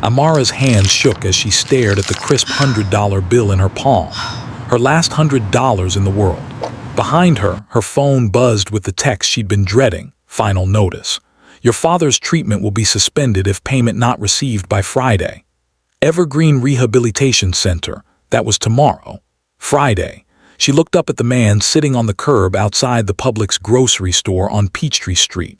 Amara's hand shook as she stared at the crisp $100 bill in her palm, her last $100 in the world. Behind her, her phone buzzed with the text she'd been dreading. Final notice. Your father's treatment will be suspended if payment not received by Friday. Evergreen Rehabilitation Center. That was tomorrow. Friday. She looked up at the man sitting on the curb outside the Publix grocery store on Peachtree Street.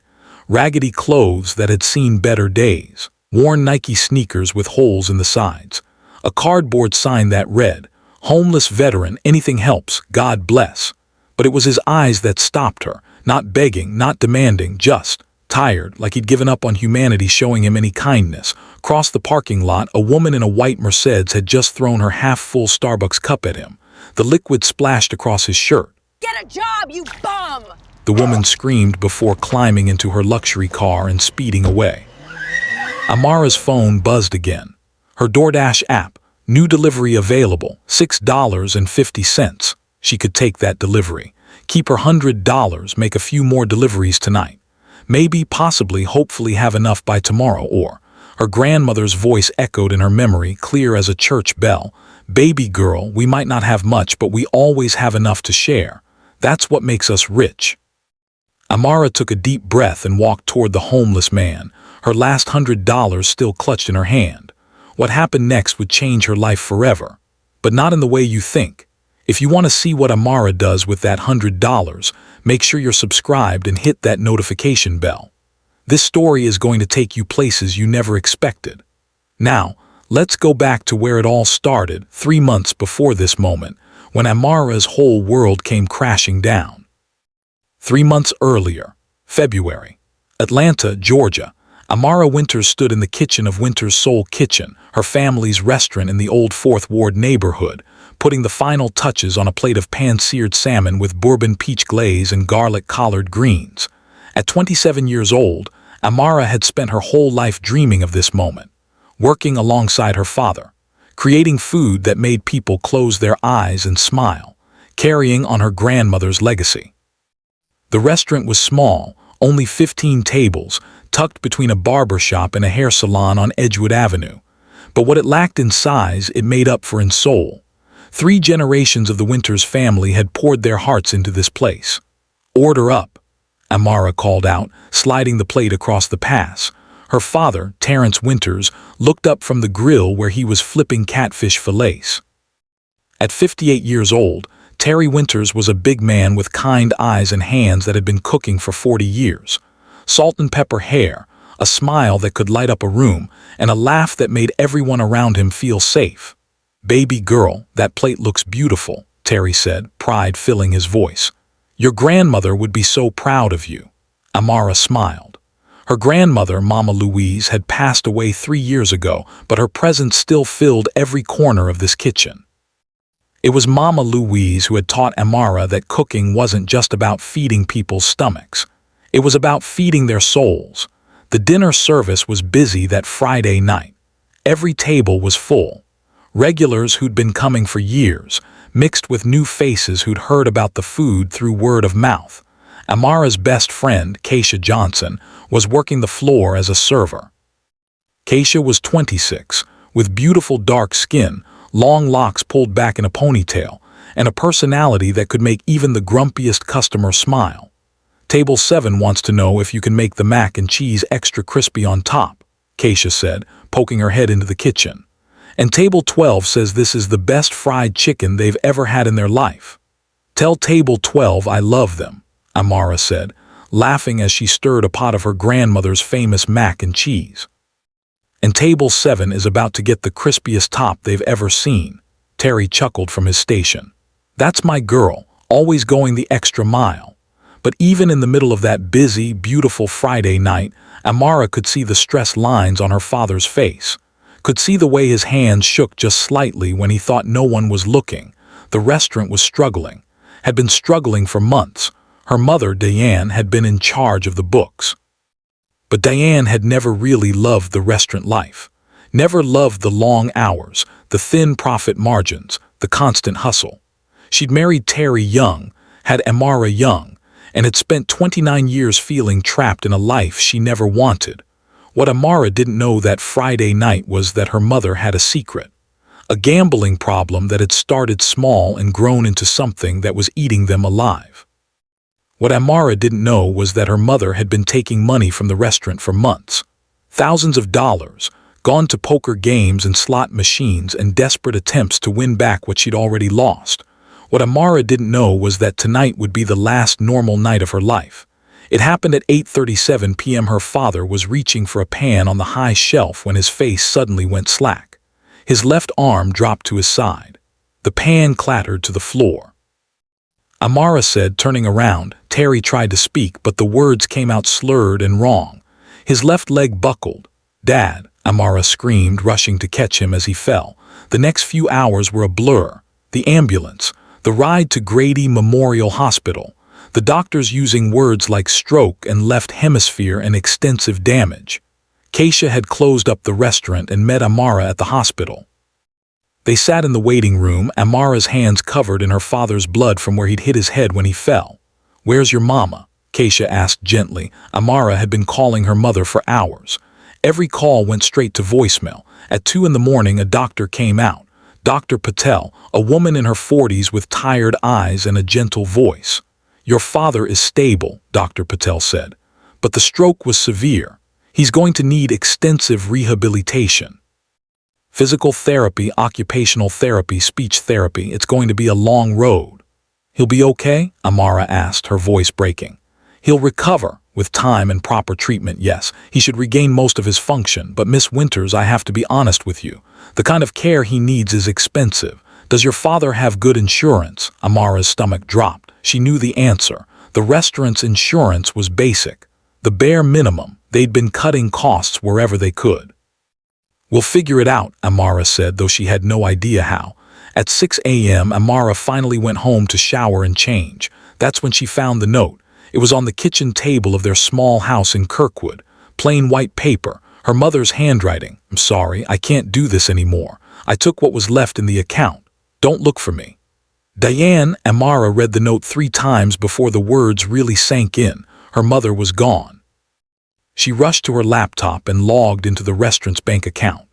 Raggedy clothes that had seen better days. Worn Nike sneakers with holes in the sides. A cardboard sign that read, "Homeless veteran, anything helps, God bless." But it was his eyes that stopped her, not begging, not demanding, just tired, like he'd given up on humanity showing him any kindness. Across the parking lot, a woman in a white Mercedes had just thrown her half-full Starbucks cup at him. The liquid splashed across his shirt. "Get a job, you bum!" The woman screamed before climbing into her luxury car and speeding away. Amara's phone buzzed again. Her DoorDash app, new delivery available, $6.50. She could take that delivery. Keep her $100, make a few more deliveries tonight. Maybe, possibly, hopefully have enough by tomorrow. Or her grandmother's voice echoed in her memory, clear as a church bell. "Baby girl, we might not have much, but we always have enough to share. That's what makes us rich." Amara took a deep breath and walked toward the homeless man, her last $100 still clutched in her hand. What happened next would change her life forever. But not in the way you think. If you want to see what Amara does with that $100, make sure you're subscribed and hit that notification bell. This story is going to take you places you never expected. Now, let's go back to where it all started, 3 months before this moment, when Amara's whole world came crashing down. 3 months earlier, February, Atlanta, Georgia. Amara Winters stood in the kitchen of Winters' Soul Kitchen, her family's restaurant in the old Fourth Ward neighborhood, putting the final touches on a plate of pan-seared salmon with bourbon peach glaze and garlic collard greens. At 27 years old, Amara had spent her whole life dreaming of this moment, working alongside her father, creating food that made people close their eyes and smile, carrying on her grandmother's legacy. The restaurant was small, only 15 tables, tucked between a barber shop and a hair salon on Edgewood Avenue. But what it lacked in size, it made up for in soul. 3 generations of the Winters family had poured their hearts into this place. "Order up," Amara called out, sliding the plate across the pass. Her father, Terrence Winters, looked up from the grill where he was flipping catfish fillets. At 58 years old, Terry Winters was a big man with kind eyes and hands that had been cooking for 40 years. Salt and pepper hair, a smile that could light up a room, and a laugh that made everyone around him feel safe. "Baby girl, that plate looks beautiful," Terry said, pride filling his voice. "Your grandmother would be so proud of you." Amara smiled. Her grandmother, Mama Louise, had passed away 3 years ago, but her presence still filled every corner of this kitchen. It was Mama Louise who had taught Amara that cooking wasn't just about feeding people's stomachs. It was about feeding their souls. The dinner service was busy that Friday night. Every table was full. Regulars who'd been coming for years, mixed with new faces who'd heard about the food through word of mouth. Amara's best friend, Keisha Johnson, was working the floor as a server. Keisha was 26, with beautiful dark skin, long locks pulled back in a ponytail, and a personality that could make even the grumpiest customer smile. "Table 7 wants to know if you can make the mac and cheese extra crispy on top," Keisha said, poking her head into the kitchen. "And table 12 says this is the best fried chicken they've ever had in their life." "Tell table 12 I love them," Amara said, laughing as she stirred a pot of her grandmother's famous mac and cheese. "And table 7 is about to get the crispiest top they've ever seen," Terry chuckled from his station. "That's my girl, always going the extra mile." But even in the middle of that busy, beautiful Friday night, Amara could see the stressed lines on her father's face, could see the way his hands shook just slightly when he thought no one was looking. The restaurant was struggling, had been struggling for months. Her mother, Diane, had been in charge of the books. But Diane had never really loved the restaurant life, never loved the long hours, the thin profit margins, the constant hustle. She'd married Terry young, had Amara young, and had spent 29 years feeling trapped in a life she never wanted. What Amara didn't know that Friday night was that her mother had a secret. A gambling problem that had started small and grown into something that was eating them alive. What Amara didn't know was that her mother had been taking money from the restaurant for months. Thousands of dollars, gone to poker games and slot machines and desperate attempts to win back what she'd already lost. What Amara didn't know was that tonight would be the last normal night of her life. It happened at 8:37 p.m. Her father was reaching for a pan on the high shelf when his face suddenly went slack. His left arm dropped to his side. The pan clattered to the floor. Amara said, turning around. Terry tried to speak, but the words came out slurred and wrong. His left leg buckled. "Dad," Amara screamed, rushing to catch him as he fell. The next few hours were a blur. The ambulance, the ride to Grady Memorial Hospital, the doctors using words like stroke and left hemisphere and extensive damage. Keisha had closed up the restaurant and met Amara at the hospital. They sat in the waiting room, Amara's hands covered in her father's blood from where he'd hit his head when he fell. "Where's your mama?" Keisha asked gently. Amara had been calling her mother for hours. Every call went straight to voicemail. At 2 in the morning, a doctor came out. Dr. Patel, a woman in her 40s with tired eyes and a gentle voice. "Your father is stable," Dr. Patel said, "but the stroke was severe. He's going to need extensive rehabilitation. Physical therapy, occupational therapy, speech therapy. It's going to be a long road." "He'll be okay?" Amara asked, her voice breaking. "He'll recover, with time and proper treatment, yes. He should regain most of his function, but Miss Winters, I have to be honest with you. The kind of care he needs is expensive. Does your father have good insurance?" Amara's stomach dropped. She knew the answer. The restaurant's insurance was basic. The bare minimum. They'd been cutting costs wherever they could. "We'll figure it out," Amara said, though she had no idea how. At 6 a.m., Amara finally went home to shower and change. That's when she found the note. It was on the kitchen table of their small house in Kirkwood. Plain white paper, her mother's handwriting. "I'm sorry, I can't do this anymore. I took what was left in the account. Don't look for me." Diane. Amara read the note 3 times before the words really sank in. Her mother was gone. She rushed to her laptop and logged into the restaurant's bank account.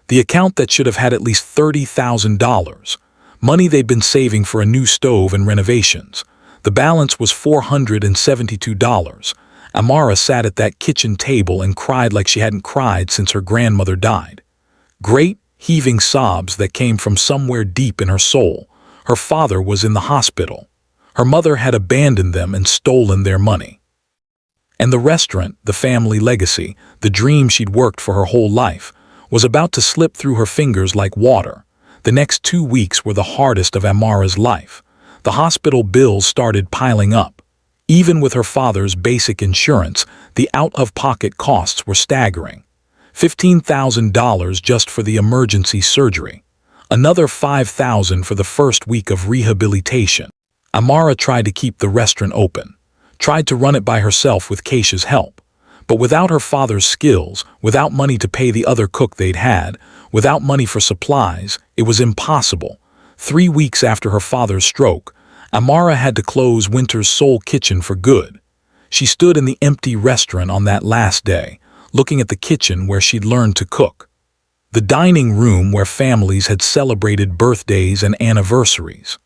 The account that should have had at least $30,000. Money they'd been saving for a new stove and renovations. The balance was $472. Amara sat at that kitchen table and cried like she hadn't cried since her grandmother died. Great, heaving sobs that came from somewhere deep in her soul. Her father was in the hospital. Her mother had abandoned them and stolen their money. And the restaurant, the family legacy, the dream she'd worked for her whole life, was about to slip through her fingers like water. The next 2 weeks were the hardest of Amara's life. The hospital bills started piling up. Even with her father's basic insurance, the out-of-pocket costs were staggering. $15,000 just for the emergency surgery. Another $5,000 for the first week of rehabilitation. Amara tried to keep the restaurant open. Tried to run it by herself with Keisha's help. But without her father's skills, without money to pay the other cook they'd had, without money for supplies, it was impossible. 3 weeks after her father's stroke, Amara had to close Winter's Soul Kitchen for good. She stood in the empty restaurant on that last day, looking at the kitchen where she'd learned to cook. The dining room where families had celebrated birthdays and anniversaries.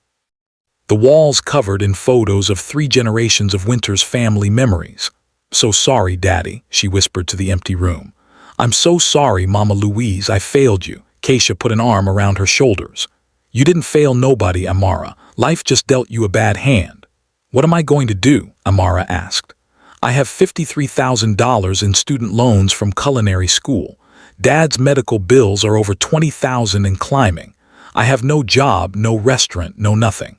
The walls covered in photos of 3 generations of Winter's family memories. "So sorry, Daddy," she whispered to the empty room. "I'm so sorry, Mama Louise, I failed you." Keisha put an arm around her shoulders. "You didn't fail nobody, Amara. Life just dealt you a bad hand." "What am I going to do?" Amara asked. "I have $53,000 in student loans from culinary school. Dad's medical bills are over $20,000 and climbing. I have no job, no restaurant, no nothing."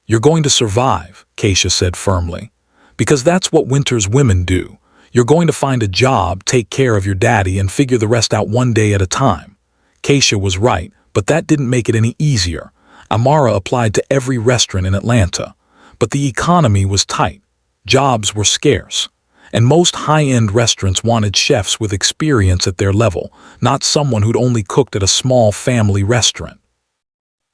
"You're going to survive," Keisha said firmly. "Because that's what Winter's women do. You're going to find a job, take care of your daddy, and figure the rest out one day at a time." Keisha was right, but that didn't make it any easier. Amara applied to every restaurant in Atlanta. But the economy was tight. Jobs were scarce. And most high-end restaurants wanted chefs with experience at their level, not someone who'd only cooked at a small family restaurant.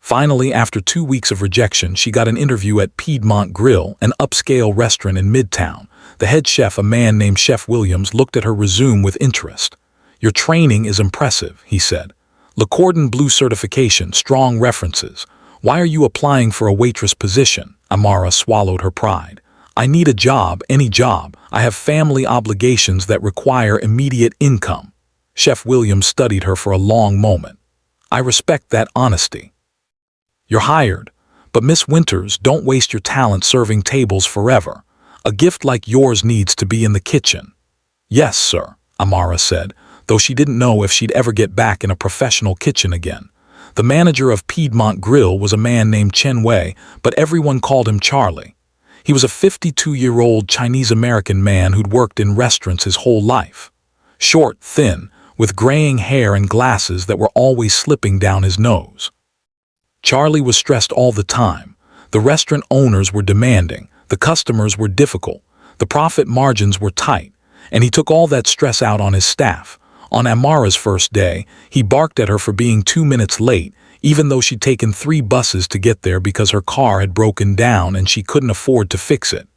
Finally, after 2 weeks of rejection, she got an interview at Piedmont Grill, an upscale restaurant in Midtown. The head chef, a man named Chef Williams, looked at her resume with interest. "Your training is impressive," he said. "Le Cordon Bleu certification, strong references. Why are you applying for a waitress position?" Amara swallowed her pride. "I need a job, any job. I have family obligations that require immediate income." Chef Williams studied her for a long moment. "I respect that honesty. You're hired. But Miss Winters, don't waste your talent serving tables forever. A gift like yours needs to be in the kitchen." "Yes, sir," Amara said, though she didn't know if she'd ever get back in a professional kitchen again. The manager of Piedmont Grill was a man named Chen Wei, but everyone called him Charlie. He was a 52-year-old Chinese-American man who'd worked in restaurants his whole life. Short, thin, with graying hair and glasses that were always slipping down his nose. Charlie was stressed all the time. The restaurant owners were demanding, the customers were difficult, the profit margins were tight, and he took all that stress out on his staff. On Amara's first day, he barked at her for being 2 minutes late, even though she'd taken 3 buses to get there because her car had broken down and she couldn't afford to fix it.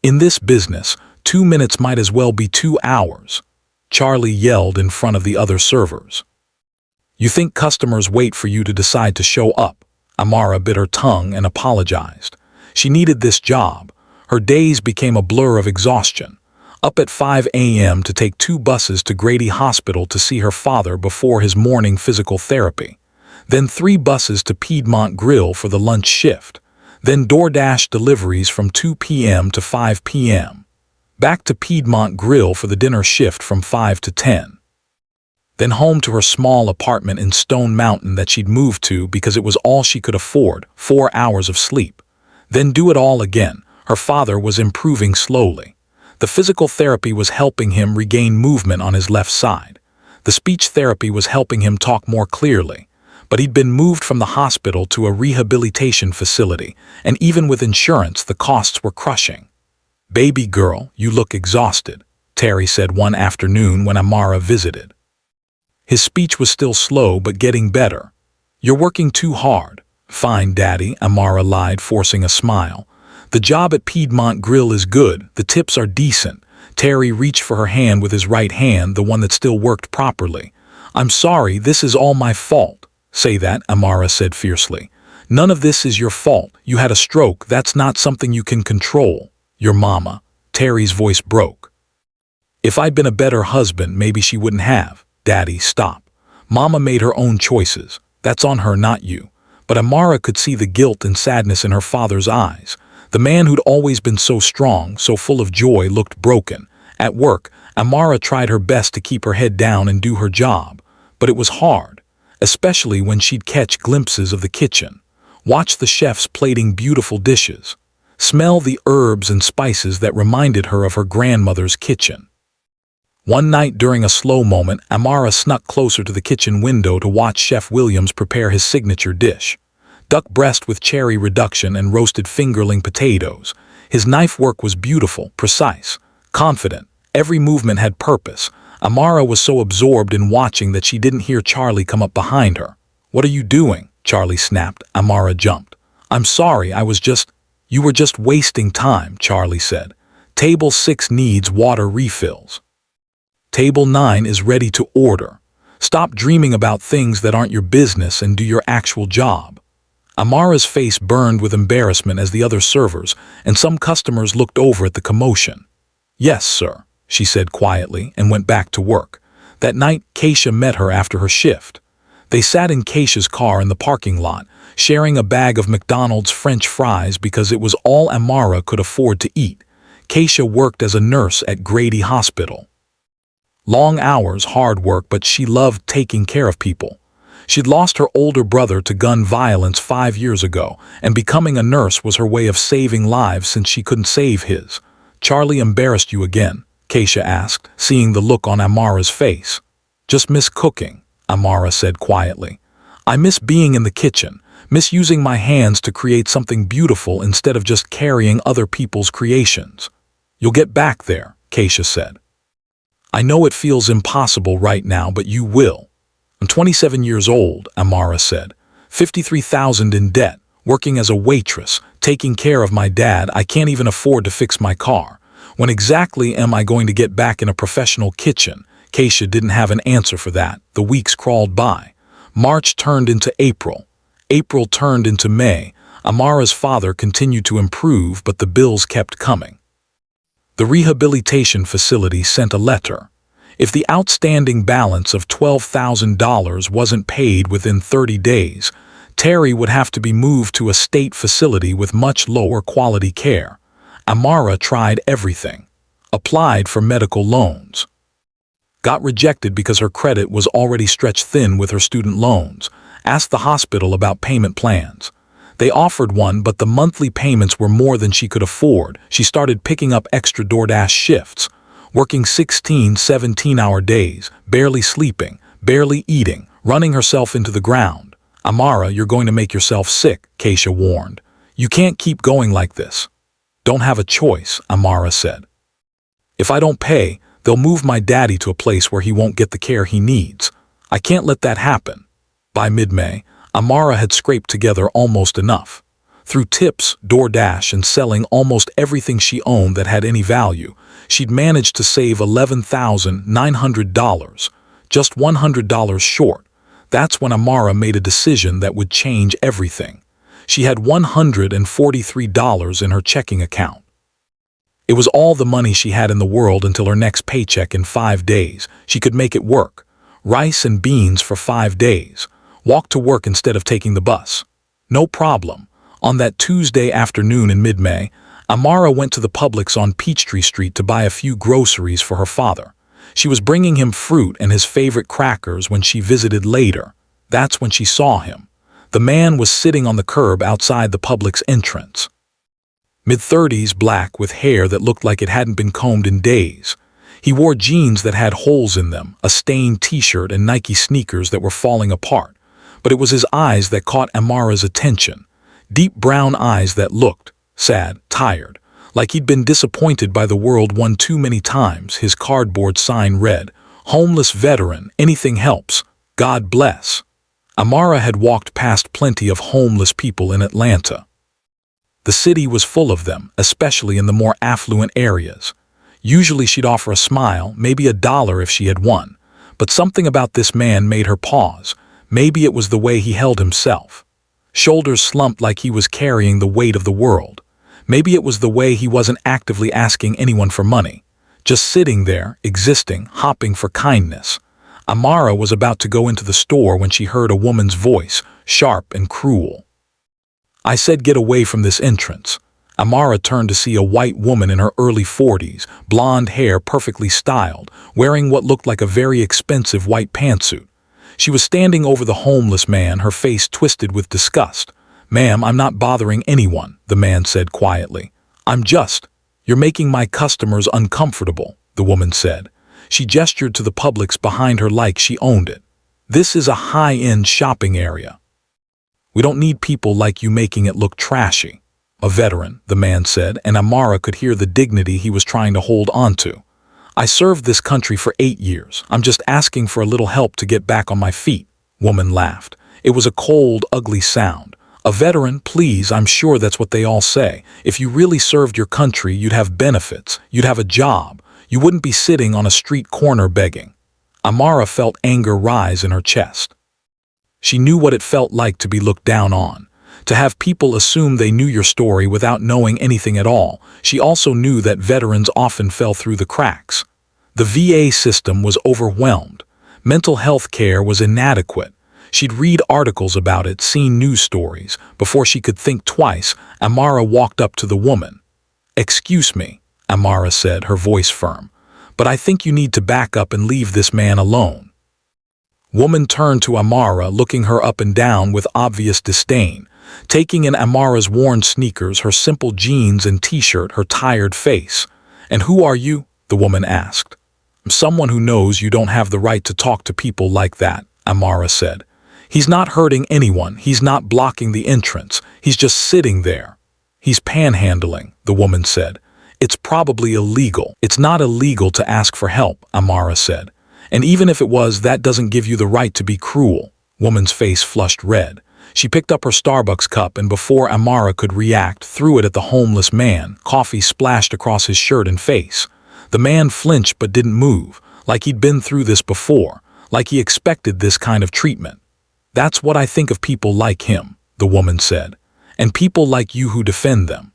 In this business, 2 minutes might as well be 2 hours. Charlie yelled in front of the other servers. "You think customers wait for you to decide to show up?" Amara bit her tongue and apologized. She needed this job. Her days became a blur of exhaustion. Up at 5 a.m. to take 2 buses to Grady Hospital to see her father before his morning physical therapy. Then 3 buses to Piedmont Grill for the lunch shift. Then DoorDash deliveries from 2 p.m. to 5 p.m. Back to Piedmont Grill for the dinner shift from 5 to 10. Then home to her small apartment in Stone Mountain that she'd moved to because it was all she could afford, 4 hours of sleep. Then do it all again. Her father was improving slowly. The physical therapy was helping him regain movement on his left side. The speech therapy was helping him talk more clearly. But he'd been moved from the hospital to a rehabilitation facility, and even with insurance, the costs were crushing. "Baby girl, you look exhausted," Terry said one afternoon when Amara visited. His speech was still slow but getting better. "You're working too hard." "Fine, Daddy," Amara lied, forcing a smile. "The job at Piedmont Grill is good, the tips are decent." Terry reached for her hand with his right hand, the one that still worked properly. "I'm sorry, this is all my fault." "Say that," Amara said fiercely. "None of this is your fault. You had a stroke, that's not something you can control." "Your mama." Terry's voice broke. "If I'd been a better husband, maybe she wouldn't have." "Daddy, stop. Mama made her own choices. That's on her, not you." But Amara could see the guilt and sadness in her father's eyes. The man who'd always been so strong, so full of joy, looked broken. At work, Amara tried her best to keep her head down and do her job. But it was hard, especially when she'd catch glimpses of the kitchen. Watch the chefs plating beautiful dishes. Smell the herbs and spices that reminded her of her grandmother's kitchen. One night during a slow moment, Amara snuck closer to the kitchen window to watch Chef Williams prepare his signature dish. Duck breast with cherry reduction and roasted fingerling potatoes. His knife work was beautiful, precise, confident. Every movement had purpose. Amara was so absorbed in watching that she didn't hear Charlie come up behind her. "What are you doing?" Charlie snapped. Amara jumped. "I'm sorry, You were just wasting time," Charlie said. "Table 6 needs water refills. Table 9 is ready to order. Stop dreaming about things that aren't your business and do your actual job." Amara's face burned with embarrassment as the other servers and some customers looked over at the commotion. "Yes, sir," she said quietly and went back to work. That night, Keisha met her after her shift. They sat in Keisha's car in the parking lot, sharing a bag of McDonald's French fries because it was all Amara could afford to eat. Keisha worked as a nurse at Grady Hospital. Long hours, hard work, but she loved taking care of people. She'd lost her older brother to gun violence 5 years ago, and becoming a nurse was her way of saving lives since she couldn't save his. "Charlie embarrassed you again?" Keisha asked, seeing the look on Amara's face. "Just miss cooking," Amara said quietly. "I miss being in the kitchen, miss using my hands to create something beautiful instead of just carrying other people's creations." "You'll get back there," Keisha said. "I know it feels impossible right now, but you will." "I'm 27 years old," Amara said. $53,000 in debt, working as a waitress, taking care of my dad. I can't even afford to fix my car. When exactly am I going to get back in a professional kitchen? Keisha didn't have an answer for that. The weeks crawled by. March turned into April. April turned into May. Amara's father continued to improve, but the bills kept coming. The rehabilitation facility sent a letter. If the outstanding balance of $12,000 wasn't paid within 30 days, Terry would have to be moved to a state facility with much lower quality care. Amara tried everything. Applied for medical loans. Got rejected because her credit was already stretched thin with her student loans. Asked the hospital about payment plans. They offered one, but the monthly payments were more than she could afford. She started picking up extra DoorDash shifts, working 16, 17-hour days, barely sleeping, barely eating, running herself into the ground. Amara, you're going to make yourself sick, Keisha warned. You can't keep going like this. Don't have a choice, Amara said. If I don't pay, they'll move my daddy to a place where he won't get the care he needs. I can't let that happen. By mid-May, Amara had scraped together almost enough. Through tips, DoorDash, and selling almost everything she owned that had any value, she'd managed to save $11,900, just $100 short. That's when Amara made a decision that would change everything. She had $143 in her checking account. It was all the money she had in the world until her next paycheck in 5 days. She could make it work. Rice and beans for 5 days. Walk to work instead of taking the bus. No problem. On that Tuesday afternoon in mid-May, Amara went to the Publix on Peachtree Street to buy a few groceries for her father. She was bringing him fruit and his favorite crackers when she visited later. That's when she saw him. The man was sitting on the curb outside the Publix entrance. Mid-30s, black, with hair that looked like it hadn't been combed in days. He wore jeans that had holes in them, a stained t-shirt, and Nike sneakers that were falling apart. But it was his eyes that caught Amara's attention. Deep brown eyes that looked sad, tired, like he'd been disappointed by the world one too many times. His cardboard sign read, "Homeless veteran, anything helps. God bless." Amara had walked past plenty of homeless people in Atlanta. The city was full of them, especially in the more affluent areas. Usually she'd offer a smile, maybe $1 if she had won. But something about this man made her pause. Maybe it was the way he held himself. Shoulders slumped like he was carrying the weight of the world. Maybe it was the way he wasn't actively asking anyone for money. Just sitting there, existing, hopping for kindness. Amara was about to go into the store when she heard a woman's voice, sharp and cruel. I said get away from this entrance. Amara turned to see a white woman in her early 40s, blonde hair perfectly styled, wearing what looked like a very expensive white pantsuit. She was standing over the homeless man, her face twisted with disgust. "Ma'am, I'm not bothering anyone," the man said quietly. You're making my customers uncomfortable," the woman said. She gestured to the Publix behind her like she owned it. "This is a high-end shopping area. We don't need people like you making it look trashy." "A veteran," the man said, and Amara could hear the dignity he was trying to hold onto. "I served this country for 8 years. I'm just asking for a little help to get back on my feet," woman laughed. It was a cold, ugly sound. "A veteran, please, I'm sure that's what they all say. If you really served your country, you'd have benefits, you'd have a job, you wouldn't be sitting on a street corner begging." Amara felt anger rise in her chest. She knew what it felt like to be looked down on, to have people assume they knew your story without knowing anything at all. She also knew that veterans often fell through the cracks. The VA system was overwhelmed. Mental health care was inadequate. She'd read articles about it, seen news stories. Before she could think twice, Amara walked up to the woman. "Excuse me," Amara said, her voice firm, "but I think you need to back up and leave this man alone." Woman turned to Amara, looking her up and down with obvious disdain, taking in Amara's worn sneakers, her simple jeans and t-shirt, her tired face. "And who are you?" the woman asked. "I'm someone who knows you don't have the right to talk to people like that," Amara said. "He's not hurting anyone, he's not blocking the entrance, he's just sitting there." "He's panhandling," the woman said. "It's probably illegal." "It's not illegal to ask for help," Amara said. "And even if it was, that doesn't give you the right to be cruel." Woman's face flushed red. She picked up her Starbucks cup and before Amara could react, threw it at the homeless man. Coffee splashed across his shirt and face. The man flinched but didn't move, like he'd been through this before, like he expected this kind of treatment. "That's what I think of people like him," the woman said, "and people like you who defend them."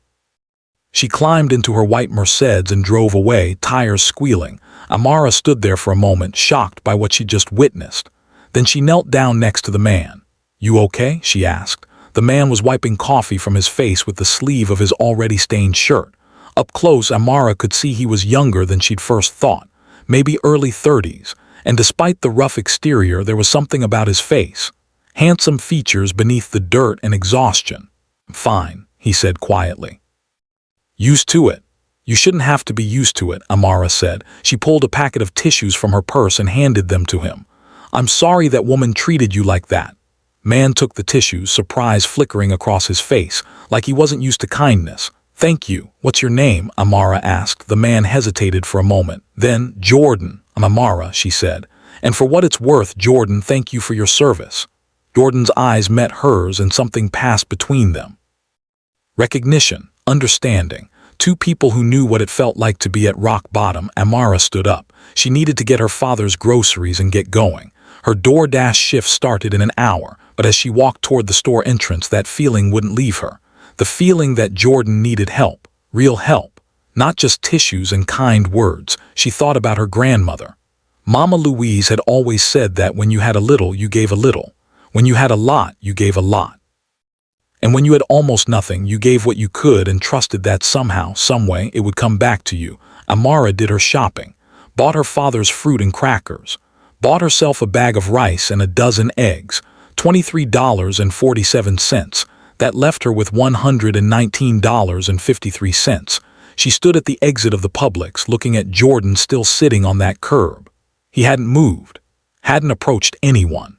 She climbed into her white Mercedes and drove away, tires squealing. Amara stood there for a moment, shocked by what she just witnessed. Then she knelt down next to the man. "You okay?" she asked. The man was wiping coffee from his face with the sleeve of his already stained shirt. Up close, Amara could see he was younger than she'd first thought, maybe early 30s, and despite the rough exterior, there was something about his face. Handsome features beneath the dirt and exhaustion. "Fine," he said quietly. "Used to it." "You shouldn't have to be used to it," Amara said. She pulled a packet of tissues from her purse and handed them to him. "I'm sorry that woman treated you like that." Man took the tissues, surprise flickering across his face, like he wasn't used to kindness. "Thank you. What's your name?" Amara asked. The man hesitated for a moment. Then, "Jordan." "I'm Amara," she said. "And for what it's worth, Jordan, thank you for your service." Jordan's eyes met hers and something passed between them. Recognition, understanding. Two people who knew what it felt like to be at rock bottom. Amara stood up. She needed to get her father's groceries and get going. Her DoorDash shift started in an hour, but as she walked toward the store entrance, that feeling wouldn't leave her. The feeling that Jordan needed help, real help, not just tissues and kind words. She thought about her grandmother. Mama Louise had always said that when you had a little, you gave a little. When you had a lot, you gave a lot. And when you had almost nothing, you gave what you could and trusted that somehow, someway, it would come back to you. Amara did her shopping, bought her father's fruit and crackers, bought herself a bag of rice and a dozen eggs, $23.47. That left her with $119.53. She stood at the exit of the Publix, looking at Jordan still sitting on that curb. He hadn't moved, hadn't approached anyone.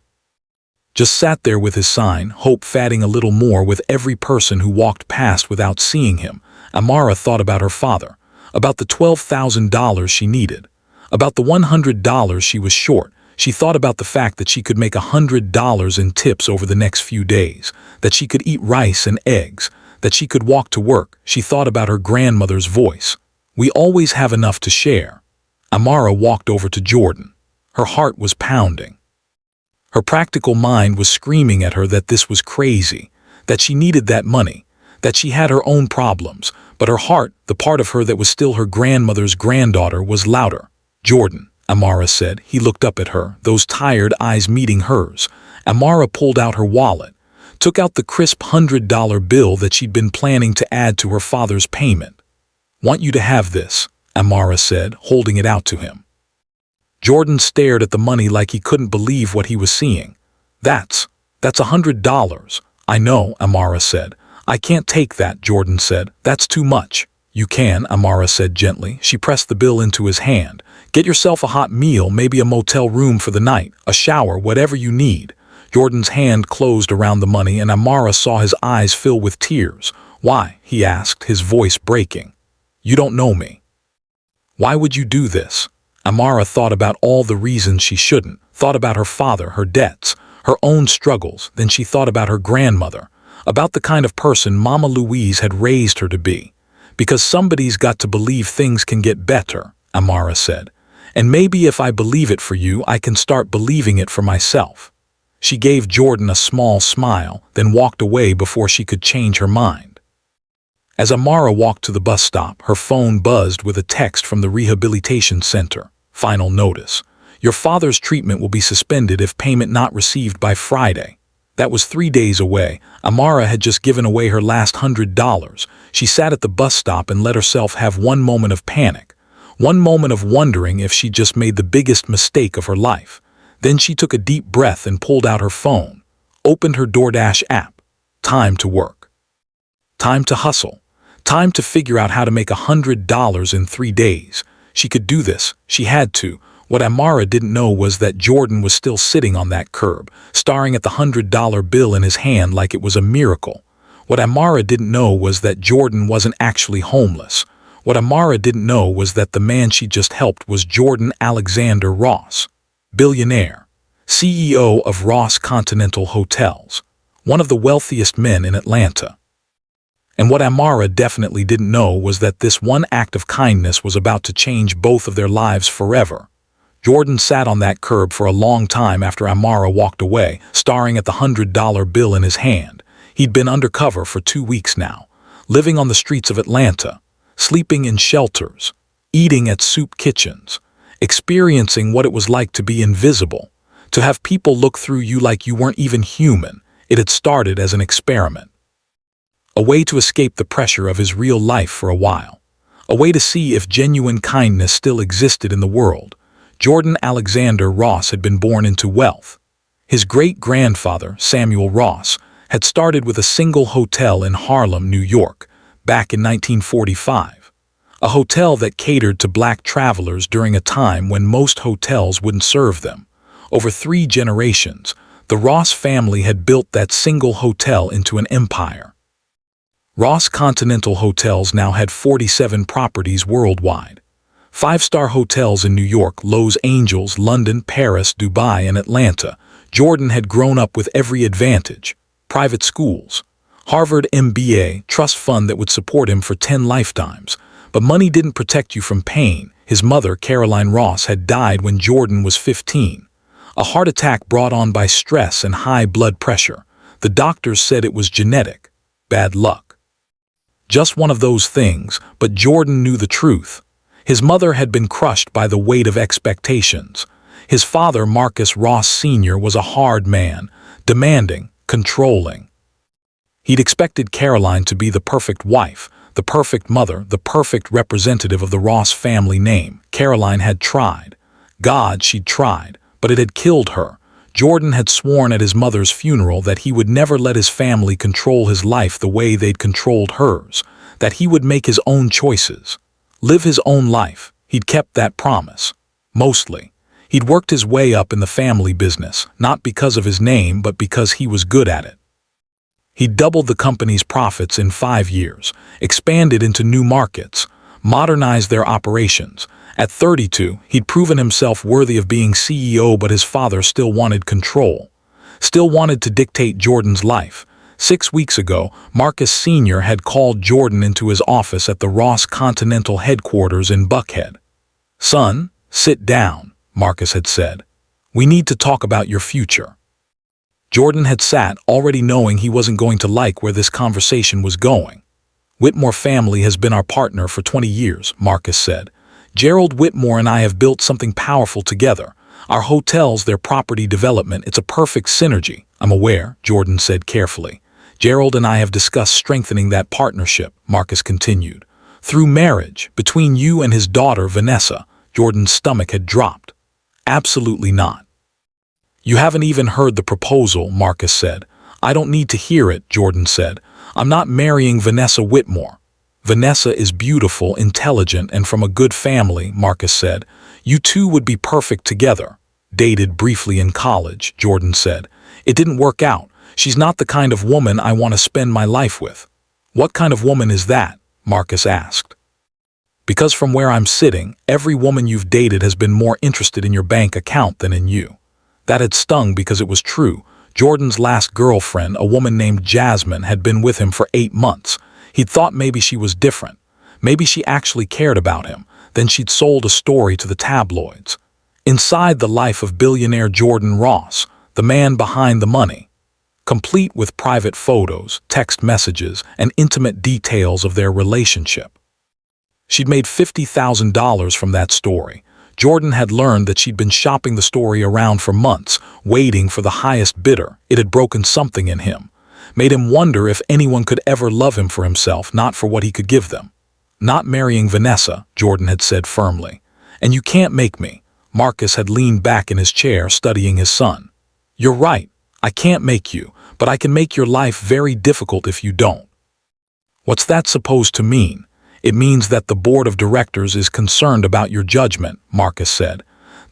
Just sat there with his sign, hope fading a little more with every person who walked past without seeing him. Amara thought about her father, about the $12,000 she needed, about the $100 she was short. She thought about the fact that she could make $100 in tips over the next few days, that she could eat rice and eggs, that she could walk to work. She thought about her grandmother's voice. "We always have enough to share." Amara walked over to Jordan. Her heart was pounding. Her practical mind was screaming at her that this was crazy, that she needed that money, that she had her own problems, but her heart, the part of her that was still her grandmother's granddaughter, was louder. "Jordan," Amara said. He looked up at her, those tired eyes meeting hers. Amara pulled out her wallet, took out the crisp $100 bill that she'd been planning to add to her father's payment. "Want you to have this," Amara said, holding it out to him. Jordan stared at the money like he couldn't believe what he was seeing. That's $100. "I know," Amara said. "I can't take that," Jordan said. "That's too much." "You can," Amara said gently. She pressed the bill into his hand. "Get yourself a hot meal, maybe a motel room for the night, a shower, whatever you need." Jordan's hand closed around the money and Amara saw his eyes fill with tears. "Why?" he asked, his voice breaking. "You don't know me. Why would you do this?" Amara thought about all the reasons she shouldn't, thought about her father, her debts, her own struggles, then she thought about her grandmother, about the kind of person Mama Louise had raised her to be. "Because somebody's got to believe things can get better," Amara said. "And maybe if I believe it for you, I can start believing it for myself." She gave Jordan a small smile, then walked away before she could change her mind. As Amara walked to the bus stop, her phone buzzed with a text from the rehabilitation center. "Final notice. Your father's treatment will be suspended if payment not received by Friday." That was 3 days away. Amara had just given away her last $100. She sat at the bus stop and let herself have one moment of panic, one moment of wondering if she just made the biggest mistake of her life. Then she took a deep breath and pulled out her phone, opened her DoorDash app. Time to work. Time to hustle. Time to figure out how to make $100 in 3 days. She could do this. She had to. What Amara didn't know was that Jordan was still sitting on that curb, staring at the $100 bill in his hand like it was a miracle. What Amara didn't know was that Jordan wasn't actually homeless. What Amara didn't know was that the man she just helped was Jordan Alexander Ross, billionaire, CEO of Ross Continental Hotels. one of the wealthiest men in Atlanta. And what Amara definitely didn't know was that this one act of kindness was about to change both of their lives forever. Jordan sat on that curb for a long time after Amara walked away, staring at the $100 bill in his hand. He'd been undercover for 2 weeks now, living on the streets of Atlanta, sleeping in shelters, eating at soup kitchens, experiencing what it was like to be invisible, to have people look through you like you weren't even human. It had started as an experiment. A way to escape the pressure of his real life for a while. A way to see if genuine kindness still existed in the world. Jordan Alexander Ross had been born into wealth. His great-grandfather, Samuel Ross, had started with a single hotel in Harlem, New York, back in 1945. A hotel that catered to black travelers during a time when most hotels wouldn't serve them. Over 3 generations, the Ross family had built that single hotel into an empire. Ross Continental Hotels now had 47 properties worldwide. 5-star hotels in New York, Los Angeles, London, Paris, Dubai, and Atlanta. Jordan had grown up with every advantage. Private schools, Harvard MBA, trust fund that would support him for 10 lifetimes. But money didn't protect you from pain. His mother, Caroline Ross, had died when Jordan was 15. A heart attack brought on by stress and high blood pressure. The doctors said it was genetic. Bad luck. Just one of those things, but Jordan knew the truth. His mother had been crushed by the weight of expectations. His father, Marcus Ross Sr., was a hard man, demanding, controlling. He'd expected Caroline to be the perfect wife, the perfect mother, the perfect representative of the Ross family name. Caroline had tried. God, she'd tried, but it had killed her. Jordan had sworn at his mother's funeral that he would never let his family control his life the way they'd controlled hers, that he would make his own choices, live his own life. He'd kept that promise. Mostly. He'd worked his way up in the family business, not because of his name, but because he was good at it. He'd doubled the company's profits in 5 years, expanded into new markets, modernized their operations. At 32, he'd proven himself worthy of being CEO, but his father still wanted control, still wanted to dictate Jordan's life. 6 weeks ago, Marcus Sr. had called Jordan into his office at the Ross Continental headquarters in Buckhead. "Son, sit down," Marcus had said. "We need to talk about your future." Jordan had sat, already knowing he wasn't going to like where this conversation was going. "Whitmore family has been our partner for 20 years, Marcus said. "Gerald Whitmore and I have built something powerful together. Our hotels, their property development, it's a perfect synergy." "I'm aware," Jordan said carefully. "Gerald and I have discussed strengthening that partnership," Marcus continued. "Through marriage, between you and his daughter, Vanessa." Jordan's stomach had dropped. "Absolutely not." "You haven't even heard the proposal," Marcus said. "I don't need to hear it," Jordan said. "I'm not marrying Vanessa Whitmore." "Vanessa is beautiful, intelligent, and from a good family," Marcus said. "You two would be perfect together." "Dated briefly in college," Jordan said. "It didn't work out. She's not the kind of woman I want to spend my life with." "What kind of woman is that?" Marcus asked. "Because from where I'm sitting, every woman you've dated has been more interested in your bank account than in you." That had stung because it was true. Jordan's last girlfriend, a woman named Jasmine, had been with him for 8 months. He'd thought maybe she was different. Maybe she actually cared about him. Then she'd sold a story to the tabloids. Inside the life of billionaire Jordan Ross, the man behind the money, complete with private photos, text messages, and intimate details of their relationship. She'd made $50,000 from that story. Jordan had learned that she'd been shopping the story around for months, waiting for the highest bidder. It had broken something in him, made him wonder if anyone could ever love him for himself, not for what he could give them. "Not marrying Vanessa," Jordan had said firmly. "And you can't make me." Marcus had leaned back in his chair, studying his son. "You're right. I can't make you, but I can make your life very difficult if you don't." "What's that supposed to mean?" "It means that the board of directors is concerned about your judgment," Marcus said.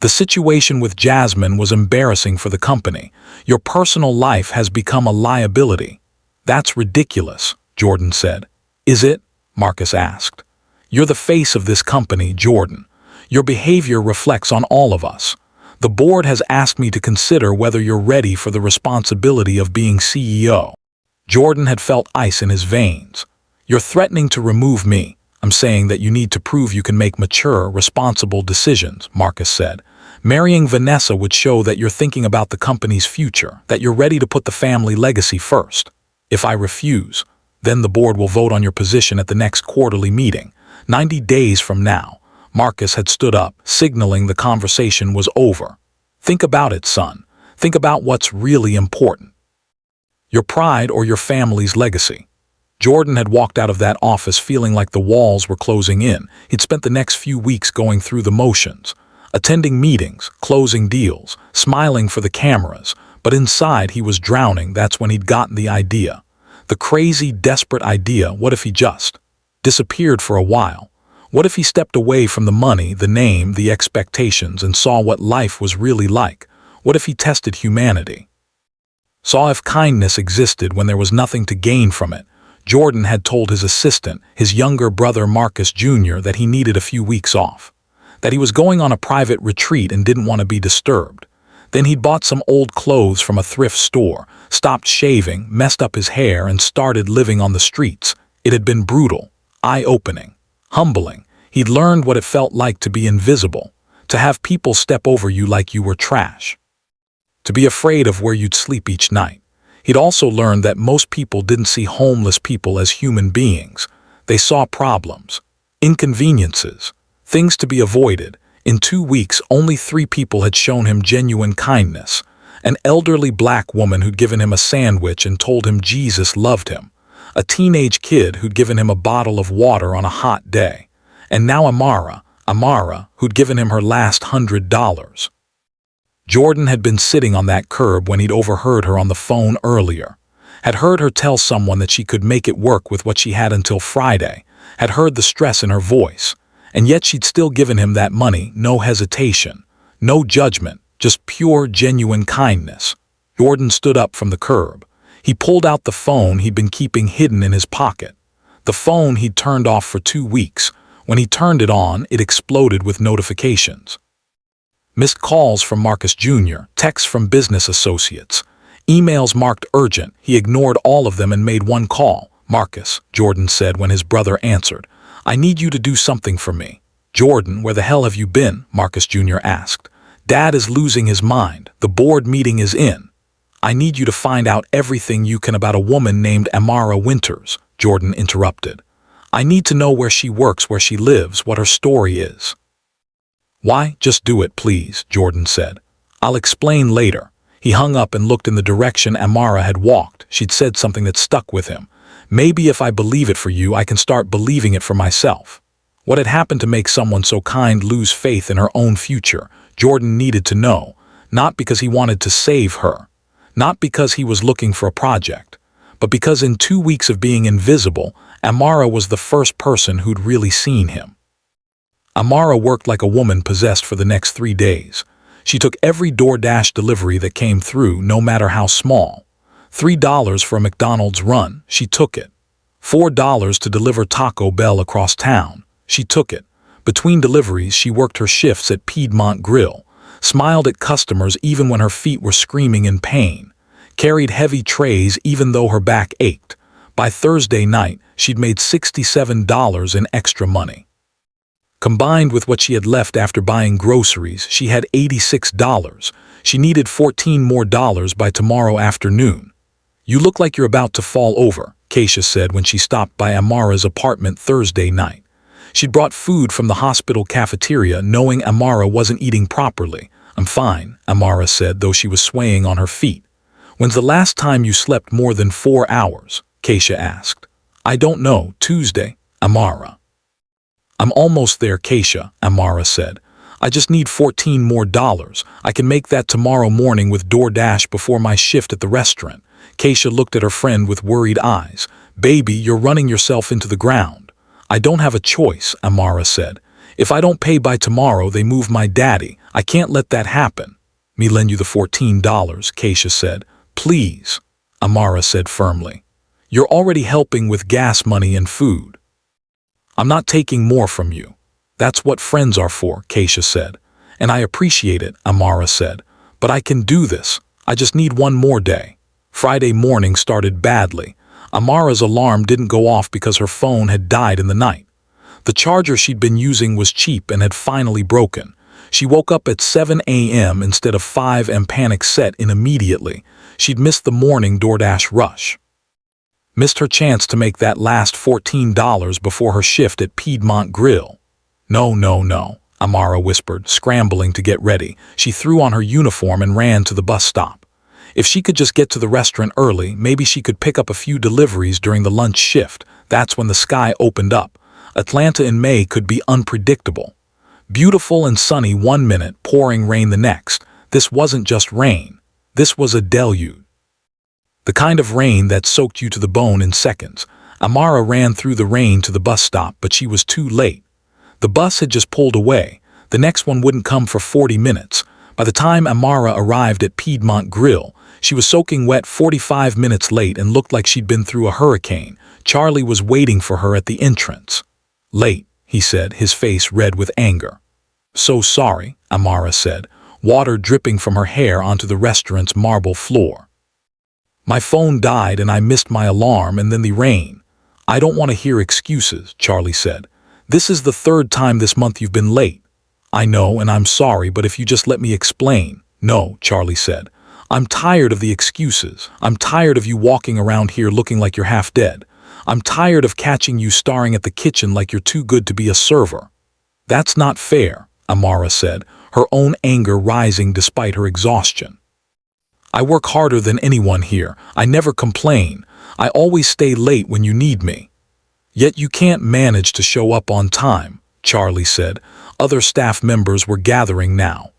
"The situation with Jasmine was embarrassing for the company. Your personal life has become a liability." "That's ridiculous," Jordan said. "Is it?" Marcus asked. "You're the face of this company, Jordan. Your behavior reflects on all of us. The board has asked me to consider whether you're ready for the responsibility of being CEO. Jordan had felt ice in his veins. You're threatening to remove me. I'm saying that you need to prove you can make mature, responsible decisions, Marcus said. Marrying Vanessa would show that you're thinking about the company's future, that you're ready to put the family legacy first. If I refuse, then the board will vote on your position at the next quarterly meeting. 90 days from now. Marcus had stood up, signaling the conversation was over. Think about it, son. Think about what's really important. Your pride or your family's legacy. Jordan had walked out of that office feeling like the walls were closing in. He'd spent the next few weeks going through the motions, attending meetings, closing deals, smiling for the cameras, but inside he was drowning. That's when he'd gotten the idea. The crazy, desperate idea, what if he just disappeared for a while? What if he stepped away from the money, the name, the expectations, and saw what life was really like? What if he tested humanity? Saw if kindness existed when there was nothing to gain from it. Jordan had told his assistant, his younger brother Marcus Jr., that he needed a few weeks off, that he was going on a private retreat and didn't want to be disturbed. Then he'd bought some old clothes from a thrift store, stopped shaving, messed up his hair, and started living on the streets. It had been brutal, eye-opening, humbling. He'd learned what it felt like to be invisible, to have people step over you like you were trash, to be afraid of where you'd sleep each night. He'd also learned that most people didn't see homeless people as human beings. They saw problems, inconveniences, things to be avoided. In 2 weeks, only 3 people had shown him genuine kindness. An elderly black woman who'd given him a sandwich and told him Jesus loved him. A teenage kid who'd given him a bottle of water on a hot day. And now Amara, who'd given him her last $100. Jordan had been sitting on that curb when he'd overheard her on the phone earlier, had heard her tell someone that she could make it work with what she had until Friday, had heard the stress in her voice, and yet she'd still given him that money, no hesitation, no judgment, just pure, genuine kindness. Jordan stood up from the curb. He pulled out the phone he'd been keeping hidden in his pocket, the phone he'd turned off for 2 weeks. When he turned it on, it exploded with notifications. Missed calls from Marcus Jr., texts from business associates, emails marked urgent. He ignored all of them and made one call. Marcus, Jordan said when his brother answered, I need you to do something for me. Jordan, where the hell have you been? Marcus Jr. asked. Dad is losing his mind. The board meeting is in. I need you to find out everything you can about a woman named Amara Winters, Jordan interrupted. I need to know where she works, where she lives, what her story is. Why? Just do it, please, Jordan said. I'll explain later. He hung up and looked in the direction Amara had walked. She'd said something that stuck with him. Maybe if I believe it for you, I can start believing it for myself. What had happened to make someone so kind lose faith in her own future? Jordan needed to know, not because he wanted to save her, not because he was looking for a project, but because in 2 weeks of being invisible, Amara was the first person who'd really seen him. Amara worked like a woman possessed for the next 3 days. She took every DoorDash delivery that came through, no matter how small. $3 for a McDonald's run, she took it. $4 to deliver Taco Bell across town, she took it. Between deliveries, she worked her shifts at Piedmont Grill, smiled at customers even when her feet were screaming in pain, carried heavy trays even though her back ached. By Thursday night, she'd made $67 in extra money. Combined with what she had left after buying groceries, she had $86. She needed $14 more by tomorrow afternoon. You look like you're about to fall over, Keisha said when she stopped by Amara's apartment Thursday night. She'd brought food from the hospital cafeteria, knowing Amara wasn't eating properly. I'm fine, Amara said, though she was swaying on her feet. When's the last time you slept more than 4 hours? Keisha asked. I don't know, Tuesday, Amara. I'm almost there, Keisha, Amara said. I just need $14 more. I can make that tomorrow morning with DoorDash before my shift at the restaurant. Keisha looked at her friend with worried eyes. Baby, you're running yourself into the ground. I don't have a choice, Amara said. If I don't pay by tomorrow, they move my daddy. I can't let that happen. Me lend you the $14, Keisha said. Please, Amara said firmly. You're already helping with gas money and food. I'm not taking more from you. That's what friends are for, Keisha said. And I appreciate it, Amara said. But I can do this. I just need one more day. Friday morning started badly. Amara's alarm didn't go off because her phone had died in the night. The charger she'd been using was cheap and had finally broken. She woke up at 7 a.m. instead of 5 and panic set in immediately. She'd missed the morning DoorDash rush. Missed her chance to make that last $14 before her shift at Piedmont Grill. No, no, no, Amara whispered, scrambling to get ready. She threw on her uniform and ran to the bus stop. If she could just get to the restaurant early, maybe she could pick up a few deliveries during the lunch shift. That's when the sky opened up. Atlanta in May could be unpredictable. Beautiful and sunny one minute, pouring rain the next. This wasn't just rain. This was a deluge. The kind of rain that soaked you to the bone in seconds. Amara ran through the rain to the bus stop, but she was too late. The bus had just pulled away. The next one wouldn't come for 40 minutes. By the time Amara arrived at Piedmont Grill, she was soaking wet, 45 minutes late, and looked like she'd been through a hurricane. Charlie was waiting for her at the entrance. Late, he said, his face red with anger. So sorry, Amara said, water dripping from her hair onto the restaurant's marble floor. My phone died and I missed my alarm and then the rain. I don't want to hear excuses, Charlie said. This is the third time this month you've been late. I know and I'm sorry, but if you just let me explain. No, Charlie said. I'm tired of the excuses. I'm tired of you walking around here looking like you're half dead. I'm tired of catching you staring at the kitchen like you're too good to be a server. That's not fair, Amara said, her own anger rising despite her exhaustion. I work harder than anyone here. I never complain. I always stay late when you need me. Yet you can't manage to show up on time, Charlie said. Other staff members were gathering now.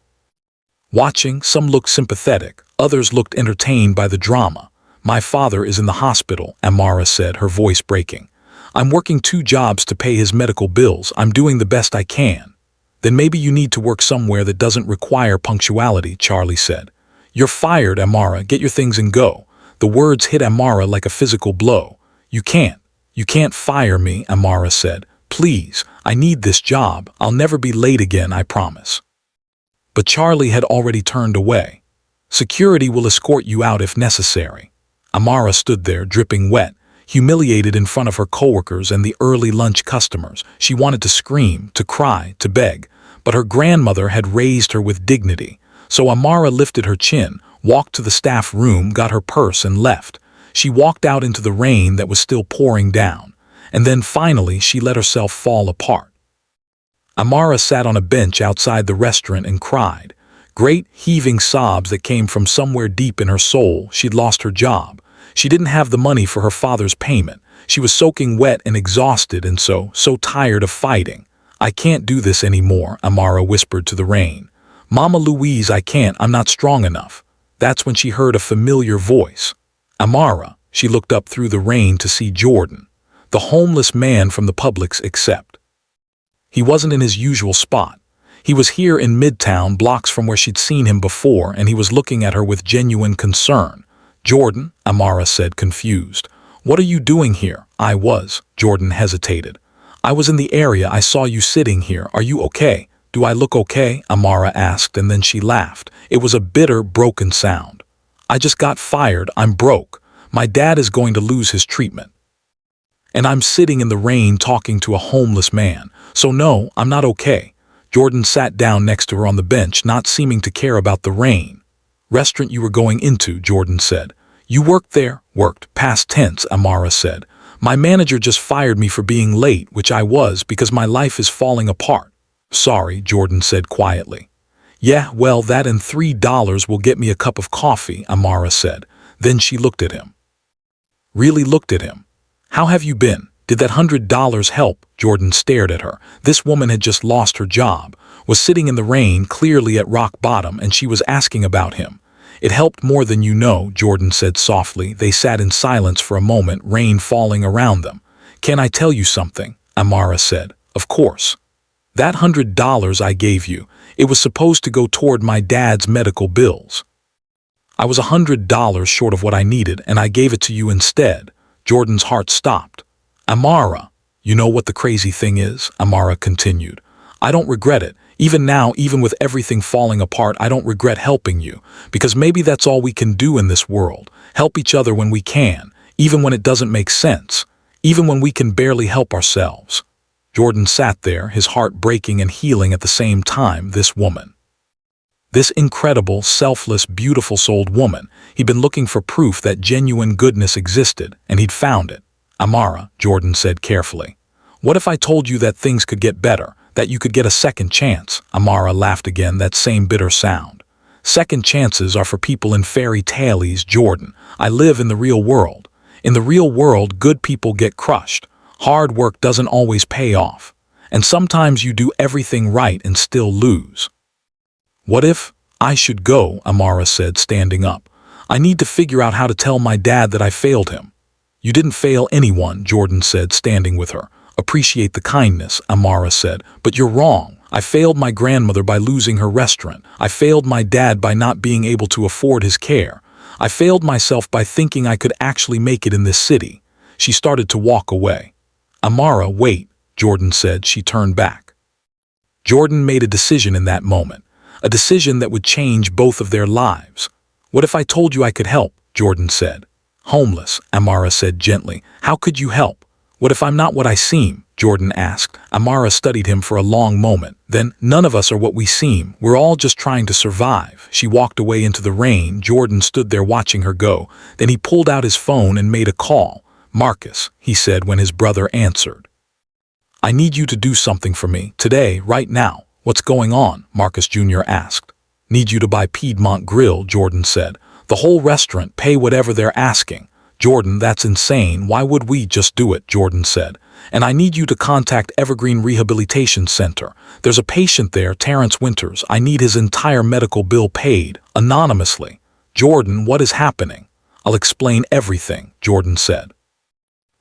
Watching, some looked sympathetic, others looked entertained by the drama. My father is in the hospital, Amara said, her voice breaking. I'm working 2 jobs to pay his medical bills. I'm doing the best I can. Then maybe you need to work somewhere that doesn't require punctuality, Charlie said. You're fired, Amara. Get your things and go. The words hit Amara like a physical blow. You can't fire me, Amara said. Please, I need this job. I'll never be late again, I promise. But Charlie had already turned away. Security will escort you out if necessary. Amara stood there, dripping wet, humiliated in front of her coworkers and the early lunch customers. She wanted to scream, to cry, to beg, but her grandmother had raised her with dignity. So Amara lifted her chin, walked to the staff room, got her purse and left. She walked out into the rain that was still pouring down. And then finally she let herself fall apart. Amara sat on a bench outside the restaurant and cried. Great, heaving sobs that came from somewhere deep in her soul. She'd lost her job. She didn't have the money for her father's payment. She was soaking wet and exhausted and so tired of fighting. I can't do this anymore, Amara whispered to the rain. Mama Louise, I can't, I'm not strong enough. That's when she heard a familiar voice. Amara, she looked up through the rain to see Jordan, the homeless man from the Publix except. He wasn't in his usual spot. He was here in Midtown, blocks from where she'd seen him before, and he was looking at her with genuine concern. Jordan, Amara said, confused. What are you doing here? I was. Jordan hesitated. I was in the area. I saw you sitting here. Are you okay? Do I look okay? Amara asked, and then she laughed. It was a bitter, broken sound. I just got fired. I'm broke. My dad is going to lose his treatment. And I'm sitting in the rain talking to a homeless man. So no, I'm not okay. Jordan sat down next to her on the bench, not seeming to care about the rain. Restaurant you were going into, Jordan said. You worked there? Worked. Past tense, Amara said. My manager just fired me for being late, which I was because my life is falling apart. Sorry, Jordan said quietly. Yeah, well, that and $3 will get me a cup of coffee, Amara said. Then she looked at him. Really looked at him. How have you been? Did that $100 help? Jordan stared at her. This woman had just lost her job, was sitting in the rain, clearly at rock bottom, and she was asking about him. It helped more than you know, Jordan said softly. They sat in silence for a moment, rain falling around them. Can I tell you something? Amara said. Of course. That $100 I gave you, it was supposed to go toward my dad's medical bills. I was $100 short of what I needed, and I gave it to you instead. Jordan's heart stopped. Amara, you know what the crazy thing is? Amara continued. I don't regret it. Even now, even with everything falling apart, I don't regret helping you, because maybe that's all we can do in this world. Help each other when we can, even when it doesn't make sense, even when we can barely help ourselves. Jordan sat there, his heart breaking and healing at the same time. This woman. This incredible, selfless, beautiful-souled woman. He'd been looking for proof that genuine goodness existed, and he'd found it. Amara, Jordan said carefully. What if I told you that things could get better, that you could get a second chance? Amara laughed again, that same bitter sound. Second chances are for people in fairy tales, Jordan. I live in the real world. In the real world, good people get crushed. Hard work doesn't always pay off. And sometimes you do everything right and still lose. What if I should go? Amara said, standing up. I need to figure out how to tell my dad that I failed him. You didn't fail anyone, Jordan said, standing with her. Appreciate the kindness, Amara said, but you're wrong. I failed my grandmother by losing her restaurant. I failed my dad by not being able to afford his care. I failed myself by thinking I could actually make it in this city. She started to walk away. Amara, wait, Jordan said. She turned back. Jordan made a decision in that moment, a decision that would change both of their lives. What if I told you I could help? Jordan said. Homeless, Amara said gently. How could you help? What if I'm not what I seem? Jordan asked. Amara studied him for a long moment. Then, none of us are what we seem. We're all just trying to survive. She walked away into the rain. Jordan stood there watching her go. Then he pulled out his phone and made a call. Marcus, he said when his brother answered. I need you to do something for me, today, right now. What's going on? Marcus Jr. asked. Need you to buy Piedmont Grill, Jordan said. The whole restaurant, pay whatever they're asking. Jordan, that's insane. Why would we just do it? Jordan said. And I need you to contact Evergreen Rehabilitation Center. There's a patient there, Terrence Winters. I need his entire medical bill paid, anonymously. Jordan, what is happening? I'll explain everything, Jordan said.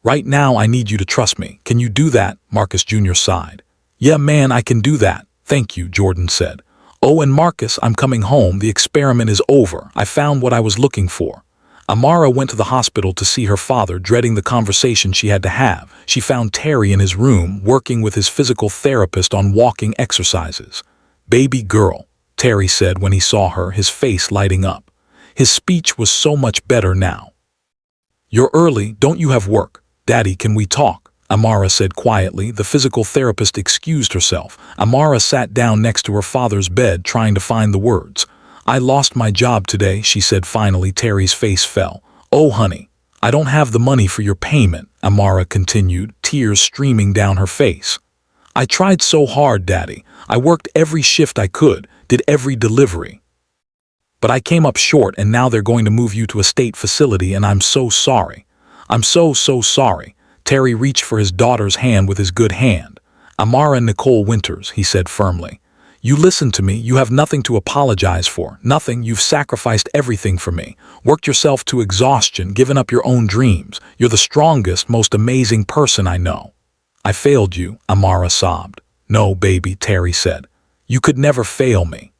Right now, I need you to trust me. Can you do that? Marcus Jr. sighed. Yeah, man, I can do that. Thank you, Jordan said. Oh, and Marcus, I'm coming home. The experiment is over. I found what I was looking for. Amara went to the hospital to see her father, dreading the conversation she had to have. She found Terry in his room, working with his physical therapist on walking exercises. Baby girl, Terry said when he saw her, his face lighting up. His speech was so much better now. You're early, don't you have work? Daddy, can we talk? Amara said quietly. The physical therapist excused herself. Amara sat down next to her father's bed, trying to find the words. I lost my job today, she said finally. Terry's face fell. Oh, honey, I don't have the money for your payment, Amara continued, tears streaming down her face. I tried so hard, Daddy. I worked every shift I could, did every delivery. But I came up short, and now they're going to move you to a state facility, and I'm so sorry. I'm so sorry. Terry reached for his daughter's hand with his good hand. Amara Nicole Winters, he said firmly. You listen to me. You have nothing to apologize for. Nothing. You've sacrificed everything for me. Worked yourself to exhaustion, given up your own dreams. You're the strongest, most amazing person I know. I failed you, Amara sobbed. No, baby, Terry said. You could never fail me.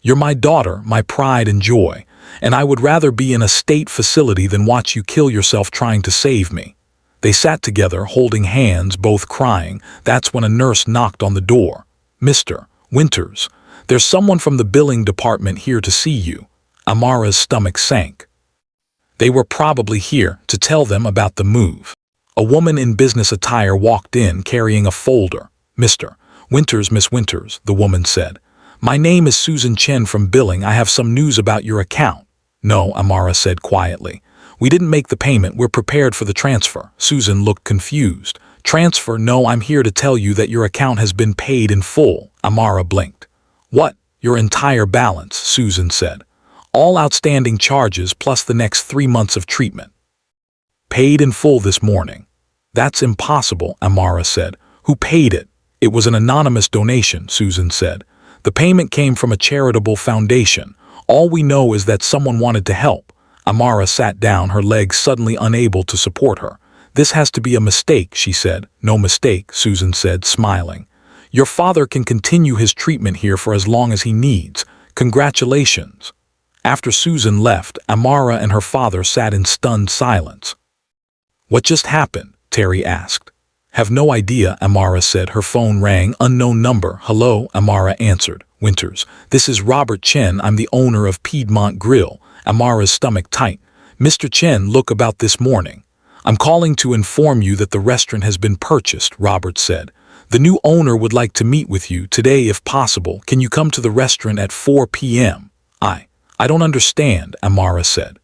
You're my daughter, my pride and joy, and I would rather be in a state facility than watch you kill yourself trying to save me. They sat together, holding hands, both crying. That's when a nurse knocked on the door. Mr. Winters, there's someone from the billing department here to see you. Amara's stomach sank. They were probably here to tell them about the move. A woman in business attire walked in carrying a folder. Mr. Winters, Miss Winters, the woman said. My name is Susan Chen from billing. I have some news about your account. No, Amara said quietly. We didn't make the payment. We're prepared for the transfer. Susan looked confused. Transfer? No, I'm here to tell you that your account has been paid in full. Amara blinked. What? Your entire balance, Susan said. All outstanding charges plus the next 3 months of treatment. Paid in full this morning. That's impossible, Amara said. Who paid it? It was an anonymous donation, Susan said. The payment came from a charitable foundation. All we know is that someone wanted to help. Amara sat down, her legs suddenly unable to support her. This has to be a mistake, she said. No mistake, Susan said, smiling. Your father can continue his treatment here for as long as he needs. Congratulations. After Susan left, Amara and her father sat in stunned silence. What just happened? Terry asked. Have no idea, Amara said. Her phone rang. Unknown number. Hello, Amara answered. Winters. This is Robert Chen. I'm the owner of Piedmont Grill. Amara's stomach tight. Mr. Chen, look about this morning. I'm calling to inform you that the restaurant has been purchased, Robert said. The new owner would like to meet with you today if possible. Can you come to the restaurant at 4 p.m.? I don't understand, Amara said.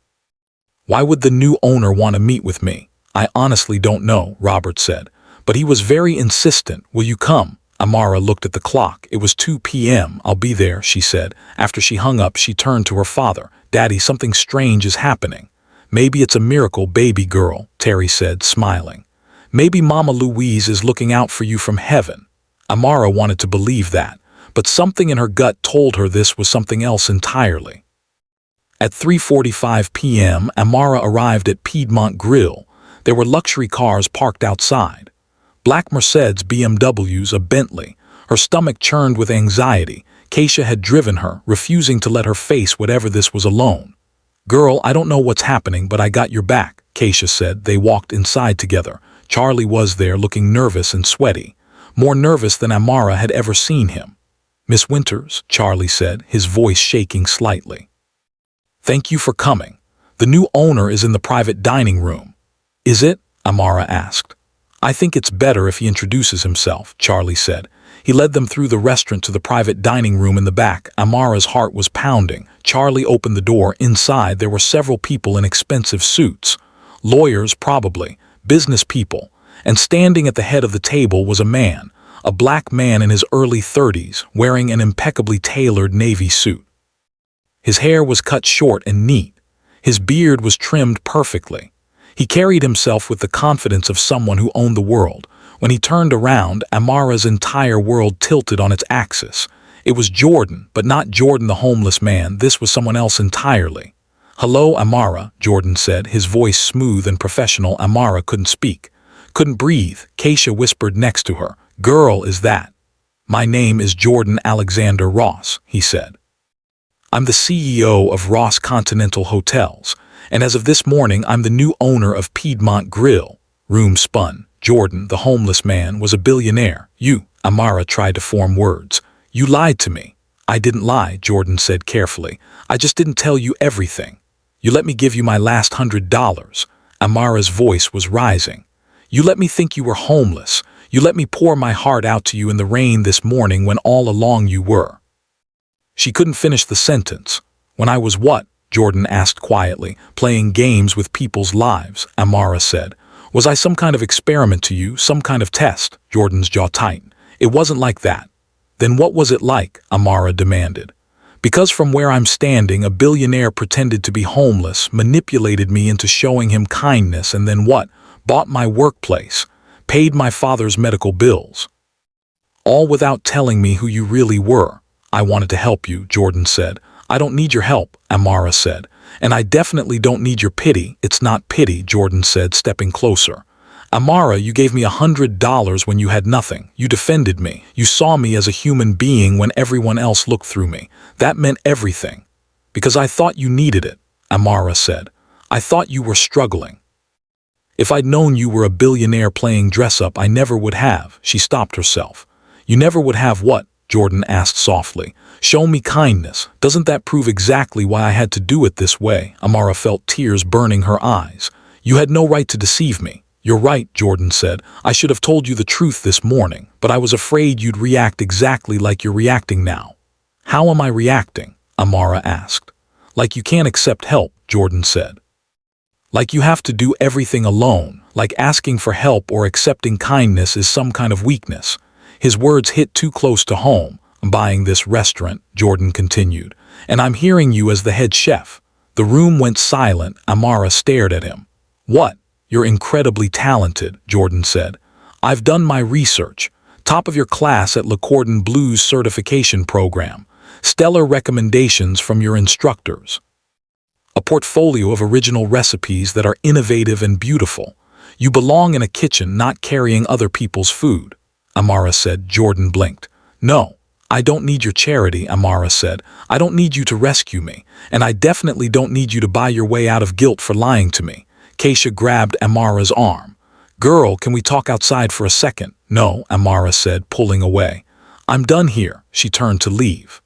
Why would the new owner want to meet with me? I honestly don't know, Robert said. But he was very insistent. Will you come? Amara looked at the clock. It was 2 p.m. I'll be there, she said. After she hung up, she turned to her father. Daddy, something strange is happening. Maybe it's a miracle, baby girl, Terry said, smiling. Maybe Mama Louise is looking out for you from heaven. Amara wanted to believe that, but something in her gut told her this was something else entirely. At 3:45 p.m., Amara arrived at Piedmont Grill. There were luxury cars parked outside. Black Mercedes, BMWs, a Bentley. Her stomach churned with anxiety. Keisha had driven her, refusing to let her face whatever this was alone. Girl, I don't know what's happening, but I got your back, Keisha said. They walked inside together. Charlie was there, looking nervous and sweaty. More nervous than Amara had ever seen him. Miss Winters, Charlie said, his voice shaking slightly. Thank you for coming. The new owner is in the private dining room. Is it? Amara asked. I think it's better if he introduces himself, Charlie said. He led them through the restaurant to the private dining room in the back. Amara's heart was pounding. Charlie opened the door. Inside, there were several people in expensive suits. Lawyers, probably. Business people. And standing at the head of the table was a man. A black man in his early 30s, wearing an impeccably tailored navy suit. His hair was cut short and neat. His beard was trimmed perfectly. He carried himself with the confidence of someone who owned the world. When he turned around, Amara's entire world tilted on its axis. It was Jordan, but not Jordan the homeless man. This was someone else entirely. Hello, Amara, Jordan said, his voice smooth and professional. Amara couldn't speak, couldn't breathe. Keisha whispered next to her. Girl, is that? My name is Jordan Alexander Ross, he said. I'm the CEO of Ross Continental Hotels, and as of this morning, I'm the new owner of Piedmont Grill. Room spun. Jordan, the homeless man, was a billionaire. You, Amara tried to form words. You lied to me. I didn't lie, Jordan said carefully. I just didn't tell you everything. You let me give you my last $100. Amara's voice was rising. You let me think you were homeless. You let me pour my heart out to you in the rain this morning when all along you were. She couldn't finish the sentence. When I was what? Jordan asked quietly. Playing games with people's lives, Amara said. Was I some kind of experiment to you, some kind of test? Jordan's jaw tightened. It wasn't like that. Then what was it like? Amara demanded. Because from where I'm standing, a billionaire pretended to be homeless, manipulated me into showing him kindness, and then what? Bought my workplace, paid my father's medical bills. All without telling me who you really were. I wanted to help you, Jordan said. I don't need your help, Amara said. And I definitely don't need your pity. It's not pity, Jordan said, stepping closer. Amara, you gave me $100 when you had nothing. You defended me. You saw me as a human being when everyone else looked through me. That meant everything. Because I thought you needed it, Amara said. I thought you were struggling. If I'd known you were a billionaire playing dress-up, I never would have. She stopped herself. You never would have what? Jordan asked softly. Show me kindness. Doesn't that prove exactly why I had to do it this way? Amara felt tears burning her eyes. You had no right to deceive me. You're right, Jordan said. I should have told you the truth this morning, but I was afraid you'd react exactly like you're reacting now. How am I reacting? Amara asked. Like you can't accept help, Jordan said. Like you have to do everything alone, like asking for help or accepting kindness is some kind of weakness. His words hit too close to home. I'm buying this restaurant, Jordan continued, and I'm hearing you as the head chef. The room went silent. Amara stared at him. What? You're incredibly talented, Jordan said. I've done my research. Top of your class at Le Cordon Bleu's certification program. Stellar recommendations from your instructors. A portfolio of original recipes that are innovative and beautiful. You belong in a kitchen, not carrying other people's food. Amara said. Jordan blinked. No, I don't need your charity, Amara said. I don't need you to rescue me, and I definitely don't need you to buy your way out of guilt for lying to me. Keisha grabbed Amara's arm. Girl, can we talk outside for a second? No, Amara said, pulling away. I'm done here. She turned to leave.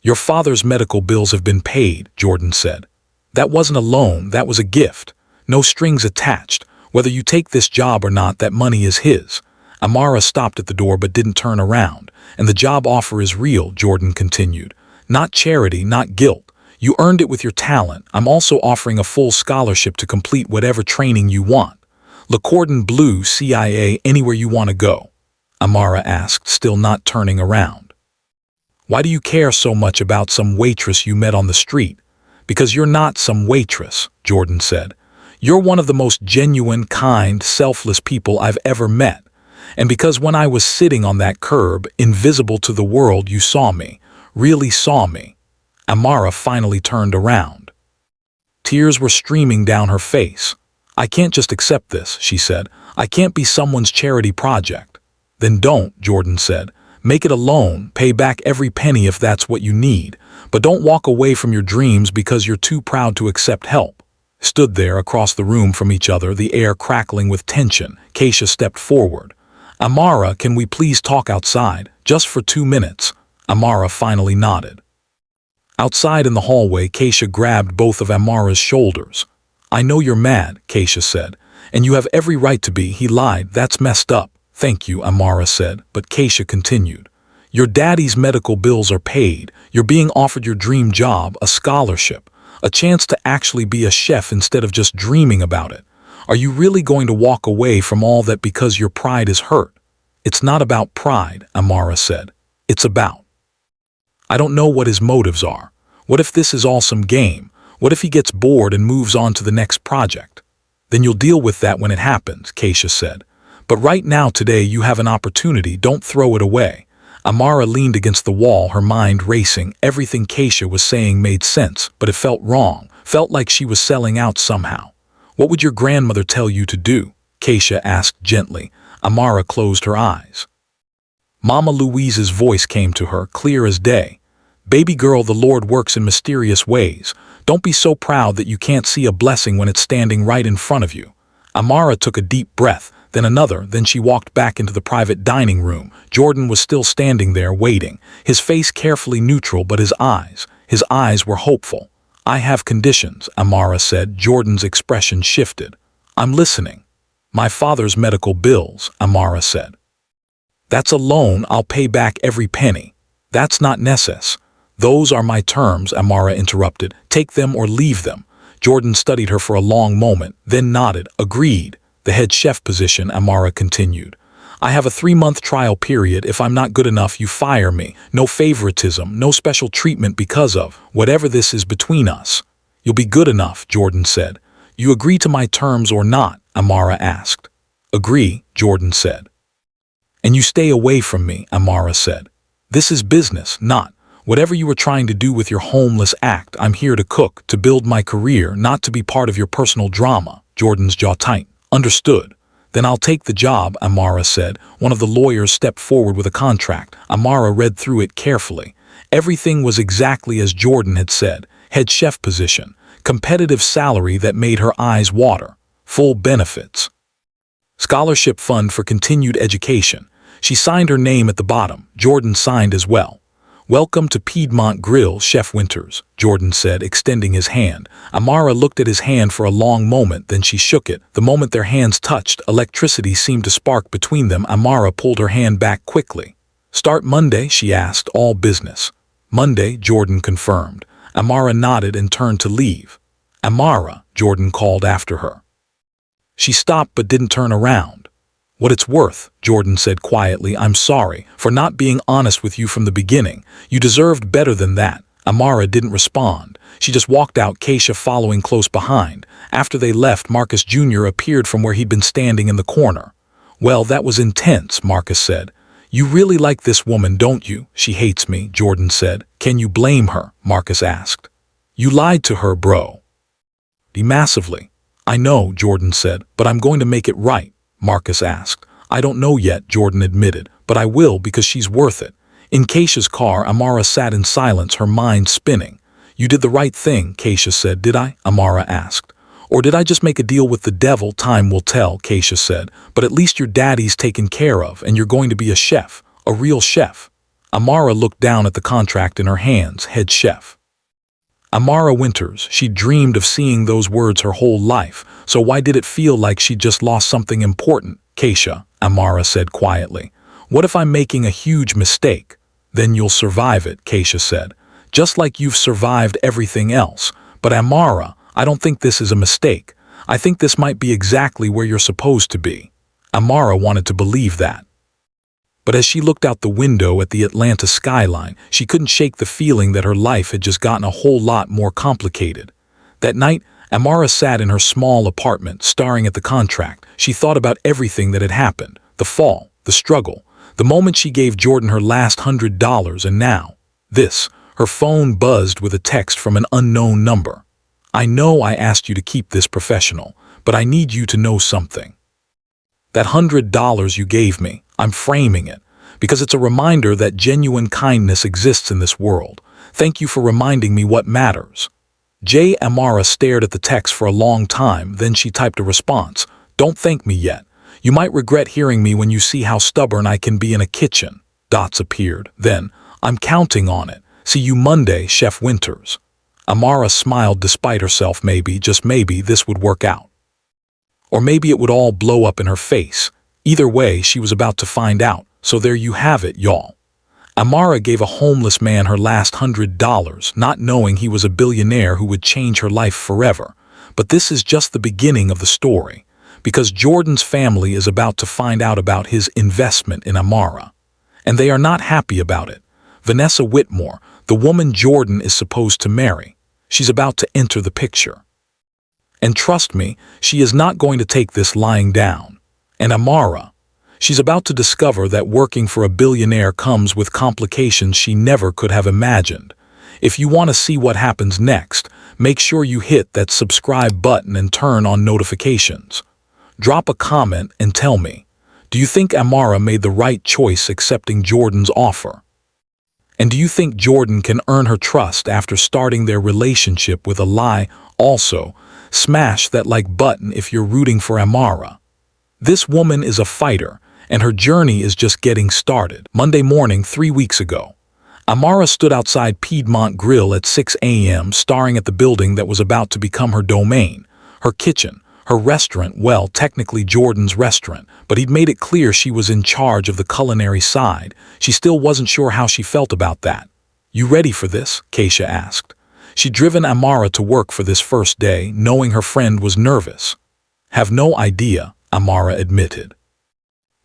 Your father's medical bills have been paid, Jordan said. That wasn't a loan, that was a gift. No strings attached. Whether you take this job or not, that money is his. Amara stopped at the door but didn't turn around. And the job offer is real, Jordan continued. Not charity, not guilt. You earned it with your talent. I'm also offering a full scholarship to complete whatever training you want. Le Cordon Bleu, CIA, anywhere you want to go. Amara asked, still not turning around. Why do you care so much about some waitress you met on the street? Because you're not some waitress, Jordan said. You're one of the most genuine, kind, selfless people I've ever met. And because when I was sitting on that curb, invisible to the world, you saw me, really saw me. Amara finally turned around. Tears were streaming down her face. I can't just accept this, she said. I can't be someone's charity project. Then don't, Jordan said. Make it a loan, pay back every penny if that's what you need, but don't walk away from your dreams because you're too proud to accept help. Stood there across the room from each other, the air crackling with tension. Keisha stepped forward. Amara, can we please talk outside, just for 2 minutes? Amara finally nodded. Outside in the hallway, Keisha grabbed both of Amara's shoulders. I know you're mad, Keisha said, and you have every right to be. He lied, that's messed up. Thank you, Amara said, but Keisha continued. Your daddy's medical bills are paid. You're being offered your dream job, a scholarship, a chance to actually be a chef instead of just dreaming about it. Are you really going to walk away from all that because your pride is hurt? It's not about pride, Amara said. It's about. I don't know what his motives are. What if this is all some game? What if he gets bored and moves on to the next project? Then you'll deal with that when it happens, Keisha said. But right now, today, you have an opportunity. Don't throw it away. Amara leaned against the wall, her mind racing. Everything Keisha was saying made sense, but it felt wrong, felt like she was selling out somehow. What would your grandmother tell you to do? Keisha asked gently. Amara closed her eyes. Mama Louise's voice came to her, clear as day. Baby girl, the Lord works in mysterious ways. Don't be so proud that you can't see a blessing when it's standing right in front of you. Amara took a deep breath, then another, then she walked back into the private dining room. Jordan was still standing there waiting, his face carefully neutral, but his eyes were hopeful. I have conditions, Amara said. Jordan's expression shifted. I'm listening. My father's medical bills, Amara said. That's a loan, I'll pay back every penny. That's not necessary. Those are my terms, Amara interrupted. Take them or leave them. Jordan studied her for a long moment, then nodded. Agreed. The head chef position, Amara continued. I have a 3-month trial period. If I'm not good enough, you fire me. No favoritism, no special treatment because of whatever this is between us. You'll be good enough, Jordan said. You agree to my terms or not? Amara asked. Agree, Jordan said. And you stay away from me, Amara said. This is business, not whatever you were trying to do with your homeless act. I'm here to cook, to build my career, not to be part of your personal drama. Jordan's jaw tightened. Understood. Then I'll take the job, Amara said. One of the lawyers stepped forward with a contract. Amara read through it carefully. Everything was exactly as Jordan had said. Head chef position. Competitive salary that made her eyes water. Full benefits. Scholarship fund for continued education. She signed her name at the bottom. Jordan signed as well. Welcome to Piedmont Grill, Chef Winters, Jordan said, extending his hand. Amara looked at his hand for a long moment, then she shook it. The moment their hands touched, electricity seemed to spark between them. Amara pulled her hand back quickly. Start Monday, she asked, all business. Monday, Jordan confirmed. Amara nodded and turned to leave. Amara, Jordan called after her. She stopped but didn't turn around. What it's worth, Jordan said quietly. I'm sorry for not being honest with you from the beginning. You deserved better than that. Amara didn't respond. She just walked out, Keisha following close behind. After they left, Marcus Jr. appeared from where he'd been standing in the corner. Well, that was intense, Marcus said. You really like this woman, don't you? She hates me, Jordan said. Can you blame her? Marcus asked. You lied to her, bro. Massively. I know, Jordan said, but I'm going to make it right. Marcus asked. I don't know yet, Jordan admitted, but I will because she's worth it. In Keisha's car, Amara sat in silence, her mind spinning. You did the right thing, Keisha said. Did I? Amara asked. Or did I just make a deal with the devil? Time will tell, Keisha said, but at least your daddy's taken care of and you're going to be a chef, a real chef. Amara looked down at the contract in her hands, head chef. Amara Winters, she dreamed of seeing those words her whole life, so why did it feel like she just lost something important? Keisha, Amara said quietly. What if I'm making a huge mistake? Then you'll survive it, Keisha said. Just like you've survived everything else. But Amara, I don't think this is a mistake. I think this might be exactly where you're supposed to be. Amara wanted to believe that. But as she looked out the window at the Atlanta skyline, she couldn't shake the feeling that her life had just gotten a whole lot more complicated. That night, Amara sat in her small apartment, staring at the contract. She thought about everything that had happened, the fall, the struggle, the moment she gave Jordan her last $100, and now, this. Her phone buzzed with a text from an unknown number. I know I asked you to keep this professional, but I need you to know something. That $100 you gave me, I'm framing it, because it's a reminder that genuine kindness exists in this world. Thank you for reminding me what matters. Amara stared at the text for a long time, then she typed a response. Don't thank me yet. You might regret hearing me when you see how stubborn I can be in a kitchen. Dots appeared. Then, I'm counting on it. See you Monday, Chef Winters. Amara smiled despite herself. Maybe, just maybe, this would work out. Or maybe it would all blow up in her face. Either way, she was about to find out. So there you have it, y'all. Amara gave a homeless man her last $100, not knowing he was a billionaire who would change her life forever. But this is just the beginning of the story, because Jordan's family is about to find out about his investment in Amara. And they are not happy about it. Vanessa Whitmore, the woman Jordan is supposed to marry, she's about to enter the picture. And trust me, she is not going to take this lying down. And Amara, she's about to discover that working for a billionaire comes with complications she never could have imagined. If you want to see what happens next, make sure you hit that subscribe button and turn on notifications. Drop a comment and tell me, do you think Amara made the right choice accepting Jordan's offer? And do you think Jordan can earn her trust after starting their relationship with a lie? Also, smash that like button if you're rooting for Amara. This woman is a fighter, and her journey is just getting started. Monday morning 3 weeks ago, Amara stood outside Piedmont Grill at 6 a.m. staring at the building that was about to become her domain, her kitchen, her restaurant. Well, technically Jordan's restaurant, but he'd made it clear she was in charge of the culinary side. She still wasn't sure how she felt about that. You ready for this? Keisha asked. She'd driven Amara to work for this first day, knowing her friend was nervous. Have no idea, Amara admitted.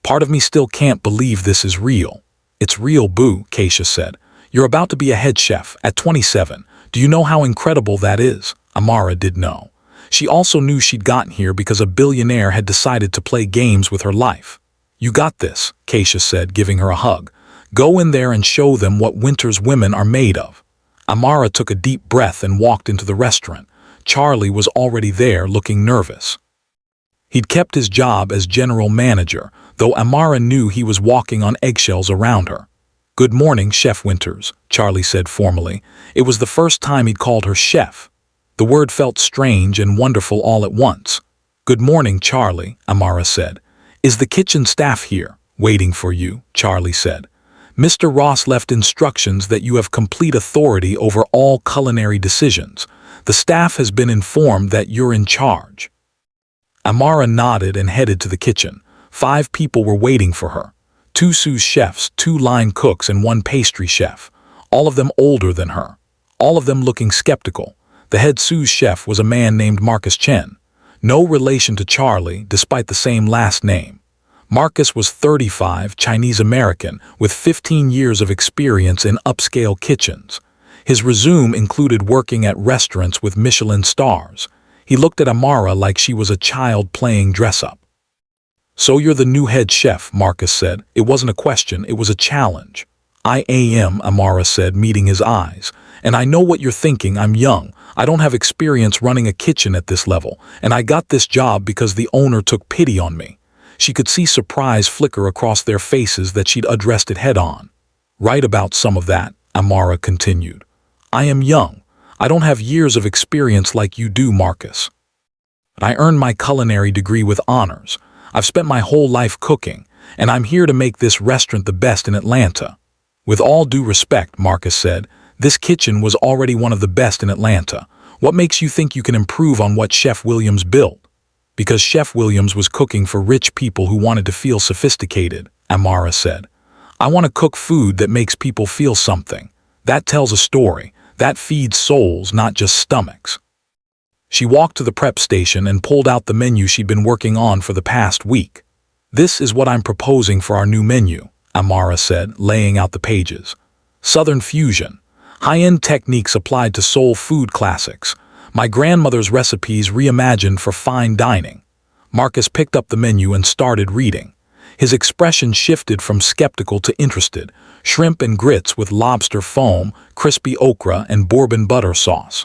Part of me still can't believe this is real. It's real, boo, Keisha said. You're about to be a head chef at 27. Do you know how incredible that is? Amara did know. She also knew she'd gotten here because a billionaire had decided to play games with her life. You got this, Keisha said, giving her a hug. Go in there and show them what Winter's women are made of. Amara took a deep breath and walked into the restaurant. Charlie was already there, looking nervous. He'd kept his job as general manager, though Amara knew he was walking on eggshells around her. Good morning, Chef Winters, Charlie said formally. It was the first time he'd called her chef. The word felt strange and wonderful all at once. Good morning, Charlie, Amara said. Is the kitchen staff here? Waiting for you, Charlie said. Mr. Ross left instructions that you have complete authority over all culinary decisions. The staff has been informed that you're in charge. Amara nodded and headed to the kitchen. 5 people were waiting for her. 2 sous chefs, 2 line cooks, and 1 pastry chef. All of them older than her. All of them looking skeptical. The head sous chef was a man named Marcus Chen. No relation to Charlie, despite the same last name. Marcus was 35, Chinese-American, with 15 years of experience in upscale kitchens. His resume included working at restaurants with Michelin stars. He looked at Amara like she was a child playing dress-up. So you're the new head chef, Marcus said. It wasn't a question, it was a challenge. I am, Amara said, meeting his eyes. And I know what you're thinking, I'm young. I don't have experience running a kitchen at this level, and I got this job because the owner took pity on me. She could see surprise flicker across their faces that she'd addressed it head-on. Right about some of that, Amara continued. I am young. I don't have years of experience like you do, Marcus. I earned my culinary degree with honors. I've spent my whole life cooking, and I'm here to make this restaurant the best in Atlanta. With all due respect, Marcus said, this kitchen was already one of the best in Atlanta. What makes you think you can improve on what Chef Williams built? Because Chef Williams was cooking for rich people who wanted to feel sophisticated, Amara said. I want to cook food that makes people feel something. That tells a story. That feeds souls, not just stomachs. She walked to the prep station and pulled out the menu she'd been working on for the past week. This is what I'm proposing for our new menu, Amara said, laying out the pages. Southern fusion. High-end techniques applied to soul food classics. My grandmother's recipes reimagined for fine dining. Marcus picked up the menu and started reading. His expression shifted from skeptical to interested. Shrimp and grits with lobster foam, crispy okra and bourbon butter sauce.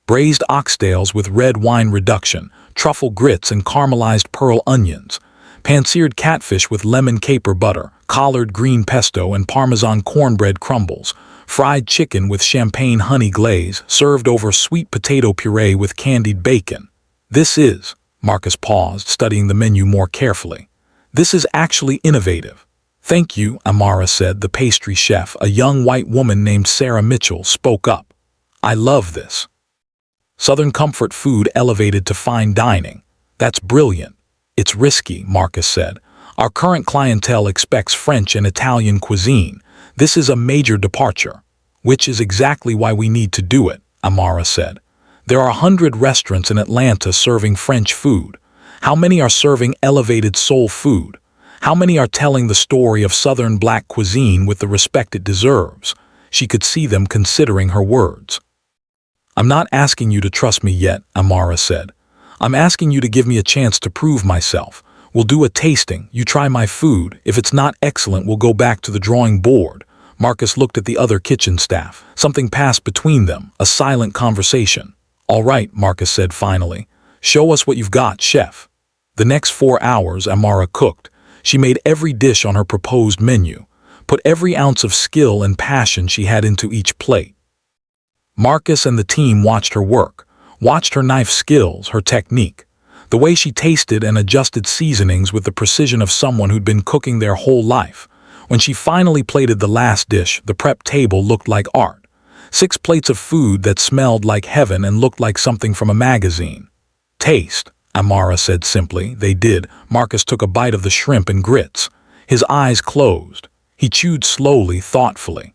Braised oxtails with red wine reduction, truffle grits and caramelized pearl onions. Pan-seared catfish with lemon caper butter, collard green pesto and Parmesan cornbread crumbles. Fried chicken with champagne honey glaze, served over sweet potato puree with candied bacon. This is, Marcus paused, studying the menu more carefully. This is actually innovative. Thank you, Amara said. The pastry chef, a young white woman named Sarah Mitchell, spoke up. I love this. Southern comfort food elevated to fine dining. That's brilliant. It's risky, Marcus said. Our current clientele expects French and Italian cuisine. This is a major departure, which is exactly why we need to do it, Amara said. There are 100 restaurants in Atlanta serving French food. How many are serving elevated soul food? How many are telling the story of Southern black cuisine with the respect it deserves? She could see them considering her words. I'm not asking you to trust me yet, Amara said. I'm asking you to give me a chance to prove myself. We'll do a tasting, you try my food. If it's not excellent, we'll go back to the drawing board. Marcus looked at the other kitchen staff. Something passed between them, a silent conversation. All right, Marcus said finally. Show us what you've got, chef. The next 4 hours, Amara cooked. She made every dish on her proposed menu, put every ounce of skill and passion she had into each plate. Marcus and the team watched her work, watched her knife skills, her technique, the way she tasted and adjusted seasonings with the precision of someone who'd been cooking their whole life. When she finally plated the last dish, the prep table looked like art. 6 plates of food that smelled like heaven and looked like something from a magazine. Taste, Amara said simply. They did. Marcus took a bite of the shrimp and grits. His eyes closed. He chewed slowly, thoughtfully.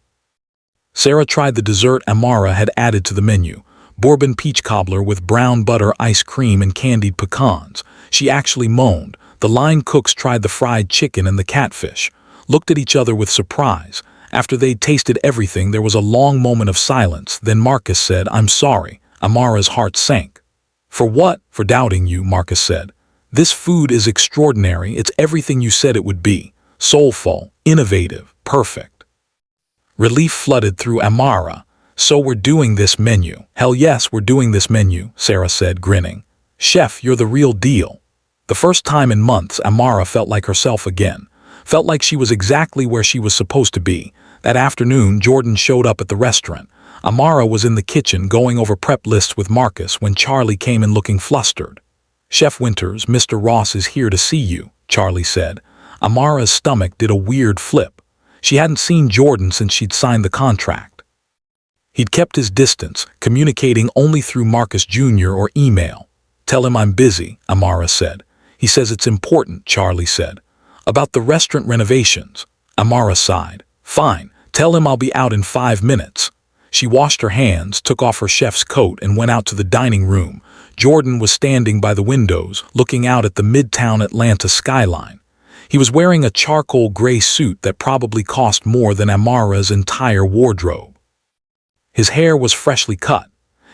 Sarah tried the dessert Amara had added to the menu. Bourbon peach cobbler with brown butter ice cream and candied pecans. She actually moaned. The line cooks tried the fried chicken and the catfish, looked at each other with surprise. After they'd tasted everything, there was a long moment of silence. Then Marcus said, I'm sorry. Amara's heart sank. For what? For doubting you, Marcus said. This food is extraordinary. It's everything you said it would be. Soulful, innovative, perfect. Relief flooded through Amara. So we're doing this menu. Hell yes, we're doing this menu, Sarah said, grinning. Chef, you're the real deal. The first time in months, Amara felt like herself again. Felt like she was exactly where she was supposed to be. That afternoon, Jordan showed up at the restaurant. Amara was in the kitchen going over prep lists with Marcus when Charlie came in looking flustered. Chef Winters, Mr. Ross is here to see you, Charlie said. Amara's stomach did a weird flip. She hadn't seen Jordan since she'd signed the contract. He'd kept his distance, communicating only through Marcus Jr. or email. Tell him I'm busy, Amara said. He says it's important, Charlie said. About the restaurant renovations. Amara sighed. Fine, tell him I'll be out in 5 minutes. She washed her hands, took off her chef's coat, and went out to the dining room. Jordan was standing by the windows, looking out at the Midtown Atlanta skyline. He was wearing a charcoal gray suit that probably cost more than Amara's entire wardrobe. His hair was freshly cut.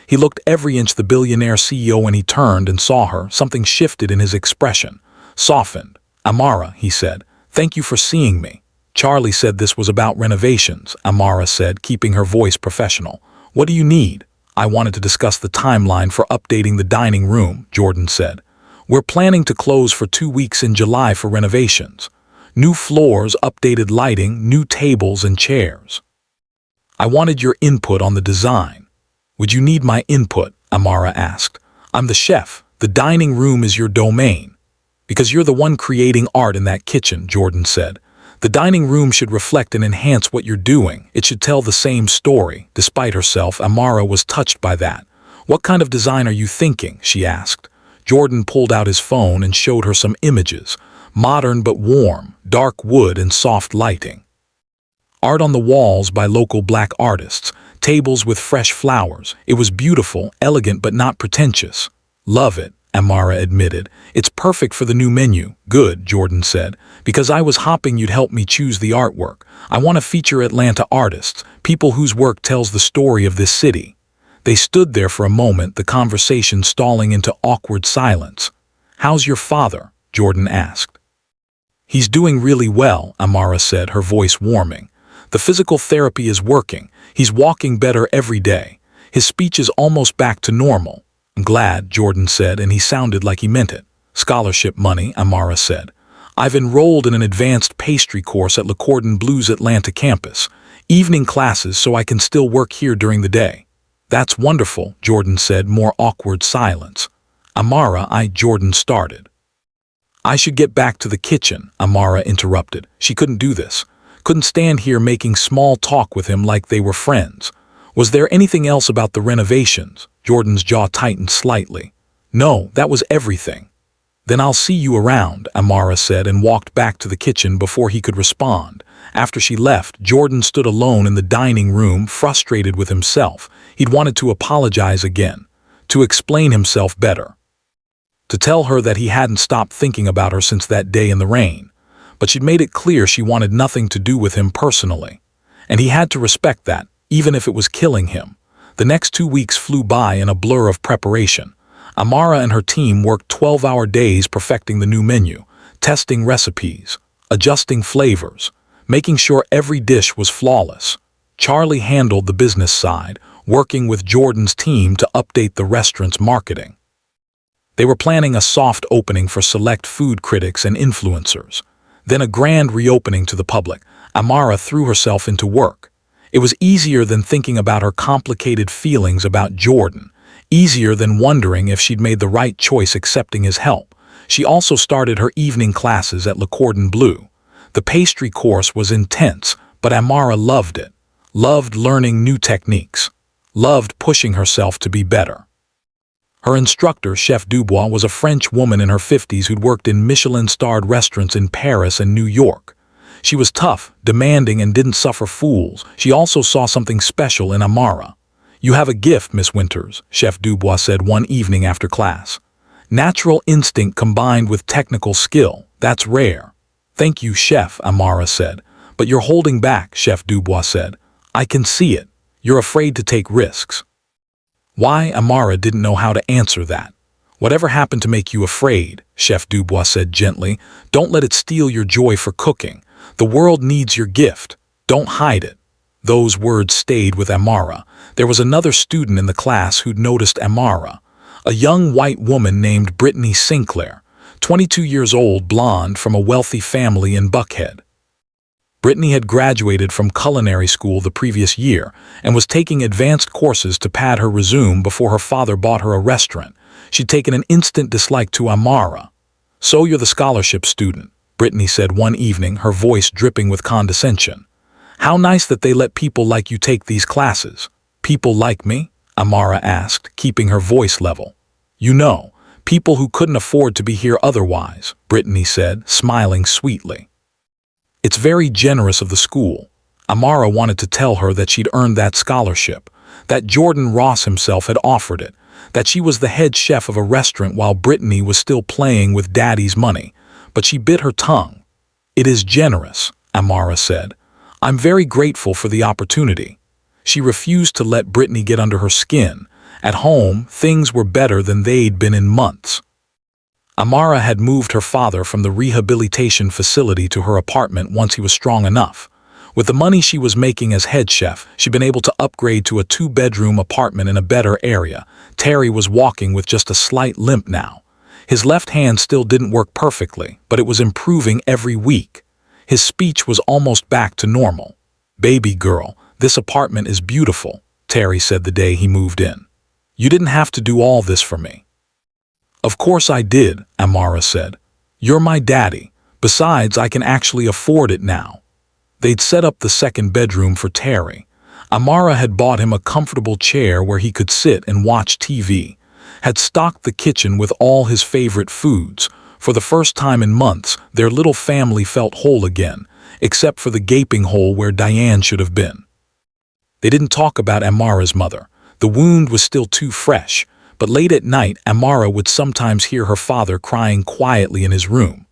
He looked every inch the billionaire CEO. When he turned and saw her, something shifted in his expression, softened. Amara, he said, thank you for seeing me. Charlie said this was about renovations, Amara said, keeping her voice professional. What do you need? I wanted to discuss the timeline for updating the dining room, Jordan said. We're planning to close for 2 weeks in July for renovations. New floors, updated lighting, new tables and chairs. I wanted your input on the design. Would you need my input? Amara asked. I'm the chef. The dining room is your domain. Because you're the one creating art in that kitchen, Jordan said. The dining room should reflect and enhance what you're doing. It should tell the same story. Despite herself, Amara was touched by that. What kind of design are you thinking? She asked. Jordan pulled out his phone and showed her some images. Modern but warm, dark wood and soft lighting. Art on the walls by local black artists. Tables with fresh flowers. It was beautiful, elegant but not pretentious. Love it, Amara admitted. It's perfect for the new menu. Good, Jordan said. Because I was hoping you'd help me choose the artwork. I want to feature Atlanta artists, people whose work tells the story of this city. They stood there for a moment, the conversation stalling into awkward silence. How's your father? Jordan asked. He's doing really well, Amara said, her voice warming. The physical therapy is working. He's walking better every day. His speech is almost back to normal. I'm glad, Jordan said, and he sounded like he meant it. Scholarship money, Amara said. I've enrolled in an advanced pastry course at Le Cordon Bleu's Atlanta campus. Evening classes so I can still work here during the day. That's wonderful, Jordan said, more awkward silence. Jordan started. I should get back to the kitchen, Amara interrupted. She couldn't do this. Couldn't stand here making small talk with him like they were friends. Was there anything else about the renovations? Jordan's jaw tightened slightly. No, that was everything. Then I'll see you around, Amara said and walked back to the kitchen before he could respond. After she left, Jordan stood alone in the dining room, frustrated with himself. He'd wanted to apologize again, to explain himself better, to tell her that he hadn't stopped thinking about her since that day in the rain. But she'd made it clear she wanted nothing to do with him personally. And he had to respect that, even if it was killing him. The next 2 weeks flew by in a blur of preparation. Amara and her team worked 12-hour days perfecting the new menu, testing recipes, adjusting flavors, making sure every dish was flawless. Charlie handled the business side, working with Jordan's team to update the restaurant's marketing. They were planning a soft opening for select food critics and influencers. Then a grand reopening to the public. Amara threw herself into work. It was easier than thinking about her complicated feelings about Jordan, easier than wondering if she'd made the right choice accepting his help. She also started her evening classes at Le Cordon Bleu. The pastry course was intense, but Amara loved it, loved learning new techniques, loved pushing herself to be better. Her instructor, Chef Dubois, was a French woman in her 50s who'd worked in Michelin-starred restaurants in Paris and New York. She was tough, demanding, and didn't suffer fools. She also saw something special in Amara. You have a gift, Miss Winters, Chef Dubois said one evening after class. Natural instinct combined with technical skill. That's rare. Thank you, Chef, Amara said. But you're holding back, Chef Dubois said. I can see it. You're afraid to take risks. Why? Amara didn't know how to answer that. Whatever happened to make you afraid, Chef Dubois said gently. Don't let it steal your joy for cooking. The world needs your gift. Don't hide it. Those words stayed with Amara. There was another student in the class who'd noticed Amara. A young white woman named Brittany Sinclair, 22 years old, blonde, from a wealthy family in Buckhead. Brittany had graduated from culinary school the previous year and was taking advanced courses to pad her resume before her father bought her a restaurant. She'd taken an instant dislike to Amara. So you're the scholarship student, Brittany said one evening, her voice dripping with condescension. How nice that they let people like you take these classes. People like me? Amara asked, keeping her voice level. You know, people who couldn't afford to be here otherwise, Brittany said, smiling sweetly. It's very generous of the school. Amara wanted to tell her that she'd earned that scholarship, that Jordan Ross himself had offered it, that she was the head chef of a restaurant while Brittany was still playing with daddy's money, but she bit her tongue. It is generous, Amara said. I'm very grateful for the opportunity. She refused to let Brittany get under her skin. At home, things were better than they'd been in months. Amara had moved her father from the rehabilitation facility to her apartment once he was strong enough. With the money she was making as head chef, she'd been able to upgrade to a 2-bedroom apartment in a better area. Terry was walking with just a slight limp now. His left hand still didn't work perfectly, but it was improving every week. His speech was almost back to normal. Baby girl, this apartment is beautiful, Terry said the day he moved in. You didn't have to do all this for me. Of course I did, Amara said. You're my daddy. Besides, I can actually afford it now. They'd set up the second bedroom for Terry. Amara had bought him a comfortable chair where he could sit and watch TV, had stocked the kitchen with all his favorite foods. For the first time in months, their little family felt whole again, except for the gaping hole where Diane should have been. They didn't talk about Amara's mother. The wound was still too fresh, but late at night, Amara would sometimes hear her father crying quietly in his room,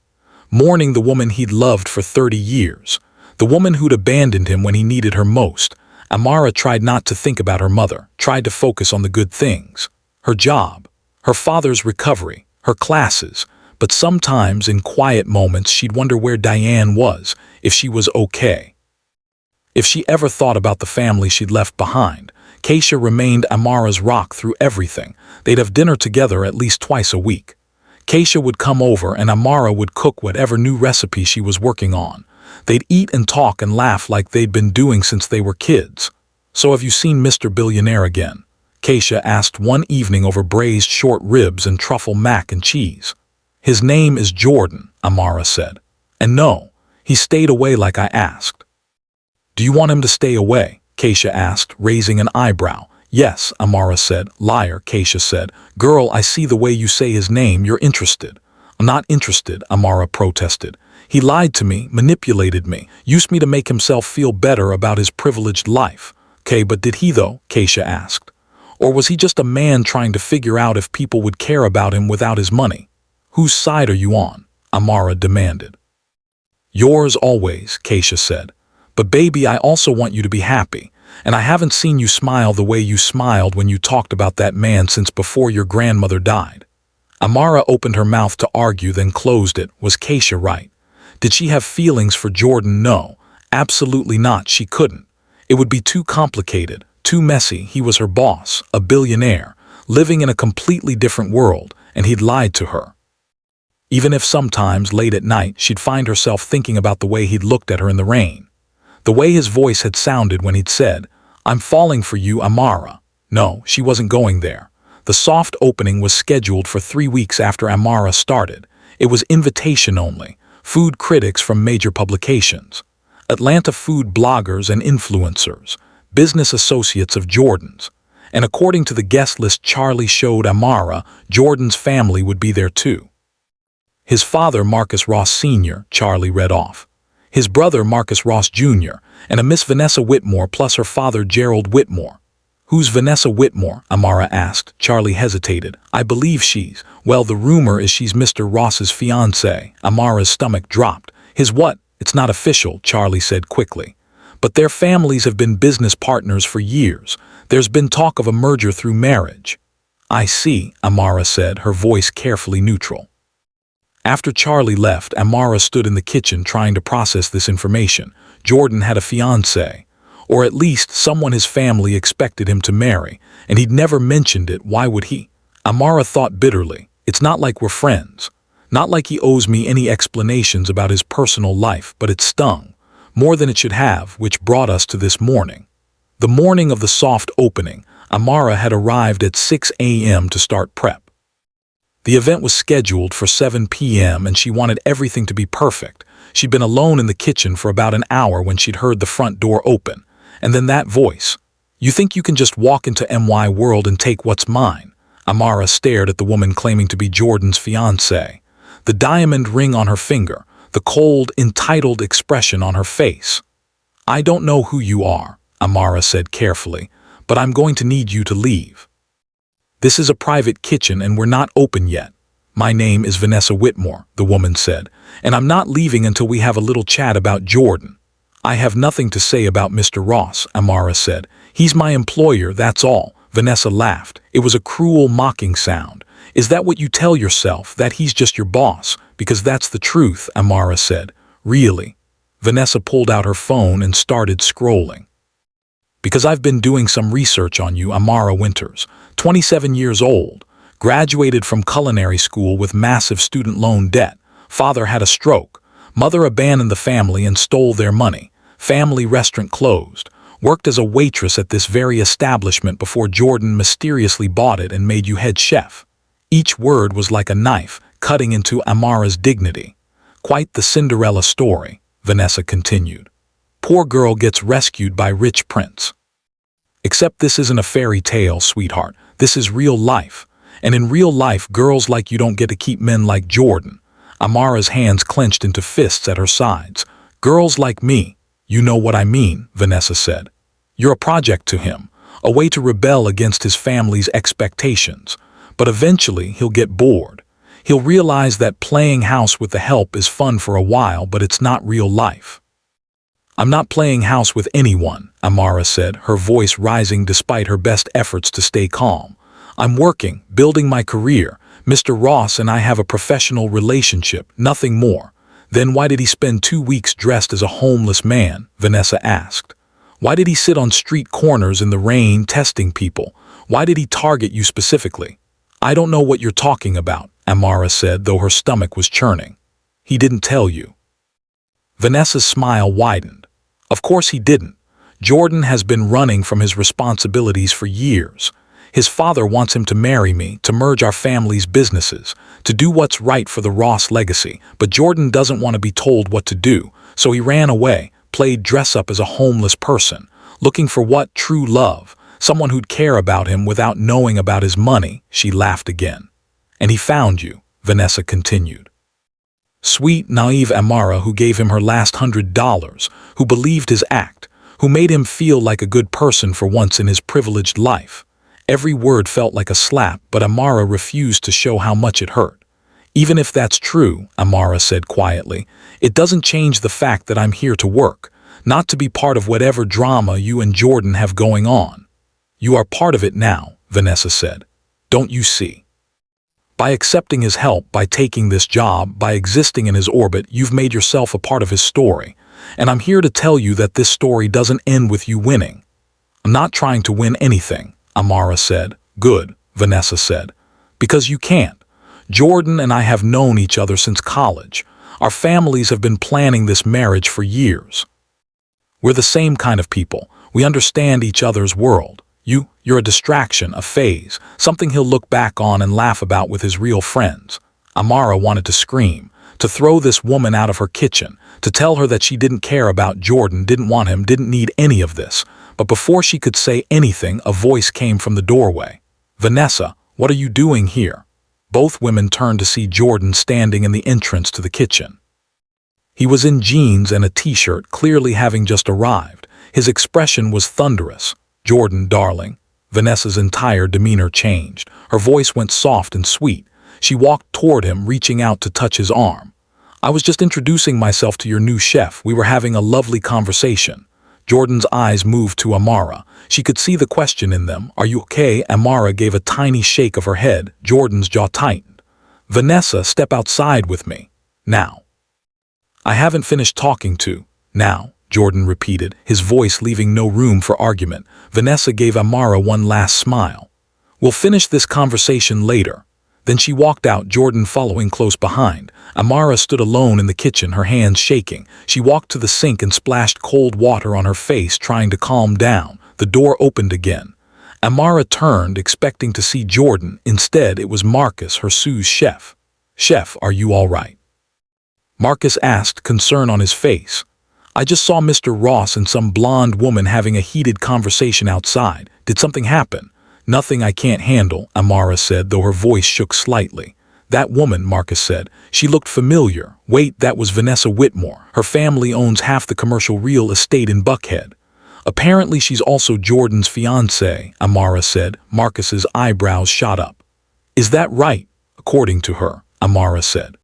mourning the woman he'd loved for 30 years, the woman who'd abandoned him when he needed her most. Amara tried not to think about her mother, tried to focus on the good things. Her job, her father's recovery, her classes, but sometimes in quiet moments she'd wonder where Diane was, if she was okay. If she ever thought about the family she'd left behind. Keisha remained Amara's rock through everything. They'd have dinner together at least twice a week. Keisha would come over and Amara would cook whatever new recipe she was working on. They'd eat and talk and laugh like they'd been doing since they were kids. "So have you seen Mr. Billionaire again?" Keisha asked one evening over braised short ribs and truffle mac and cheese. "His name is Jordan," Amara said. "And no, he stayed away like I asked." "Do you want him to stay away?" Keisha asked, raising an eyebrow. "Yes," Amara said. "Liar," Keisha said. "Girl, I see the way you say his name, you're interested." "I'm not interested," Amara protested. "He lied to me, manipulated me, used me to make himself feel better about his privileged life." "Okay, but did he though?" Keisha asked. "Or was he just a man trying to figure out if people would care about him without his money?" "Whose side are you on?" Amara demanded. "Yours always," Keisha said. "But baby, I also want you to be happy. And I haven't seen you smile the way you smiled when you talked about that man since before your grandmother died." Amara opened her mouth to argue, then closed it. Was Keisha right? Did she have feelings for Jordan? No, absolutely not. She couldn't. It would be too complicated, too messy. He was her boss, a billionaire, living in a completely different world, and he'd lied to her. Even if sometimes, late at night, she'd find herself thinking about the way he'd looked at her in the rain. The way his voice had sounded when he'd said, "I'm falling for you, Amara." No, she wasn't going there. The soft opening was scheduled for 3 weeks after Amara started. It was invitation only. Food critics from major publications, Atlanta food bloggers and influencers, business associates of Jordan's. And according to the guest list Charlie showed Amara, Jordan's family would be there too. His father, Marcus Ross Sr., Charlie read off. His brother, Marcus Ross Jr., and a Miss Vanessa Whitmore plus her father, Gerald Whitmore. "Who's Vanessa Whitmore?" Amara asked. Charlie hesitated. "I believe she's, well, the rumor is she's Mr. Ross's fiancée." Amara's stomach dropped. "His what?" "It's not official," Charlie said quickly. "But their families have been business partners for years. There's been talk of a merger through marriage." "I see," Amara said, her voice carefully neutral. After Charlie left, Amara stood in the kitchen trying to process this information. Jordan had a fiancée, or at least someone his family expected him to marry, and he'd never mentioned it. Why would he? Amara thought bitterly. It's not like we're friends. Not like he owes me any explanations about his personal life, but it stung, more than it should have, which brought us to this morning. The morning of the soft opening, Amara had arrived at 6 a.m. to start prep. The event was scheduled for 7 p.m. and she wanted everything to be perfect. She'd been alone in the kitchen for about an hour when she'd heard the front door open. And then that voice. "You think you can just walk into MY World and take what's mine?" Amara stared at the woman claiming to be Jordan's fiancée. The diamond ring on her finger, the cold, entitled expression on her face. "I don't know who you are," Amara said carefully, "but I'm going to need you to leave. This is a private kitchen and we're not open yet." "My name is Vanessa Whitmore," the woman said, "and I'm not leaving until we have a little chat about Jordan." "I have nothing to say about Mr. Ross," Amara said. "He's my employer, that's all." Vanessa laughed. It was a cruel, mocking sound. "Is that what you tell yourself, that he's just your boss? Because that's the truth," Amara said. "Really?" Vanessa pulled out her phone and started scrolling. "Because I've been doing some research on you, Amara Winters, 27 years old, graduated from culinary school with massive student loan debt. Father had a stroke. Mother abandoned the family and stole their money. Family restaurant closed. Worked as a waitress at this very establishment before Jordan mysteriously bought it and made you head chef. Each word was like a knife, cutting into Amara's dignity. Quite the Cinderella story, Vanessa continued. Poor girl gets rescued by rich prince. Except this isn't a fairy tale, sweetheart. This is real life. And in real life, girls like you don't get to keep men like Jordan. Amara's hands clenched into fists at her sides. Girls like me. You know what I mean, Vanessa said. You're a project to him, a way to rebel against his family's expectations. But eventually, he'll get bored. He'll realize that playing house with the help is fun for a while, but it's not real life. I'm not playing house with anyone, Amara said, her voice rising despite her best efforts to stay calm. I'm working, building my career. Mr. Ross and I have a professional relationship, nothing more. Then why did he spend 2 weeks dressed as a homeless man? Vanessa asked. Why did he sit on street corners in the rain testing people? Why did he target you specifically? I don't know what you're talking about, Amara said, though her stomach was churning. He didn't tell you. Vanessa's smile widened. Of course he didn't. Jordan has been running from his responsibilities for years. His father wants him to marry me, to merge our family's businesses, to do what's right for the Ross legacy, but Jordan doesn't want to be told what to do, so he ran away, played dress-up as a homeless person, looking for what? True love, someone who'd care about him without knowing about his money. She laughed again. And he found you, Vanessa continued. Sweet, naive Amara, who gave him her last $100, who believed his act, who made him feel like a good person for once in his privileged life. Every word felt like a slap, but Amara refused to show how much it hurt. Even if that's true, Amara said quietly, it doesn't change the fact that I'm here to work, not to be part of whatever drama you and Jordan have going on. You are part of it now, Vanessa said. Don't you see? By accepting his help, by taking this job, by existing in his orbit, you've made yourself a part of his story. And I'm here to tell you that this story doesn't end with you winning. I'm not trying to win anything, Amara said. Good, Vanessa said. Because you can't. Jordan and I have known each other since college. Our families have been planning this marriage for years. We're the same kind of people. We understand each other's world. You're a distraction, a phase, something he'll look back on and laugh about with his real friends. Amara wanted to scream, to throw this woman out of her kitchen, to tell her that she didn't care about Jordan, didn't want him, didn't need any of this. But before she could say anything, a voice came from the doorway. Vanessa, what are you doing here? Both women turned to see Jordan standing in the entrance to the kitchen. He was in jeans and a t-shirt, clearly having just arrived. His expression was thunderous. Jordan, darling. Vanessa's entire demeanor changed. Her voice went soft and sweet. She walked toward him, reaching out to touch his arm. I was just introducing myself to your new chef. We were having a lovely conversation. Jordan's eyes moved to Amara. She could see the question in them. Are you okay? Amara gave a tiny shake of her head. Jordan's jaw tightened. Vanessa, step outside with me. Now. I haven't finished talking to. Now, Jordan repeated, his voice leaving no room for argument. Vanessa gave Amara one last smile. We'll finish this conversation later. Then she walked out, Jordan following close behind. Amara stood alone in the kitchen, her hands shaking. She walked to the sink and splashed cold water on her face, trying to calm down. The door opened again. Amara turned, expecting to see Jordan. Instead, it was Marcus, her sous chef. Chef, are you all right? Marcus asked, concern on his face. I just saw Mr. Ross and some blonde woman having a heated conversation outside. Did something happen? Nothing I can't handle, Amara said, though her voice shook slightly. That woman, Marcus said. She looked familiar. Wait, that was Vanessa Whitmore. Her family owns half the commercial real estate in Buckhead. Apparently she's also Jordan's fiancée, Amara said. Marcus's eyebrows shot up. Is that right? According to her, Amara said.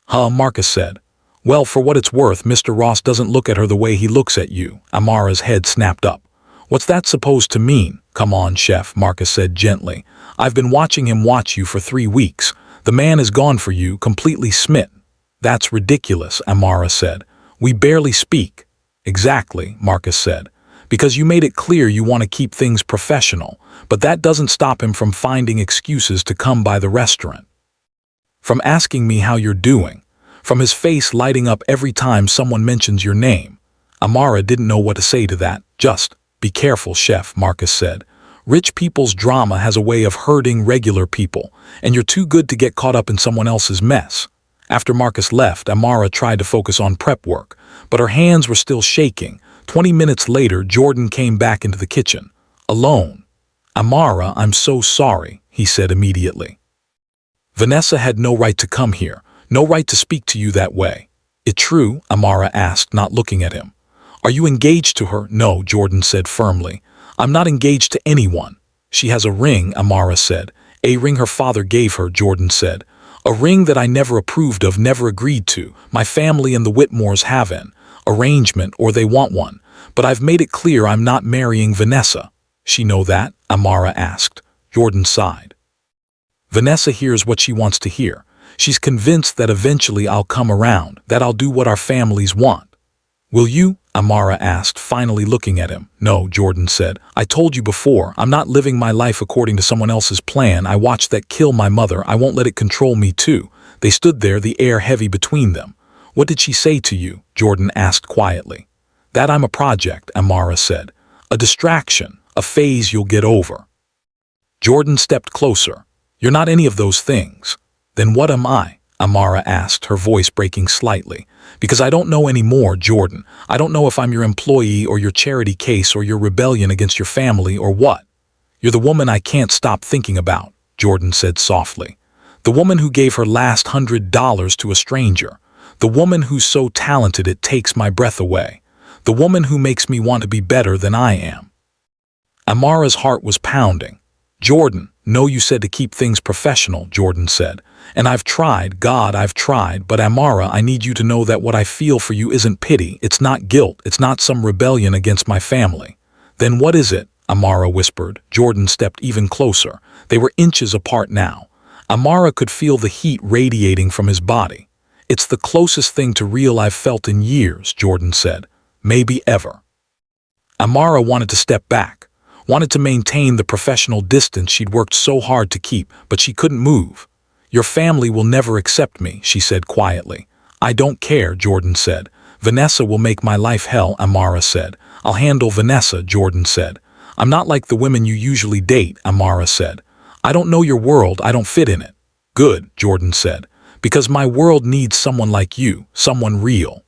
Huh, Marcus said. Well, for what it's worth, Mr. Ross doesn't look at her the way he looks at you. Amara's head snapped up. What's that supposed to mean? Come on, chef, Marcus said gently. I've been watching him watch you for 3 weeks. The man is gone for you, completely smitten. That's ridiculous, Amara said. We barely speak. Exactly, Marcus said. Because you made it clear you want to keep things professional, but that doesn't stop him from finding excuses to come by the restaurant. From asking me how you're doing. From his face lighting up every time someone mentions your name. Amara didn't know what to say to that. Just, be careful, chef, Marcus said. Rich people's drama has a way of hurting regular people, and you're too good to get caught up in someone else's mess. After Marcus left, Amara tried to focus on prep work, but her hands were still shaking. 20 minutes later, Jordan came back into the kitchen, alone. "Amara, I'm so sorry," he said immediately. "Vanessa had no right to come here, no right to speak to you that way." "It true?" Amara asked, not looking at him. "Are you engaged to her?" "No," Jordan said firmly. "I'm not engaged to anyone." "She has a ring," Amara said. "A ring her father gave her," Jordan said. "A ring that I never approved of, never agreed to. My family and the Whitmores have an arrangement, or they want one. But I've made it clear I'm not marrying Vanessa." "She know that?" Amara asked. Jordan sighed. "Vanessa hears what she wants to hear. She's convinced that eventually I'll come around, that I'll do what our families want." "Will you?" Amara asked, finally looking at him. "No," Jordan said. "I told you before, I'm not living my life according to someone else's plan. I watched that kill my mother. I won't let it control me too." They stood there, the air heavy between them. "What did she say to you?" Jordan asked quietly. "That I'm a project," Amara said. "A distraction, a phase you'll get over." Jordan stepped closer. "You're not any of those things." "Then what am I?" Amara asked, her voice breaking slightly. "Because I don't know anymore, Jordan. I don't know if I'm your employee or your charity case or your rebellion against your family or what." "You're the woman I can't stop thinking about," Jordan said softly. "The woman who gave her last $100 to a stranger. The woman who's so talented it takes my breath away. The woman who makes me want to be better than I am." Amara's heart was pounding. "Jordan, no, you said to keep things professional," Jordan said. "And I've tried, God, I've tried, but Amara, I need you to know that what I feel for you isn't pity, it's not guilt, it's not some rebellion against my family." "Then what is it?" Amara whispered. Jordan stepped even closer. They were inches apart now. Amara could feel the heat radiating from his body. "It's the closest thing to real I've felt in years," Jordan said. "Maybe ever." Amara wanted to step back, wanted to maintain the professional distance she'd worked so hard to keep, but she couldn't move. "Your family will never accept me," she said quietly. "I don't care," Jordan said. "Vanessa will make my life hell," Amara said. "I'll handle Vanessa," Jordan said. "I'm not like the women you usually date," Amara said. "I don't know your world, I don't fit in it." "Good," Jordan said. "Because my world needs someone like you, someone real.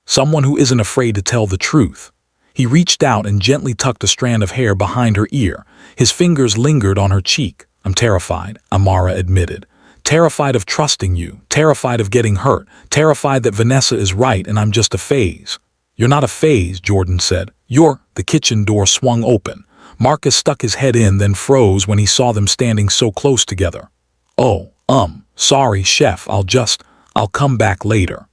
Someone who isn't afraid to tell the truth." He reached out and gently tucked a strand of hair behind her ear. His fingers lingered on her cheek. "I'm terrified," Amara admitted. "Terrified of trusting you, terrified of getting hurt, terrified that Vanessa is right and I'm just a phase." "You're not a phase," Jordan said. "You're—" The kitchen door swung open. Marcus stuck his head in, then froze when he saw them standing so close together. "Oh, sorry, chef, I'll come back later."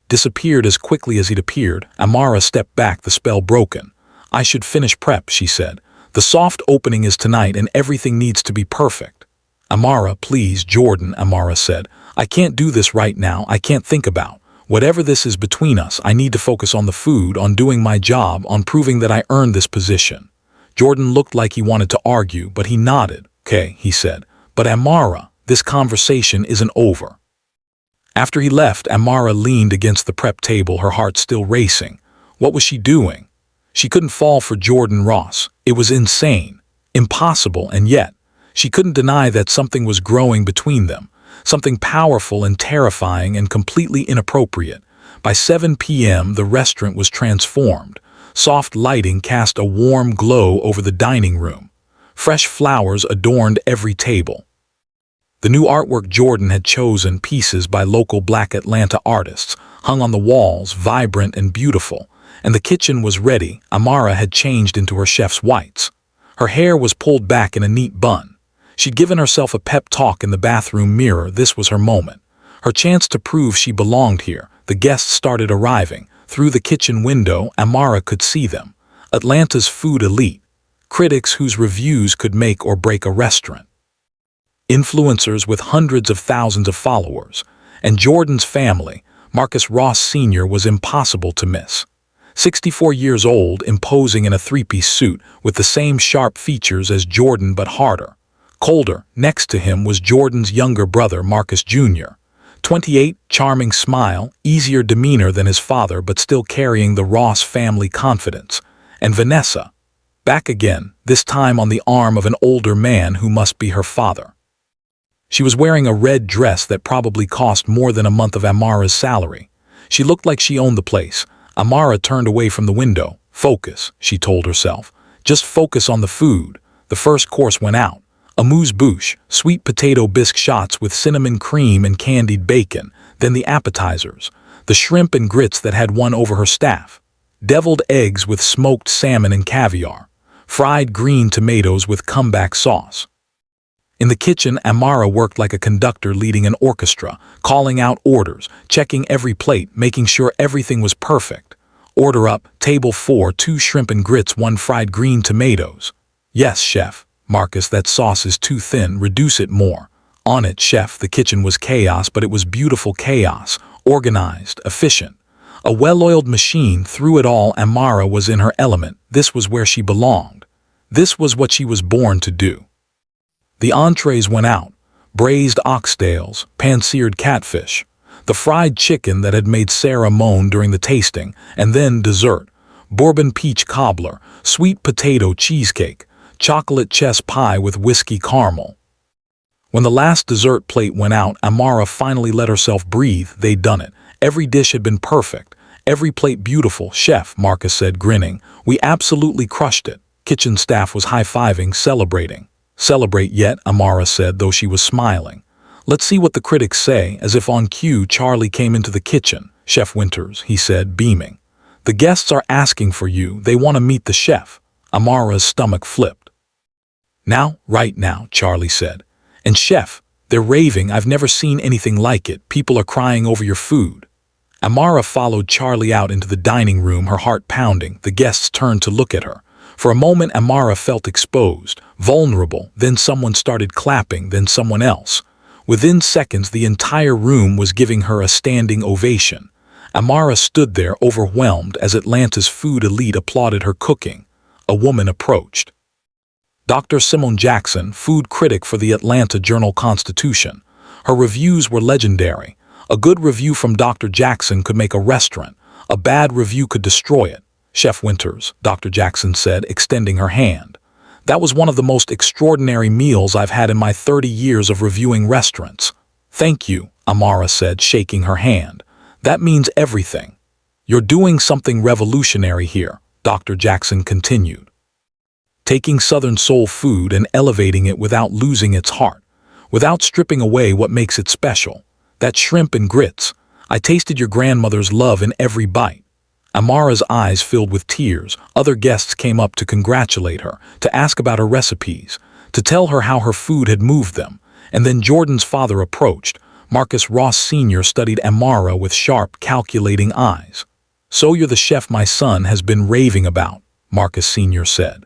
Disappeared as quickly as he'd appeared. Amara stepped back, the spell broken. "I should finish prep," she said. "The soft opening is tonight and everything needs to be perfect." "Amara, please, Jordan," Amara said. "I can't do this right now, I can't think about. Whatever this is between us, I need to focus on the food, on doing my job, on proving that I earned this position." Jordan looked like he wanted to argue, but he nodded. "Okay," he said. "But Amara, this conversation isn't over." After he left, Amara leaned against the prep table, her heart still racing. What was she doing? She couldn't fall for Jordan Ross. It was insane, impossible, and yet she couldn't deny that something was growing between them, something powerful and terrifying and completely inappropriate. By 7 p.m., the restaurant was transformed. Soft lighting cast a warm glow over the dining room. Fresh flowers adorned every table. The new artwork Jordan had chosen, pieces by local Black Atlanta artists, hung on the walls, vibrant and beautiful. And the kitchen was ready. Amara had changed into her chef's whites. Her hair was pulled back in a neat bun. She'd given herself a pep talk in the bathroom mirror. This was her moment. Her chance to prove she belonged here. The guests started arriving. Through the kitchen window, Amara could see them. Atlanta's food elite. Critics whose reviews could make or break a restaurant. Influencers with hundreds of thousands of followers. And Jordan's family, Marcus Ross Sr., was impossible to miss. 64 years old, imposing in a three-piece suit, with the same sharp features as Jordan but harder. Colder, next to him, was Jordan's younger brother, Marcus Jr. 28, charming smile, easier demeanor than his father but still carrying the Ross family confidence. And Vanessa. Back again, this time on the arm of an older man who must be her father. She was wearing a red dress that probably cost more than a month of Amara's salary. She looked like she owned the place. Amara turned away from the window. Focus, she told herself. Just focus on the food. The first course went out. Amuse-bouche, sweet potato bisque shots with cinnamon cream and candied bacon. Then the appetizers. The shrimp and grits that had won over her staff. Deviled eggs with smoked salmon and caviar. Fried green tomatoes with comeback sauce. In the kitchen, Amara worked like a conductor leading an orchestra, calling out orders, checking every plate, making sure everything was perfect. Order up, table 4, 2 shrimp and grits, 1 fried green tomatoes. Yes, chef. Marcus, that sauce is too thin, reduce it more. On it, chef. The kitchen was chaos, but it was beautiful chaos, organized, efficient. A well-oiled machine. Through it all, Amara was in her element. This was where she belonged. This was what she was born to do. The entrees went out. Braised oxtails, pan-seared catfish, the fried chicken that had made Sarah moan during the tasting, and then dessert. Bourbon peach cobbler, sweet potato cheesecake, chocolate chess pie with whiskey caramel. When the last dessert plate went out, Amara finally let herself breathe. They'd done it. Every dish had been perfect. Every plate beautiful. Chef, Marcus said, grinning. We absolutely crushed it. Kitchen staff was high-fiving, celebrating. Celebrate yet, Amara said, though she was smiling. Let's see what the critics say. As if on cue, Charlie came into the kitchen. Chef Winters, he said, beaming. The guests are asking for you. They want to meet the chef. Amara's stomach flipped. Now, right now, Charlie said. And chef, they're raving. I've never seen anything like it. People are crying over your food. Amara followed Charlie out into the dining room, her heart pounding. The guests turned to look at her. For a moment, Amara felt exposed, vulnerable. Then someone started clapping, then someone else. Within seconds, the entire room was giving her a standing ovation. Amara stood there, overwhelmed, as Atlanta's food elite applauded her cooking. A woman approached. Dr. Simone Jackson, food critic for the Atlanta Journal-Constitution. Her reviews were legendary. A good review from Dr. Jackson could make a restaurant. A bad review could destroy it. Chef Winters, Dr. Jackson said, extending her hand. That was one of the most extraordinary meals I've had in my 30 years of reviewing restaurants. Thank you, Amara said, shaking her hand. That means everything. You're doing something revolutionary here, Dr. Jackson continued. Taking Southern soul food and elevating it without losing its heart, without stripping away what makes it special. That shrimp and grits. I tasted your grandmother's love in every bite. Amara's eyes filled with tears. Other guests came up to congratulate her, to ask about her recipes, to tell her how her food had moved them. And then Jordan's father approached. Marcus Ross Sr. studied Amara with sharp, calculating eyes. So you're the chef my son has been raving about, Marcus Sr. said.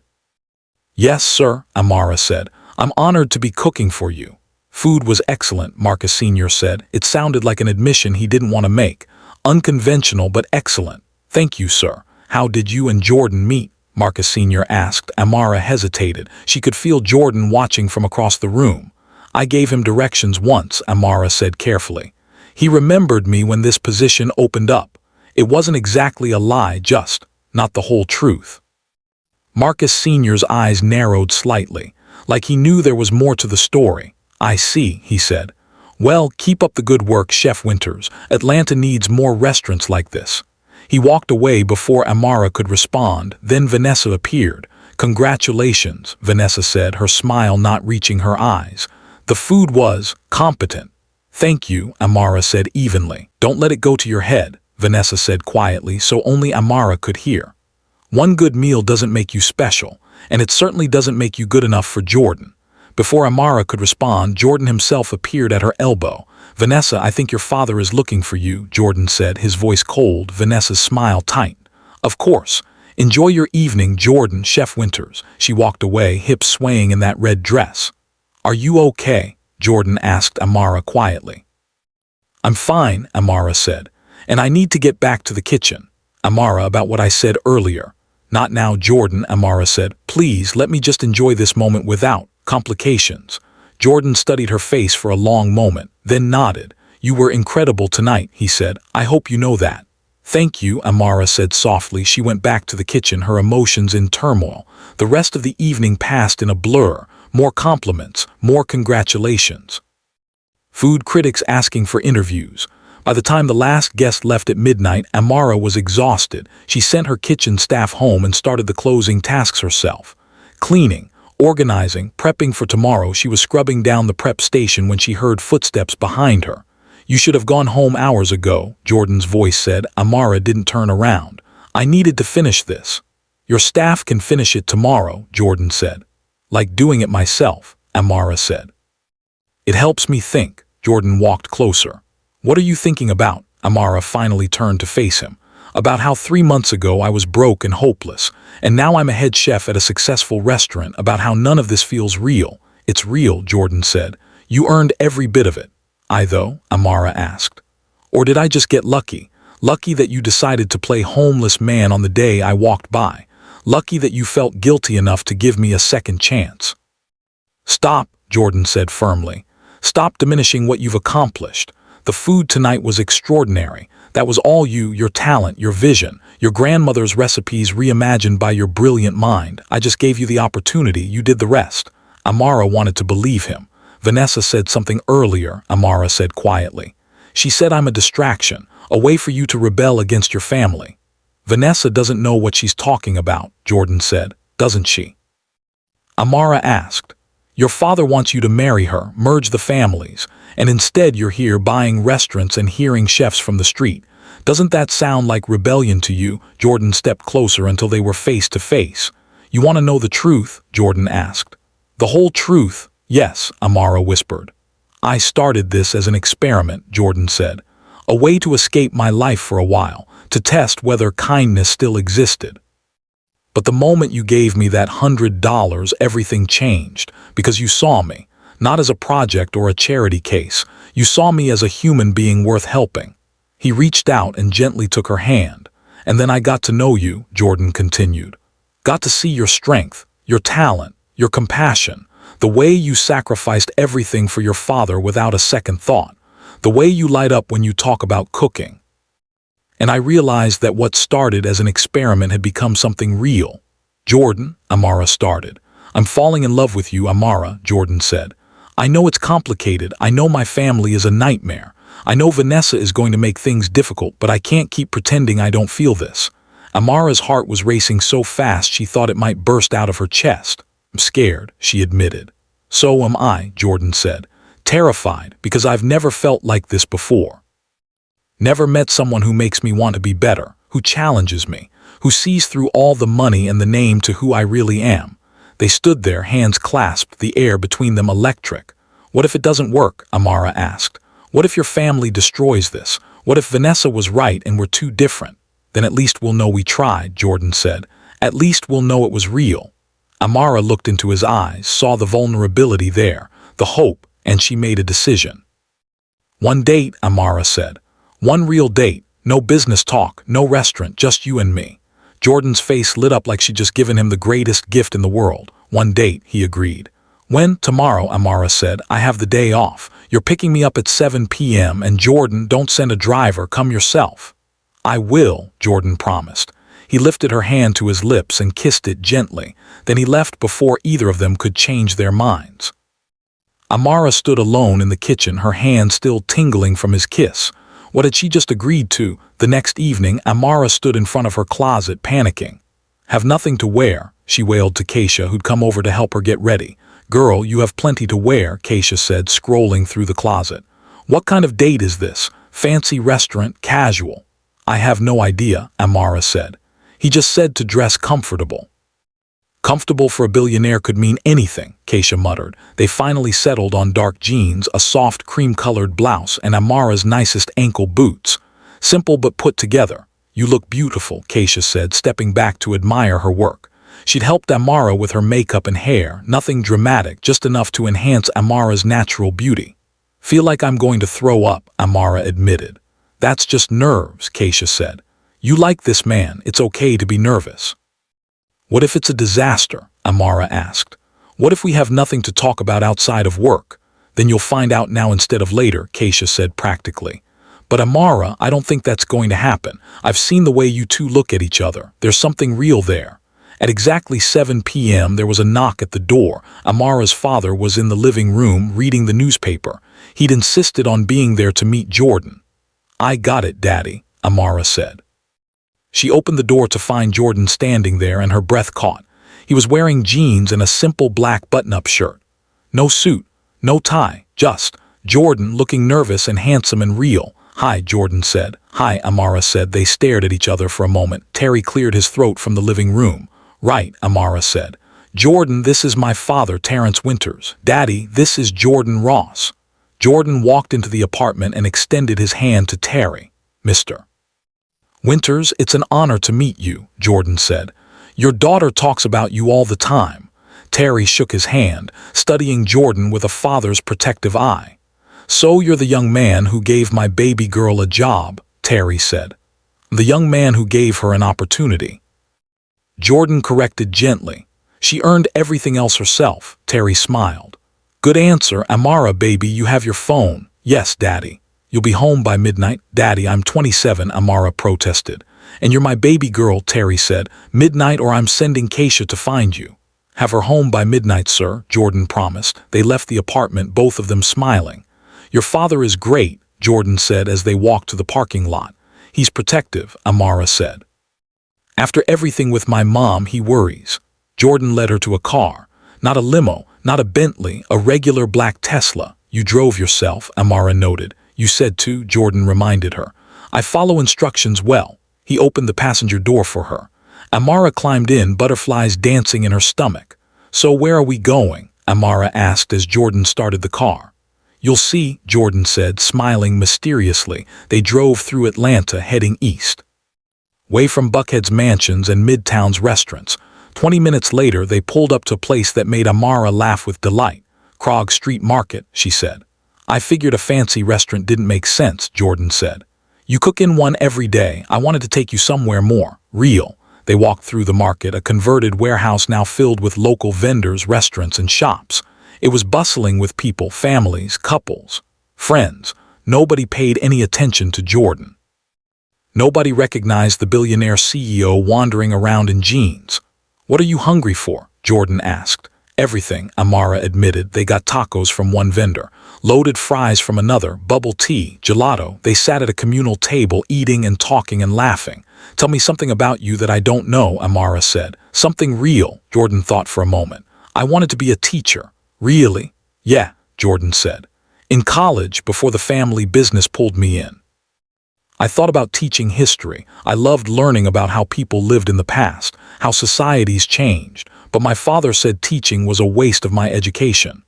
Yes, sir, Amara said. I'm honored to be cooking for you. Food was excellent, Marcus Sr. said. It sounded like an admission he didn't want to make. Unconventional but excellent. Thank you, sir. How did you and Jordan meet? Marcus Sr. asked. Amara hesitated. She could feel Jordan watching from across the room. I gave him directions once, Amara said carefully. He remembered me when this position opened up. It wasn't exactly a lie, just not the whole truth. Marcus Sr.'s eyes narrowed slightly, like he knew there was more to the story. I see, he said. Well, keep up the good work, Chef Winters. Atlanta needs more restaurants like this. He walked away before Amara could respond. Then Vanessa appeared. Congratulations, Vanessa said, her smile not reaching her eyes. The food was competent. Thank you, Amara said evenly. Don't let it go to your head, Vanessa said quietly, so only Amara could hear. One good meal doesn't make you special, and it certainly doesn't make you good enough for Jordan. Before Amara could respond, Jordan himself appeared at her elbow. Vanessa, I think your father is looking for you, Jordan said, his voice cold. Vanessa's smile tightened. Of course. Enjoy your evening, Jordan, Chef Winters. She walked away, hips swaying in that red dress. Are you okay? Jordan asked Amara quietly. I'm fine, Amara said, and I need to get back to the kitchen. Amara, about what I said earlier. Not now, Jordan, Amara said. Please, let me just enjoy this moment without complications. Jordan studied her face for a long moment, then nodded. You were incredible tonight, he said. I hope you know that. Thank you, Amara said softly. She went back to the kitchen, her emotions in turmoil. The rest of the evening passed in a blur. More compliments, more congratulations. Food critics asking for interviews. By the time the last guest left at midnight, Amara was exhausted. She sent her kitchen staff home and started the closing tasks herself. Cleaning, organizing, prepping for tomorrow. She was scrubbing down the prep station when she heard footsteps behind her. You should have gone home hours ago, Jordan's voice said. Amara didn't turn around. I needed to finish this. Your staff can finish it tomorrow, Jordan said. Like doing it myself, Amara said. It helps me think. Jordan walked closer. What are you thinking about? Amara finally turned to face him. About how 3 months ago I was broke and hopeless, and now I'm a head chef at a successful restaurant. About how none of this feels real. It's real, Jordan said. You earned every bit of it. I though? Amara asked. Or did I just get lucky? Lucky that you decided to play homeless man on the day I walked by. Lucky that you felt guilty enough to give me a second chance. Stop, Jordan said firmly. Stop diminishing what you've accomplished. The food tonight was extraordinary. That was all you, your talent, your vision, your grandmother's recipes reimagined by your brilliant mind. I just gave you the opportunity, you did the rest. Amara wanted to believe him. Vanessa said something earlier, Amara said quietly. She said I'm a distraction, a way for you to rebel against your family. Vanessa doesn't know what she's talking about, Jordan said, doesn't she? Amara asked. Your father wants you to marry her, merge the families, and instead you're here buying restaurants and hearing chefs from the street. Doesn't that sound like rebellion to you? Jordan stepped closer until they were face to face. You want to know the truth? Jordan asked. The whole truth? Yes, Amara whispered. I started this as an experiment, Jordan said. A way to escape my life for a while, to test whether kindness still existed. But the moment you gave me that $100, everything changed, because you saw me, not as a project or a charity case. You saw me as a human being worth helping. He reached out and gently took her hand. And then I got to know you, Jordan continued. Got to see your strength, your talent, your compassion, the way you sacrificed everything for your father without a second thought, the way you light up when you talk about cooking. And I realized that what started as an experiment had become something real. Jordan, Amara started. I'm falling in love with you, Amara, Jordan said. I know it's complicated. I know my family is a nightmare. I know Vanessa is going to make things difficult, but I can't keep pretending I don't feel this. Amara's heart was racing so fast she thought it might burst out of her chest. I'm scared, she admitted. So am I, Jordan said. Terrified, because I've never felt like this before. Never met someone who makes me want to be better, who challenges me, who sees through all the money and the name to who I really am. They stood there, hands clasped, the air between them electric. What if it doesn't work? Amara asked. What if your family destroys this? What if Vanessa was right and we're too different? Then at least we'll know we tried, Jordan said. At least we'll know it was real. Amara looked into his eyes, saw the vulnerability there, the hope, and she made a decision. One date, Amara said. One real date, no business talk, no restaurant, just you and me. Jordan's face lit up like she'd just given him the greatest gift in the world. One date, he agreed. When? Tomorrow, Amara said. I have the day off. You're picking me up at 7 p.m. and Jordan, don't send a driver, come yourself. I will, Jordan promised. He lifted her hand to his lips and kissed it gently. Then he left before either of them could change their minds. Amara stood alone in the kitchen, her hand still tingling from his kiss. What had she just agreed to? The next evening, Amara stood in front of her closet, panicking. Have nothing to wear, she wailed to Keisha, who'd come over to help her get ready. Girl, you have plenty to wear, Keisha said, scrolling through the closet. What kind of date is this? Fancy restaurant, casual? I have no idea, Amara said. He just said to dress comfortable. Comfortable for a billionaire could mean anything, Keisha muttered. They finally settled on dark jeans, a soft cream-colored blouse, and Amara's nicest ankle boots. Simple but put together. You look beautiful, Keisha said, stepping back to admire her work. She'd helped Amara with her makeup and hair, nothing dramatic, just enough to enhance Amara's natural beauty. Feel like I'm going to throw up, Amara admitted. That's just nerves, Keisha said. You like this man, it's okay to be nervous. What if it's a disaster? Amara asked. What if we have nothing to talk about outside of work? Then you'll find out now instead of later, Keisha said practically. But Amara, I don't think that's going to happen. I've seen the way you two look at each other. There's something real there. At exactly 7 p.m. there was a knock at the door. Amara's father was in the living room reading the newspaper. He'd insisted on being there to meet Jordan. "I got it, Daddy," Amara said. She opened the door to find Jordan standing there, and her breath caught. He was wearing jeans and a simple black button-up shirt. No suit, no tie, just Jordan, looking nervous and handsome and real. "Hi," Jordan said. "Hi," Amara said. They stared at each other for a moment. Terry cleared his throat from the living room. "Right," Amara said. "Jordan, this is my father, Terrence Winters. Daddy, this is Jordan Ross." Jordan walked into the apartment and extended his hand to Terry. "Mr. Winters, it's an honor to meet you," Jordan said. "Your daughter talks about you all the time." Terry shook his hand, studying Jordan with a father's protective eye. "So you're the young man who gave my baby girl a job," Terry said. "The young man who gave her an opportunity." Jordan corrected gently. "She earned everything else herself," Terry smiled. "Good answer, Amara, baby, you have your phone." "Yes, Daddy." "You'll be home by midnight?" "Daddy, I'm 27, Amara protested. "And you're my baby girl," Terry said. "Midnight or I'm sending Keisha to find you." "Have her home by midnight, sir," Jordan promised. They left the apartment, both of them smiling. "Your father is great," Jordan said as they walked to the parking lot. "He's protective," Amara said. "After everything with my mom, he worries." Jordan led her to a car. "Not a limo, not a Bentley, a regular black Tesla." "You drove yourself," Amara noted. "You said to," Jordan reminded her. "I follow instructions well." He opened the passenger door for her. Amara climbed in, butterflies dancing in her stomach. "So where are we going?" Amara asked as Jordan started the car. "You'll see," Jordan said, smiling mysteriously. They drove through Atlanta, heading east, away from Buckhead's mansions and Midtown's restaurants. 20 minutes later, they pulled up to a place that made Amara laugh with delight. "Krog Street Market," she said. "I figured a fancy restaurant didn't make sense," Jordan said. "You cook in one every day. I wanted to take you somewhere more real." They walked through the market, a converted warehouse now filled with local vendors, restaurants, and shops. It was bustling with people, families, couples, friends. Nobody paid any attention to Jordan. Nobody recognized the billionaire CEO wandering around in jeans. "What are you hungry for?" Jordan asked. "Everything," Amara admitted. They got tacos from one vendor, loaded fries from another, bubble tea, gelato. They sat at a communal table, eating and talking and laughing. "Tell me something about you that I don't know," Amara said. "Something real," Jordan thought for a moment. "I wanted to be a teacher." "Really?" "Yeah," Jordan said. "In college, before the family business pulled me in. I thought about teaching history. I loved learning about how people lived in the past, how societies changed. But my father said teaching was a waste of my education."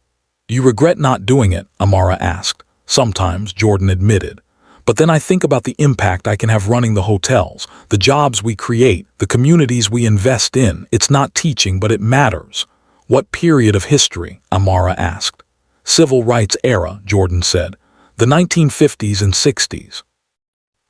"Do you regret not doing it?" Amara asked. "Sometimes," Jordan admitted. "But then I think about the impact I can have running the hotels, the jobs we create, the communities we invest in. It's not teaching, but it matters." "What period of history?" Amara asked. "Civil rights era," Jordan said. "The 1950s and 60s.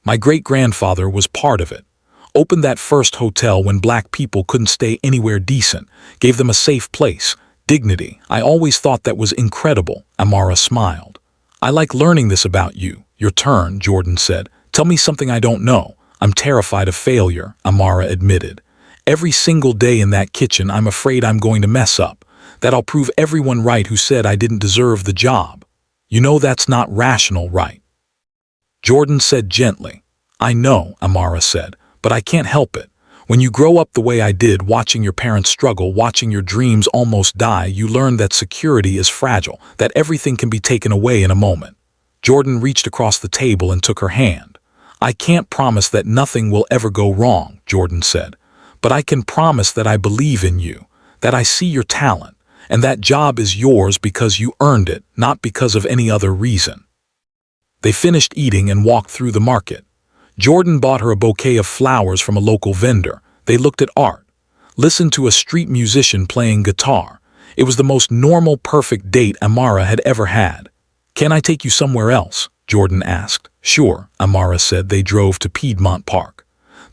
My great-grandfather was part of it. Opened that first hotel when black people couldn't stay anywhere decent, gave them a safe place, dignity. I always thought that was incredible," Amara smiled. "I like learning this about you." "Your turn," Jordan said. "Tell me something I don't know." "I'm terrified of failure," Amara admitted. "Every single day in that kitchen I'm afraid I'm going to mess up, that I'll prove everyone right who said I didn't deserve the job. You know that's not rational, right?" Jordan said gently. "I know," Amara said, "but I can't help it. When you grow up the way I did, watching your parents struggle, watching your dreams almost die, you learn that security is fragile, that everything can be taken away in a moment." Jordan reached across the table and took her hand. "I can't promise that nothing will ever go wrong," Jordan said, "but I can promise that I believe in you, that I see your talent, and that job is yours because you earned it, not because of any other reason." They finished eating and walked through the market. Jordan bought her a bouquet of flowers from a local vendor. They looked at art, listened to a street musician playing guitar. It was the most normal, perfect date Amara had ever had. "Can I take you somewhere else?" Jordan asked. "Sure," Amara said. They drove to Piedmont Park.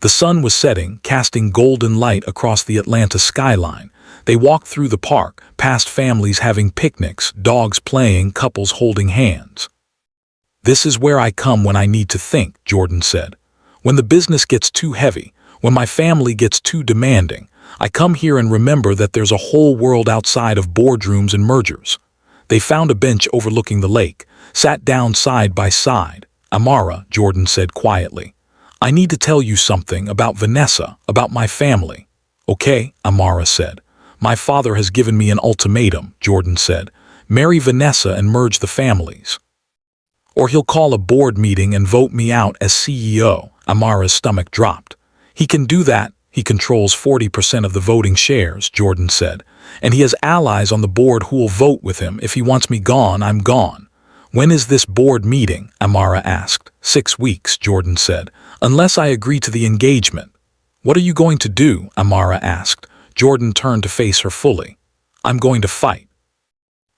The sun was setting, casting golden light across the Atlanta skyline. They walked through the park, past families having picnics, dogs playing, couples holding hands. This is where I come when I need to think, Jordan said. When the business gets too heavy, when my family gets too demanding, I come here and remember that there's a whole world outside of boardrooms and mergers. They found a bench overlooking the lake, sat down side by side. Amara, Jordan said quietly, I need to tell you something about Vanessa, about my family. Okay, Amara said. My father has given me an ultimatum, Jordan said. Marry Vanessa and merge the families. Or he'll call a board meeting and vote me out as CEO. Amara's stomach dropped. He can do that. He controls 40% of the voting shares, Jordan said. And he has allies on the board who will vote with him. If he wants me gone, I'm gone. When is this board meeting? Amara asked. 6 weeks, Jordan said. Unless I agree to the engagement. What are you going to do? Amara asked. Jordan turned to face her fully. I'm going to fight.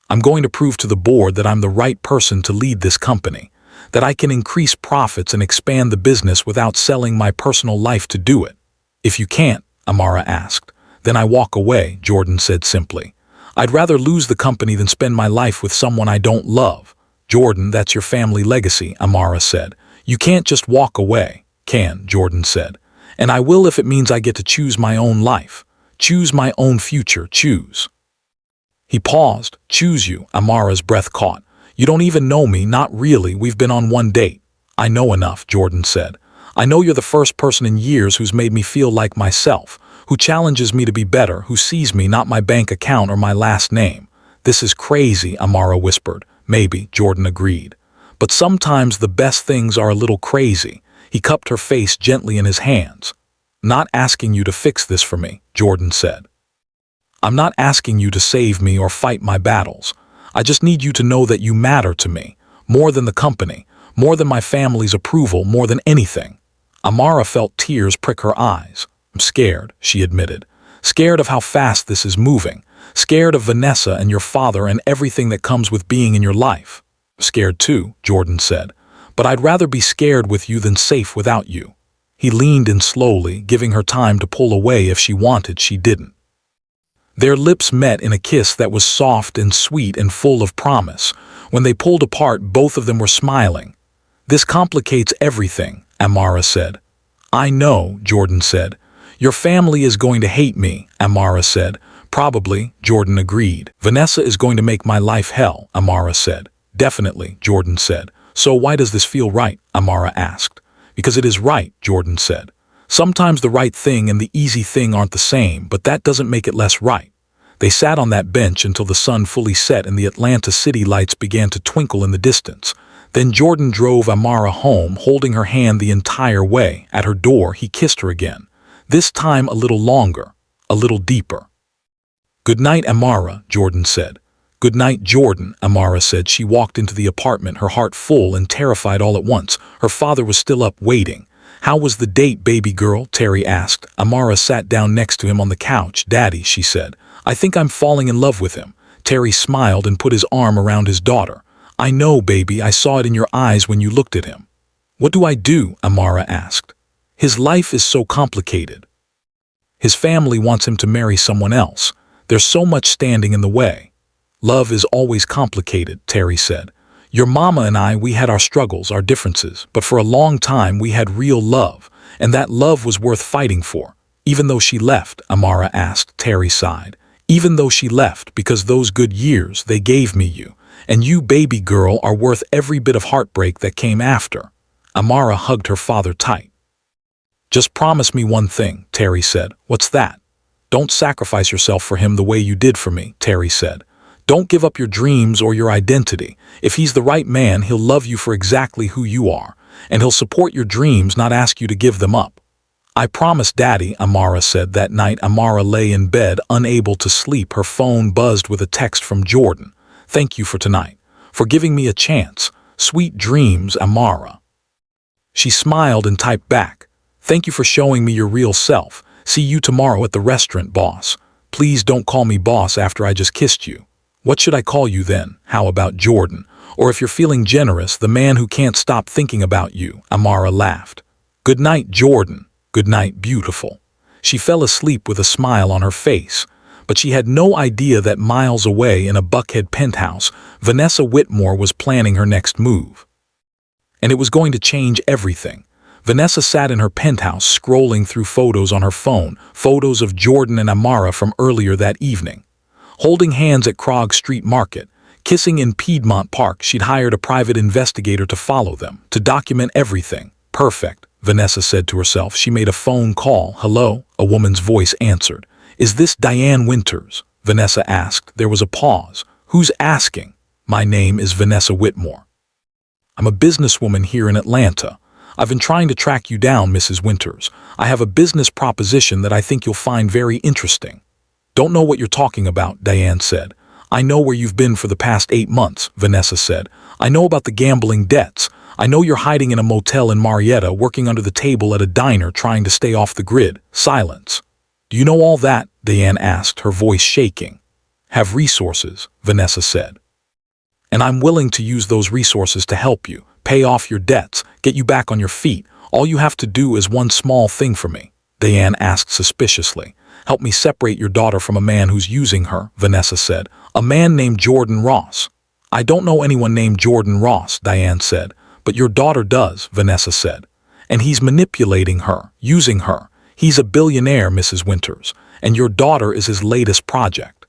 I'm going to prove to the board that I'm the right person to lead this company, that I can increase profits and expand the business without selling my personal life to do it. If you can't, Amara asked, then I walk away, Jordan said simply. I'd rather lose the company than spend my life with someone I don't love. Jordan, that's your family legacy, Amara said. You can't just walk away, can, Jordan said. And I will if it means I get to choose my own life. Choose my own future, choose. He paused. Choose you, Amara's breath caught. You don't even know me, not really, we've been on one date. I know enough, Jordan said. I know you're the first person in years who's made me feel like myself, who challenges me to be better, who sees me, not my bank account or my last name. This is crazy, Amara whispered. Maybe, Jordan agreed. But sometimes the best things are a little crazy. He cupped her face gently in his hands. Not asking you to fix this for me, Jordan said. I'm not asking you to save me or fight my battles. I just need you to know that you matter to me, more than the company, more than my family's approval, more than anything. Amara felt tears prick her eyes. I'm scared, she admitted. Scared of how fast this is moving. Scared of Vanessa and your father and everything that comes with being in your life. Scared too, Jordan said. But I'd rather be scared with you than safe without you. He leaned in slowly, giving her time to pull away if she wanted, she didn't. Their lips met in a kiss that was soft and sweet and full of promise. When they pulled apart, both of them were smiling. This complicates everything, Amara said. I know, Jordan said. Your family is going to hate me, Amara said. Probably, Jordan agreed. Vanessa is going to make my life hell, Amara said. Definitely, Jordan said. So why does this feel right? Amara asked. Because it is right, Jordan said. Sometimes the right thing and the easy thing aren't the same, but that doesn't make it less right. They sat on that bench until the sun fully set and the Atlanta city lights began to twinkle in the distance. Then Jordan drove Amara home, holding her hand the entire way. At her door, he kissed her again. This time a little longer, a little deeper. Good night, Amara, Jordan said. Good night, Jordan, Amara said. She walked into the apartment, her heart full and terrified all at once. Her father was still up, waiting. How was the date, baby girl? Terry asked. Amara sat down next to him on the couch. Daddy, she said. I think I'm falling in love with him. Terry smiled and put his arm around his daughter. I know, baby, I saw it in your eyes when you looked at him. What do I do? Amara asked. His life is so complicated. His family wants him to marry someone else. There's so much standing in the way. Love is always complicated, Terry said. Your mama and I, we had our struggles, our differences, but for a long time we had real love, and that love was worth fighting for. Even though she left, Amara asked. Terry sighed. Even though she left, because those good years, they gave me you, and you, baby girl, are worth every bit of heartbreak that came after. Amara hugged her father tight. Just promise me one thing, Terry said. What's that? Don't sacrifice yourself for him the way you did for me, Terry said. Don't give up your dreams or your identity. If he's the right man, he'll love you for exactly who you are, and he'll support your dreams, not ask you to give them up. I promise, Daddy, Amara said. That night, Amara lay in bed, unable to sleep. Her phone buzzed with a text from Jordan. Thank you for tonight, for giving me a chance. Sweet dreams, Amara. She smiled and typed back. Thank you for showing me your real self. See you tomorrow at the restaurant, boss. Please don't call me boss after I just kissed you. What should I call you then? How about Jordan? Or if you're feeling generous, the man who can't stop thinking about you. Amara laughed. Good night, Jordan. Good night, beautiful. She fell asleep with a smile on her face, but she had no idea that miles away in a Buckhead penthouse, Vanessa Whitmore was planning her next move. and it was going to change everything. Vanessa sat in her penthouse scrolling through photos on her phone, photos of Jordan and Amara from earlier that evening. Holding hands at Krog Street Market, kissing in Piedmont Park, she'd hired a private investigator to follow them, to document everything. Perfect, Vanessa said to herself. She made a phone call. Hello? A woman's voice answered. Is this Diane Winters? Vanessa asked. There was a pause. Who's asking? My name is Vanessa Whitmore. I'm a businesswoman here in Atlanta. I've been trying to track you down, Mrs. Winters. I have a business proposition that I think you'll find very interesting. Don't know what you're talking about, Diane said. I know where you've been for the past 8 months, Vanessa said. I know about the gambling debts. I know you're hiding in a motel in Marietta, working under the table at a diner, trying to stay off the grid. Silence. Do you know all that? Diane asked, her voice shaking. Have resources, Vanessa said. And I'm willing to use those resources to help you, pay off your debts, get you back on your feet. All you have to do is one small thing for me, Diane asked suspiciously. Help me separate your daughter from a man who's using her, Vanessa said. A man named Jordan Ross. I don't know anyone named Jordan Ross, Diane said. But your daughter does, Vanessa said. And he's manipulating her, using her. He's a billionaire, Mrs. Winters, and your daughter is his latest project.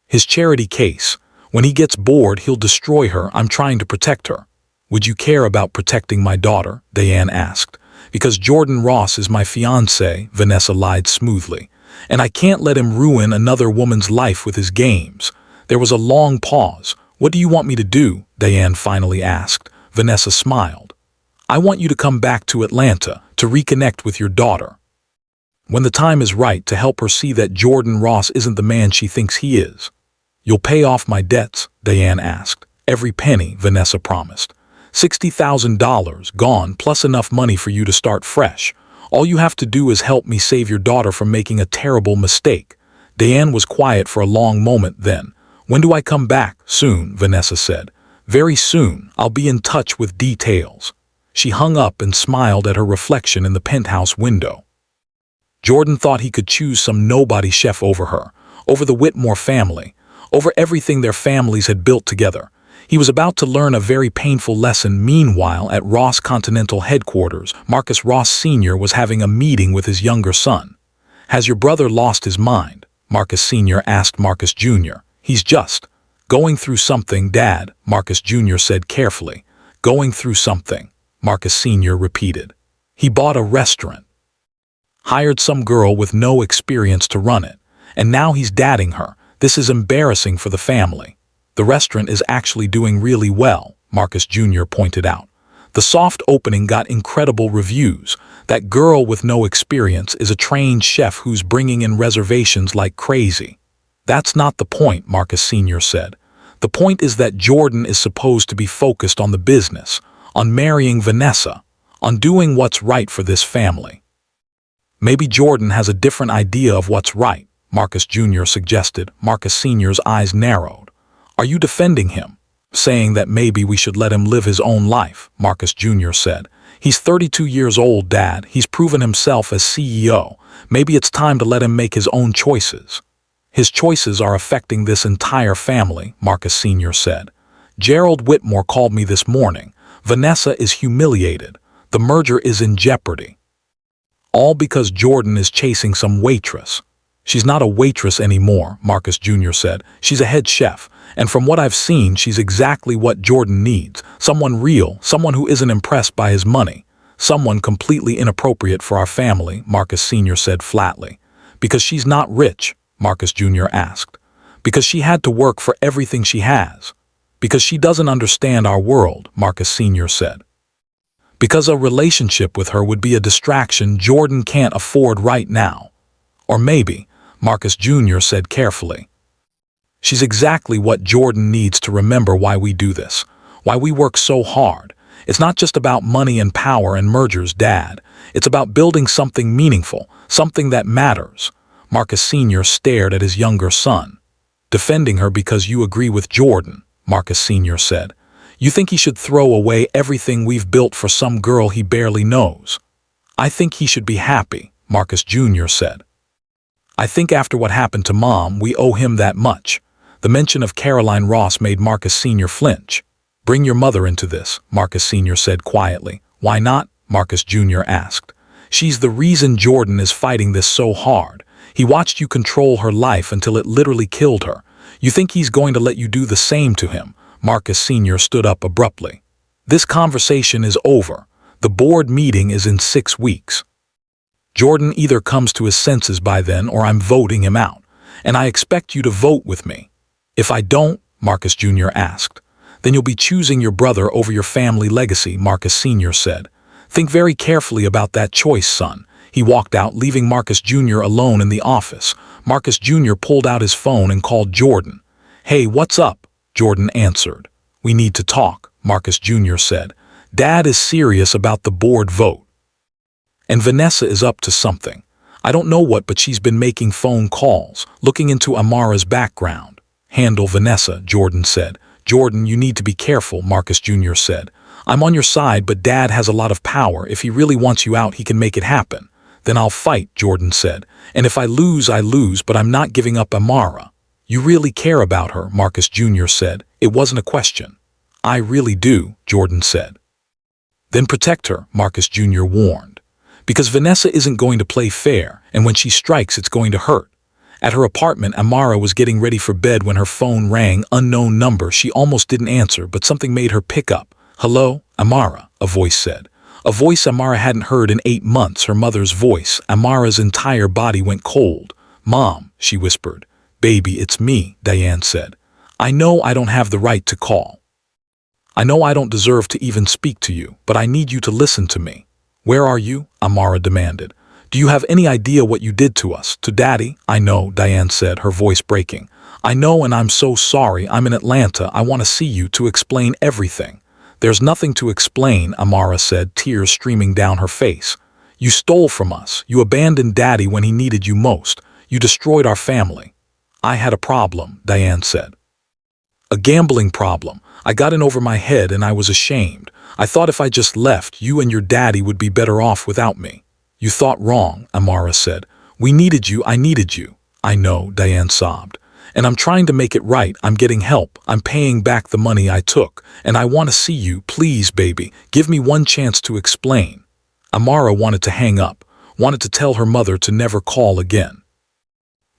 His charity case. When he gets bored, he'll destroy her. I'm trying to protect her. Would you care about protecting my daughter? Diane asked. Because Jordan Ross is my fiancé, Vanessa lied smoothly. And I can't let him ruin another woman's life with his games. There was a long pause. What do you want me to do? Diane finally asked. Vanessa smiled. I want you to come back to Atlanta, to reconnect with your daughter. When the time is right, to help her see that Jordan Ross isn't the man she thinks he is. You'll pay off my debts? Diane asked. Every penny, Vanessa promised. $60,000 gone, plus enough money for you to start fresh. All you have to do is help me save your daughter from making a terrible mistake. Diane was quiet for a long moment then. When do I come back? Soon, Vanessa said. Very soon. I'll be in touch with details. She hung up and smiled at her reflection in the penthouse window. Jordan thought he could choose some nobody chef over her, over the Whitmore family, over everything their families had built together. He was about to learn a very painful lesson. Meanwhile, at Ross Continental headquarters, Marcus Ross Sr. was having a meeting with his younger son. Has your brother lost his mind? Marcus Sr. asked Marcus Jr. He's just going through something, Dad, Marcus Jr. said carefully. Going through something, Marcus Sr. repeated. He bought a restaurant, hired some girl with no experience to run it, and now he's dadding her. This is embarrassing for the family. The restaurant is actually doing really well, Marcus Jr. pointed out. The soft opening got incredible reviews. That girl with no experience is a trained chef who's bringing in reservations like crazy. That's not the point, Marcus Sr. said. The point is that Jordan is supposed to be focused on the business, on marrying Vanessa, on doing what's right for this family. Maybe Jordan has a different idea of what's right, Marcus Jr. suggested. Marcus Sr.'s eyes narrowed. Are you defending him? Saying that maybe we should let him live his own life, Marcus Jr. said. He's 32 years old, Dad. He's proven himself as CEO. Maybe it's time to let him make his own choices. His choices are affecting this entire family, Marcus Sr. said. Gerald Whitmore called me this morning. Vanessa is humiliated. The merger is in jeopardy. All because Jordan is chasing some waitress. She's not a waitress anymore, Marcus Jr. said. She's a head chef. And from what I've seen, she's exactly what Jordan needs. Someone real, someone who isn't impressed by his money. Someone completely inappropriate for our family, Marcus Sr. said flatly. Because she's not rich, Marcus Jr. asked. Because she had to work for everything she has. Because she doesn't understand our world, Marcus Sr. said. Because a relationship with her would be a distraction Jordan can't afford right now. Or maybe, Marcus Jr. said carefully. She's exactly what Jordan needs to remember why we do this, why we work so hard. It's not just about money and power and mergers, Dad. It's about building something meaningful, something that matters. Marcus Sr. stared at his younger son. Defending her because you agree with Jordan, Marcus Sr. said. You think he should throw away everything we've built for some girl he barely knows. I think he should be happy, Marcus Jr. said. I think after what happened to Mom, we owe him that much. The mention of Caroline Ross made Marcus Sr. flinch. Bring your mother into this, Marcus Sr. said quietly. Why not? Marcus Jr. asked. She's the reason Jordan is fighting this so hard. He watched you control her life until it literally killed her. You think he's going to let you do the same to him? Marcus Sr. stood up abruptly. This conversation is over. The board meeting is in 6 weeks. Jordan either comes to his senses by then or I'm voting him out. And I expect you to vote with me. If I don't, Marcus Jr. asked, then you'll be choosing your brother over your family legacy, Marcus Sr. said. Think very carefully about that choice, son. He walked out, leaving Marcus Jr. alone in the office. Marcus Jr. pulled out his phone and called Jordan. Hey, what's up? Jordan answered. We need to talk, Marcus Jr. said. Dad is serious about the board vote. And Vanessa is up to something. I don't know what, but she's been making phone calls, looking into Amara's background. Handle Vanessa, Jordan said. Jordan, you need to be careful, Marcus Jr. said. I'm on your side, but Dad has a lot of power. If he really wants you out, he can make it happen. Then I'll fight, Jordan said. And if I lose, I lose, but I'm not giving up Amara. You really care about her, Marcus Jr. said. It wasn't a question. I really do, Jordan said. Then protect her, Marcus Jr. warned. Because Vanessa isn't going to play fair, and when she strikes, it's going to hurt. At her apartment, Amara was getting ready for bed when her phone rang. Unknown number. She almost didn't answer, but something made her pick up. Hello, Amara, a voice said. A voice Amara hadn't heard in 8 months, her mother's voice. Amara's entire body went cold. Mom, she whispered. Baby, it's me, Diane said. I know I don't have the right to call. I know I don't deserve to even speak to you, but I need you to listen to me. Where are you? Amara demanded. Do you have any idea what you did to us, to Daddy? I know, Diane said, her voice breaking. I know, and I'm so sorry. I'm in Atlanta. I want to see you to explain everything. There's nothing to explain, Amara said, tears streaming down her face. You stole from us. You abandoned Daddy when he needed you most. You destroyed our family. I had a problem, Diane said. A gambling problem. I got in over my head and I was ashamed. I thought if I just left, you and your daddy would be better off without me. You thought wrong, Amara said. We needed you. I needed you. I know, Diane sobbed. And I'm trying to make it right. I'm getting help. I'm paying back the money I took. And I want to see you. Please, baby. Give me one chance to explain. Amara wanted to hang up, wanted to tell her mother to never call again.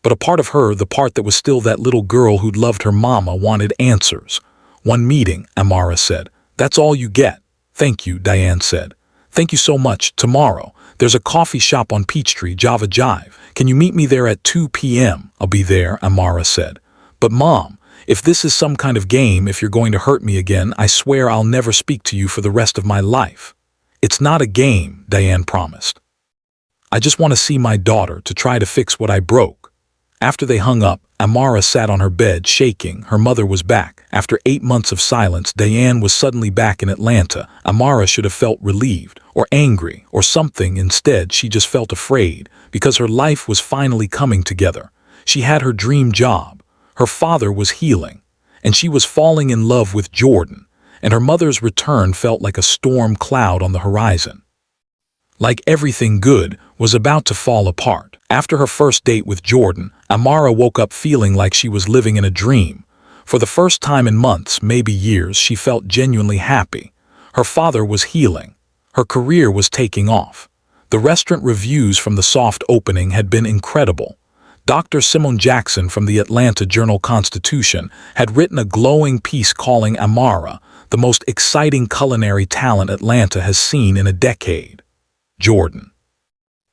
But a part of her, the part that was still that little girl who'd loved her mama, wanted answers. One meeting, Amara said. That's all you get. Thank you, Diane said. Thank you so much. Tomorrow, there's a coffee shop on Peachtree, Java Jive. Can you meet me there at 2 p.m.? I'll be there, Amara said. But Mom, if this is some kind of game, if you're going to hurt me again, I swear I'll never speak to you for the rest of my life. It's not a game, Diane promised. I just want to see my daughter, to try to fix what I broke. After they hung up, Amara sat on her bed, shaking. Her mother was back. After 8 months of silence, Diane was suddenly back in Atlanta. Amara should have felt relieved, or angry, or something. Instead, she just felt afraid, because her life was finally coming together. She had her dream job. Her father was healing, and she was falling in love with Jordan, and her mother's return felt like a storm cloud on the horizon. Like everything good was about to fall apart. After her first date with Jordan, Amara woke up feeling like she was living in a dream. For the first time in months, maybe years, she felt genuinely happy. Her father was healing. Her career was taking off. The restaurant reviews from the soft opening had been incredible. Dr. Simone Jackson from the Atlanta Journal-Constitution had written a glowing piece calling Amara the most exciting culinary talent Atlanta has seen in a decade. Jordan.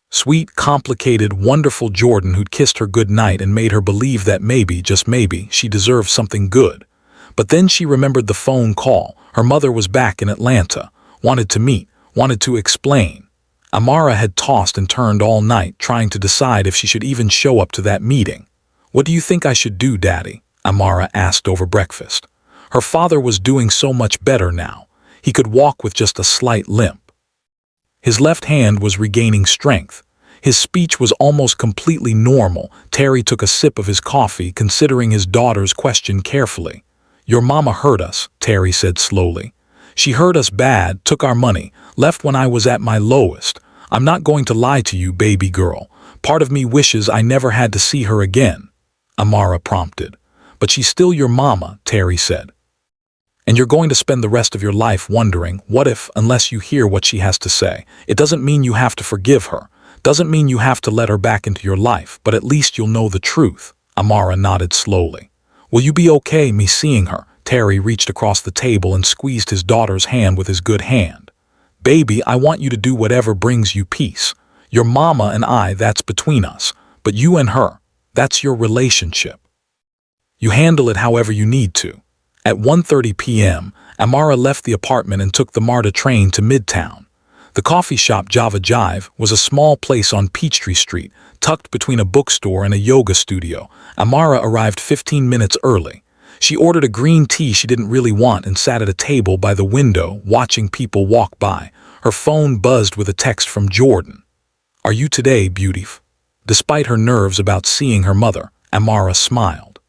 Sweet, complicated, wonderful Jordan who'd kissed her goodnight and made her believe that maybe, just maybe, she deserved something good. But then she remembered the phone call. Her mother was back in Atlanta, wanted to meet, wanted to explain. Amara had tossed and turned all night, trying to decide if she should even show up to that meeting. What do you think I should do, Daddy? Amara asked over breakfast. Her father was doing so much better now. He could walk with just a slight limp. His left hand was regaining strength. His speech was almost completely normal. Terry took a sip of his coffee, considering his daughter's question carefully. Your mama hurt us, Terry said slowly. She hurt us bad, took our money, left when I was at my lowest. I'm not going to lie to you, baby girl. Part of me wishes I never had to see her again, Amara prompted. But she's still your mama, Terry said. And you're going to spend the rest of your life wondering, what if, unless you hear what she has to say. It doesn't mean you have to forgive her. Doesn't mean you have to let her back into your life, but at least you'll know the truth. Amara nodded slowly. Will you be okay me seeing her? Terry reached across the table and squeezed his daughter's hand with his good hand. Baby, I want you to do whatever brings you peace. Your mama and I, that's between us. But you and her, that's your relationship. You handle it however you need to. At 1:30 p.m., Amara left the apartment and took the MARTA train to Midtown. The coffee shop Java Jive was a small place on Peachtree Street, tucked between a bookstore and a yoga studio. Amara arrived 15 minutes early. She ordered a green tea she didn't really want and sat at a table by the window watching people walk by. Her phone buzzed with a text from Jordan. Are you today, beauty? Despite her nerves about seeing her mother, Amara smiled.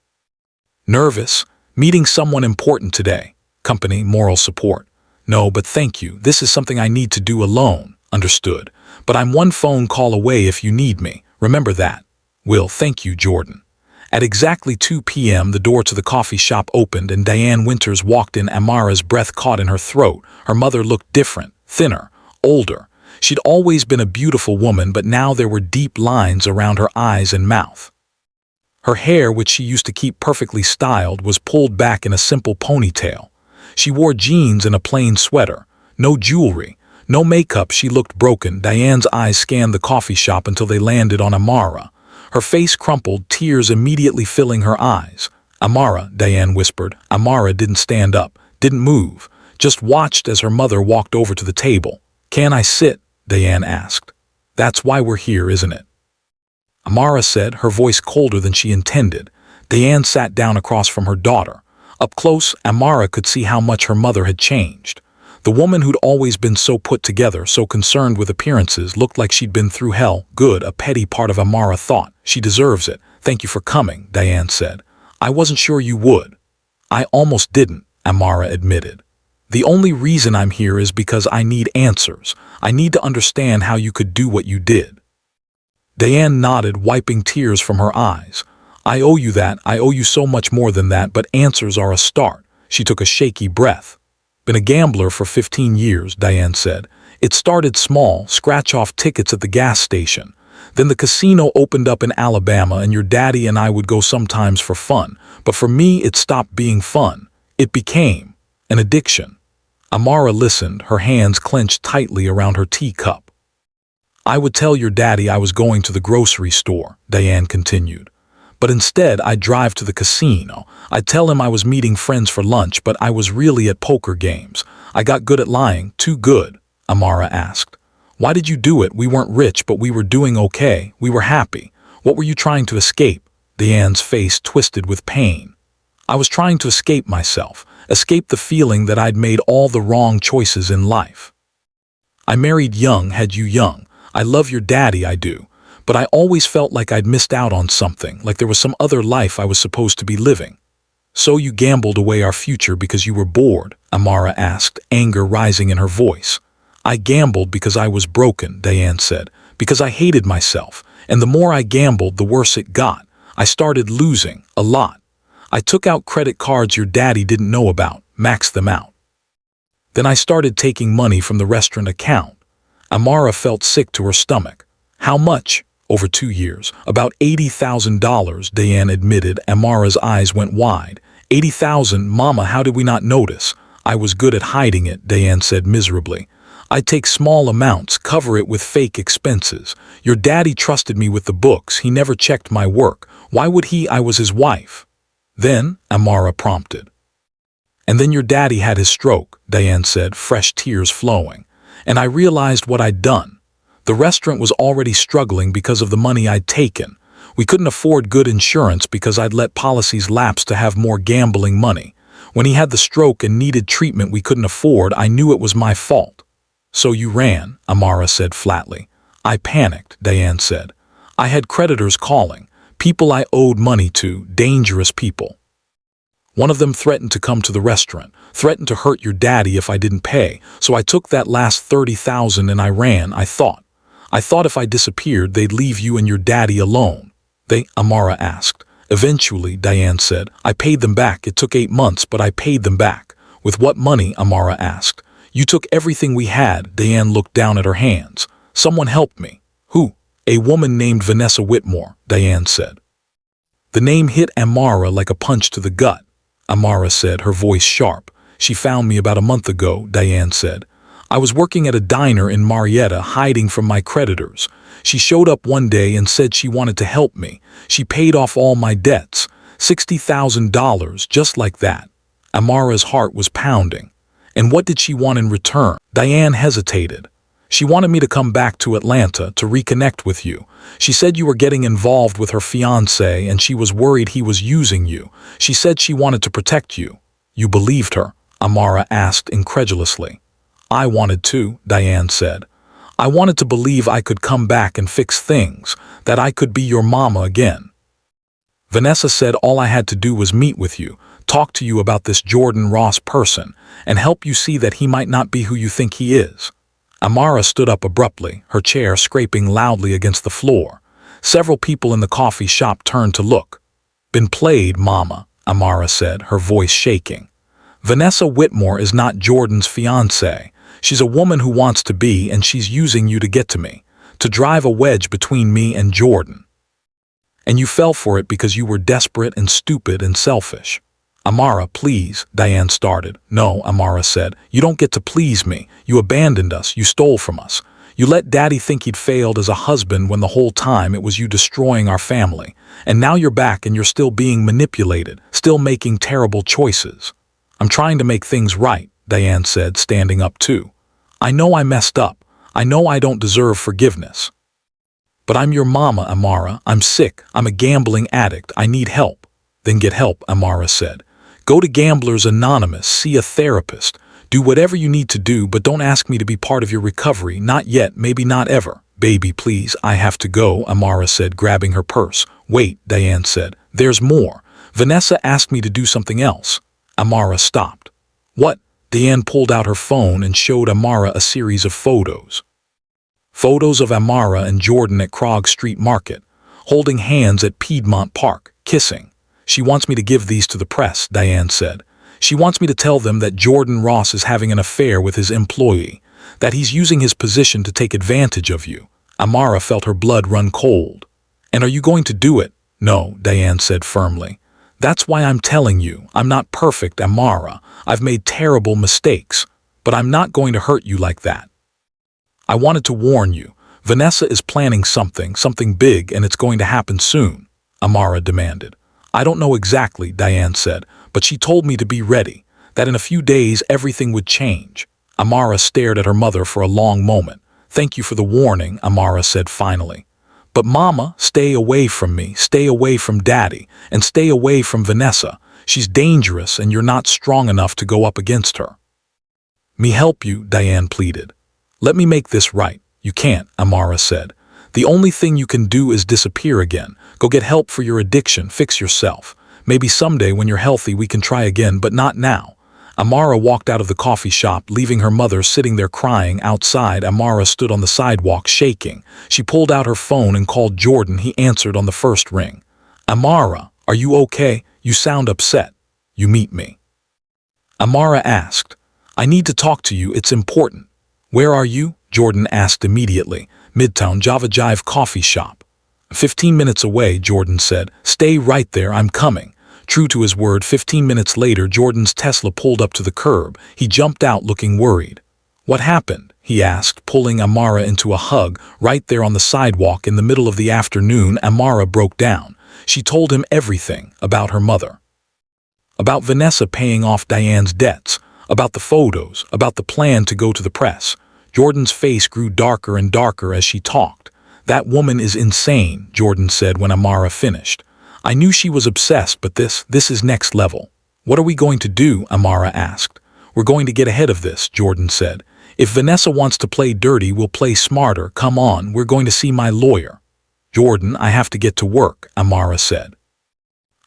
Nervous? Meeting someone important today. Company, moral support. No, but thank you. This is something I need to do alone. Understood. But I'm one phone call away if you need me. Remember that. Will, thank you, Jordan. At exactly 2 p.m., the door to the coffee shop opened and Diane Winters walked in. Amara's breath caught in her throat. Her mother looked different, thinner, older. She'd always been a beautiful woman, but now there were deep lines around her eyes and mouth. Her hair, which she used to keep perfectly styled, was pulled back in a simple ponytail. She wore jeans and a plain sweater. No jewelry, no makeup. She looked broken. Diane's eyes scanned the coffee shop until they landed on Amara. Her face crumpled, tears immediately filling her eyes. Amara, Diane whispered. Amara didn't stand up, didn't move, just watched as her mother walked over to the table. Can I sit? Diane asked. That's why we're here, isn't it? Amara said, her voice colder than she intended. Diane sat down across from her daughter. Up close, Amara could see how much her mother had changed. The woman who'd always been so put together, so concerned with appearances, looked like she'd been through hell. Good, a petty part of Amara thought. She deserves it. Thank you for coming, Diane said. I wasn't sure you would. I almost didn't, Amara admitted. The only reason I'm here is because I need answers. I need to understand how you could do what you did. Diane nodded, wiping tears from her eyes. I owe you that. I owe you so much more than that, but answers are a start. She took a shaky breath. Been a gambler for 15 years, Diane said. It started small, scratch-off tickets at the gas station. Then the casino opened up in Alabama and your daddy and I would go sometimes for fun. But for me, it stopped being fun. It became an addiction. Amara listened, her hands clenched tightly around her teacup. I would tell your daddy I was going to the grocery store, Diane continued. But instead, I'd drive to the casino. I'd tell him I was meeting friends for lunch, but I was really at poker games. I got good at lying, too good, Amara asked. Why did you do it? We weren't rich, but we were doing okay. We were happy. What were you trying to escape? Diane's face twisted with pain. I was trying to escape myself, escape the feeling that I'd made all the wrong choices in life. I married young, had you young. I love your daddy, I do. But I always felt like I'd missed out on something, like there was some other life I was supposed to be living. So you gambled away our future because you were bored? Amara asked, anger rising in her voice. I gambled because I was broken, Diane said, because I hated myself, and the more I gambled, the worse it got. I started losing, a lot. I took out credit cards your daddy didn't know about, maxed them out. Then I started taking money from the restaurant account. Amara felt sick to her stomach. How much? Over 2 years. About $80,000, Diane admitted. Amara's eyes went wide. 80,000, Mama, how did we not notice? I was good at hiding it, Diane said miserably. I'd take small amounts, cover it with fake expenses. Your daddy trusted me with the books. He never checked my work. Why would he? I was his wife. Then, Amara prompted. And then your daddy had his stroke, Diane said, fresh tears flowing. And I realized what I'd done. The restaurant was already struggling because of the money I'd taken. We couldn't afford good insurance because I'd let policies lapse to have more gambling money. When he had the stroke and needed treatment we couldn't afford, I knew it was my fault. So you ran, Amara said flatly. I panicked, Diane said. I had creditors calling, people I owed money to, dangerous people. One of them threatened to come to the restaurant, threatened to hurt your daddy if I didn't pay, so I took that last 30,000 and I ran, I thought if I disappeared, they'd leave you and your daddy alone. Amara asked. Eventually, Diane said, I paid them back. It took 8 months, but I paid them back. With what money? Amara asked. You took everything we had. Diane looked down at her hands. Someone helped me. Who? A woman named Vanessa Whitmore, Diane said. The name hit Amara like a punch to the gut. Amara said, her voice sharp. She found me about a month ago, Diane said. I was working at a diner in Marietta, hiding from my creditors. She showed up one day and said she wanted to help me. She paid off all my debts, $60,000, just like that. Amara's heart was pounding. And what did she want in return? Diane hesitated. She wanted me to come back to Atlanta to reconnect with you. She said you were getting involved with her fiancé and she was worried he was using you. She said she wanted to protect you. You believed her? Amara asked incredulously. I wanted to, Diane said. I wanted to believe I could come back and fix things, that I could be your mama again. Vanessa said all I had to do was meet with you, talk to you about this Jordan Ross person, and help you see that he might not be who you think he is. Amara stood up abruptly, her chair scraping loudly against the floor. Several people in the coffee shop turned to look. Been played, Mama, Amara said, her voice shaking. Vanessa Whitmore is not Jordan's fiancée. She's a woman who wants to be, and she's using you to get to me, to drive a wedge between me and Jordan. And you fell for it because you were desperate and stupid and selfish. Amara, please, Diane started. No, Amara said. You don't get to please me. You abandoned us. You stole from us. You let Daddy think he'd failed as a husband when the whole time it was you destroying our family. And now you're back and you're still being manipulated, still making terrible choices. I'm trying to make things right, Diane said, standing up too. I know I messed up. I know I don't deserve forgiveness. But I'm your mama, Amara. I'm sick. I'm a gambling addict. I need help. Then get help, Amara said. Go to Gamblers Anonymous, see a therapist. Do whatever you need to do, but don't ask me to be part of your recovery. Not yet, maybe not ever. Baby, please, I have to go, Amara said, grabbing her purse. Wait, Diane said. There's more. Vanessa asked me to do something else. Amara stopped. What? Diane pulled out her phone and showed Amara a series of photos. Photos of Amara and Jordan at Krog Street Market, holding hands at Piedmont Park, kissing. She wants me to give these to the press, Diane said. She wants me to tell them that Jordan Ross is having an affair with his employee, that he's using his position to take advantage of you. Amara felt her blood run cold. And are you going to do it? No, Diane said firmly. That's why I'm telling you, I'm not perfect, Amara. I've made terrible mistakes, but I'm not going to hurt you like that. I wanted to warn you. Vanessa is planning something big, and it's going to happen soon, Amara demanded. I don't know exactly, Diane said, but she told me to be ready, that in a few days everything would change. Amara stared at her mother for a long moment. Thank you for the warning, Amara said finally. But Mama, stay away from me, stay away from Daddy, and stay away from Vanessa. She's dangerous and you're not strong enough to go up against her. Me help you, Diane pleaded. Let me make this right. You can't, Amara said. The only thing you can do is disappear again. Go get help for your addiction, fix yourself. Maybe someday when you're healthy we can try again, but not now. Amara walked out of the coffee shop, leaving her mother sitting there crying. Outside, Amara stood on the sidewalk, shaking. She pulled out her phone and called Jordan. He answered on the first ring. Amara, are you okay? You sound upset. You meet me. Amara asked. I need to talk to you, it's important. Where are you? Jordan asked immediately. Midtown Java Jive coffee shop. 15 minutes away, Jordan said. Stay right there, I'm coming. True to his word, 15 minutes later, Jordan's Tesla pulled up to the curb. He jumped out looking worried. What happened? He asked, pulling Amara into a hug. Right there on the sidewalk in the middle of the afternoon, Amara broke down. She told him everything about her mother. About Vanessa paying off Diane's debts, about the photos, about the plan to go to the press. Jordan's face grew darker and darker as she talked. That woman is insane, Jordan said when Amara finished. I knew she was obsessed, but this is next level. What are we going to do? Amara asked. We're going to get ahead of this, Jordan said. If Vanessa wants to play dirty, we'll play smarter. Come on, we're going to see my lawyer. Jordan, I have to get to work, Amara said.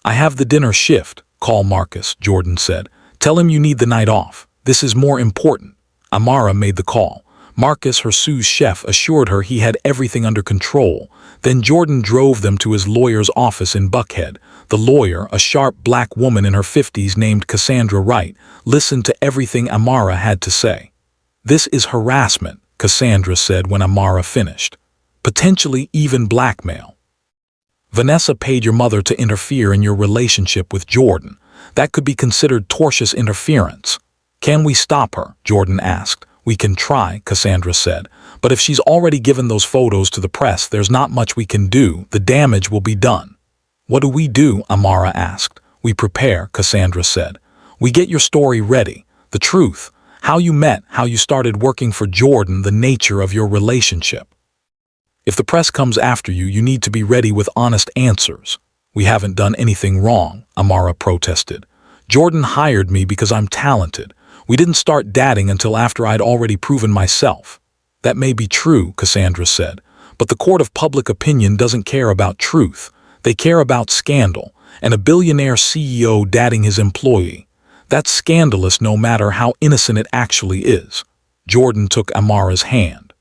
I have the dinner shift. Call Marcus, Jordan said. Tell him you need the night off. This is more important. Amara made the call. Marcus, her sous chef, assured her he had everything under control. Then Jordan drove them to his lawyer's office in Buckhead. The lawyer, a sharp black woman in her 50s named Cassandra Wright, listened to everything Amara had to say. "This is harassment," Cassandra said when Amara finished. "Potentially even blackmail. Vanessa paid your mother to interfere in your relationship with Jordan. That could be considered tortious interference." "Can we stop her?" Jordan asked. "We can try," Cassandra said. "But if she's already given those photos to the press, there's not much we can do. The damage will be done." "What do we do?" Amara asked. "We prepare," Cassandra said. "We get your story ready. The truth. How you met, how you started working for Jordan, the nature of your relationship. If the press comes after you, you need to be ready with honest answers." "We haven't done anything wrong," Amara protested. "Jordan hired me because I'm talented. We didn't start dating until after I'd already proven myself." "That may be true," Cassandra said, "but the court of public opinion doesn't care about truth. They care about scandal, and a billionaire CEO dating his employee. That's scandalous no matter how innocent it actually is." Jordan took Amara's hand.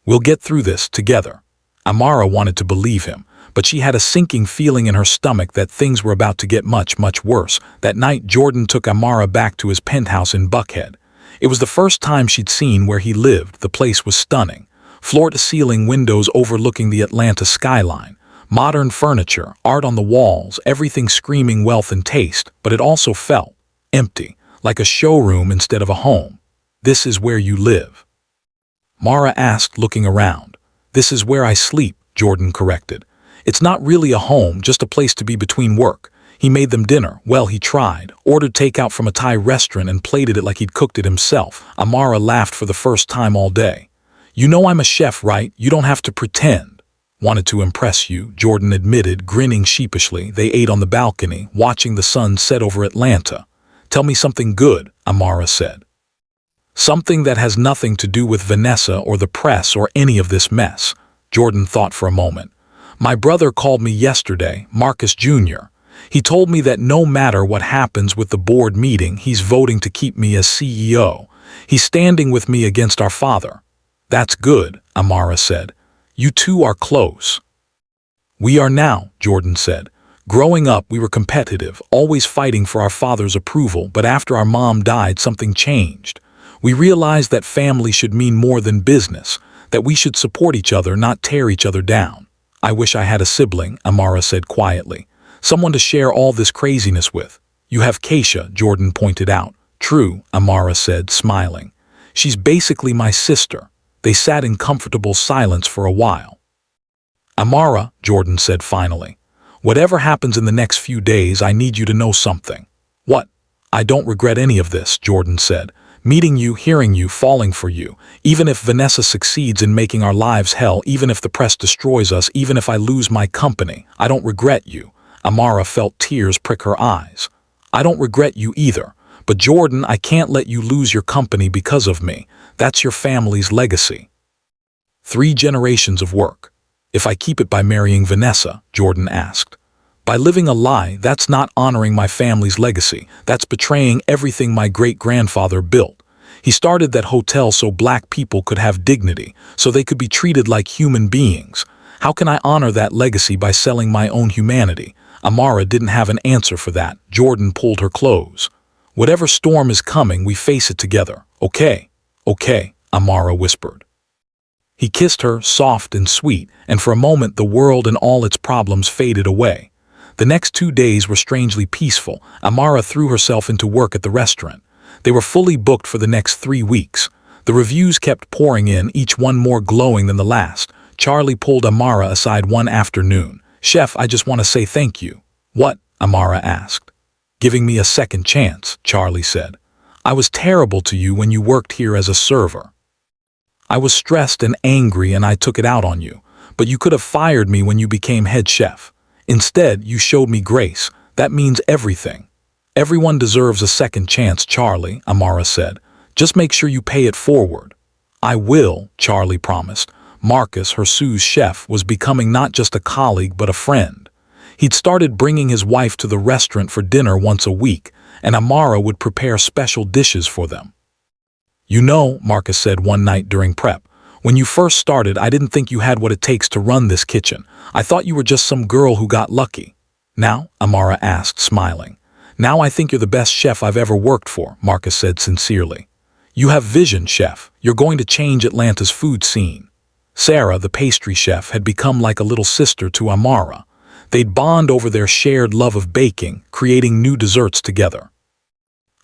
"We'll get through this together." Amara wanted to believe him, but she had a sinking feeling in her stomach that things were about to get much, much worse. That night, Jordan took Amara back to his penthouse in Buckhead. It was the first time she'd seen where he lived. The place was stunning. Floor-to-ceiling windows overlooking the Atlanta skyline. Modern furniture, art on the walls, everything screaming wealth and taste, but it also felt empty, like a showroom instead of a home. "This is where you live?" Mara asked, looking around. "This is where I sleep," Jordan corrected. "It's not really a home, just a place to be between work." He made them dinner. Well, he tried. Ordered takeout from a Thai restaurant and plated it like he'd cooked it himself. Amara laughed for the first time all day. "You know I'm a chef, right? You don't have to pretend." "Wanted to impress you," Jordan admitted, grinning sheepishly. They ate on the balcony, watching the sun set over Atlanta. "Tell me something good," Amara said. "Something that has nothing to do with Vanessa or the press or any of this mess." Jordan thought for a moment. "My brother called me yesterday, Marcus Jr. He told me that no matter what happens with the board meeting, he's voting to keep me as CEO. He's standing with me against our father." "That's good," Amara said. "You two are close." "We are now," Jordan said. "Growing up, we were competitive, always fighting for our father's approval, but after our mom died, something changed. We realized that family should mean more than business, that we should support each other, not tear each other down." "I wish I had a sibling," Amara said quietly. "Someone to share all this craziness with." "You have Keisha," Jordan pointed out. "True," Amara said, smiling. "She's basically my sister." They sat in comfortable silence for a while. "Amara," Jordan said finally, "whatever happens in the next few days, I need you to know something." "What?" "I don't regret any of this," Jordan said. "Meeting you, hearing you, falling for you. Even if Vanessa succeeds in making our lives hell, even if the press destroys us, even if I lose my company, I don't regret you." Amara felt tears prick her eyes. "I don't regret you either. But Jordan, I can't let you lose your company because of me. That's your family's legacy. 3 generations of work. If I keep it by marrying Vanessa," Jordan asked. "By living a lie, that's not honoring my family's legacy. That's betraying everything my great-grandfather built. He started that hotel so black people could have dignity, so they could be treated like human beings. How can I honor that legacy by selling my own humanity?" Amara didn't have an answer for that. Jordan pulled her close. "Whatever storm is coming, we face it together. Okay?" "Okay," Amara whispered. He kissed her, soft and sweet, and for a moment the world and all its problems faded away. The next 2 days were strangely peaceful. Amara threw herself into work at the restaurant. They were fully booked for the next 3 weeks. The reviews kept pouring in, each one more glowing than the last. Charlie pulled Amara aside one afternoon. "Chef, I just want to say thank you." "What?" Amara asked. "Giving me a second chance," Charlie said. "I was terrible to you when you worked here as a server. I was stressed and angry and I took it out on you, but you could have fired me when you became head chef. Instead, you showed me grace. That means everything." "Everyone deserves a second chance, Charlie," Amara said. "Just make sure you pay it forward." "I will," Charlie promised. Marcus, her sous chef, was becoming not just a colleague but a friend. He'd started bringing his wife to the restaurant for dinner once a week, and Amara would prepare special dishes for them. You know, Marcus said one night during prep, when you first started, I didn't think you had what it takes to run this kitchen. I thought you were just some girl who got lucky. Now? Amara asked, smiling. Now I think you're the best chef I've ever worked for, Marcus said sincerely. You have vision, chef. You're going to change Atlanta's food scene. Sarah, the pastry chef, had become like a little sister to Amara. They'd bond over their shared love of baking, creating new desserts together.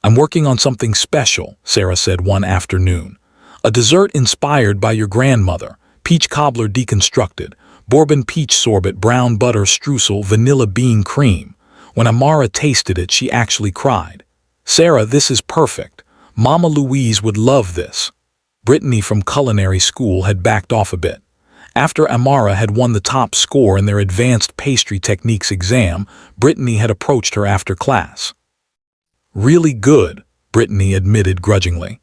I'm working on something special, Sarah said one afternoon. A dessert inspired by your grandmother, peach cobbler deconstructed, bourbon peach sorbet, brown butter streusel, vanilla bean cream. When Amara tasted it, she actually cried. Sarah, this is perfect. Mama Louise would love this. Brittany from culinary school had backed off a bit. After Amara had won the top score in their advanced pastry techniques exam, Brittany had approached her after class. Really good, Brittany admitted grudgingly.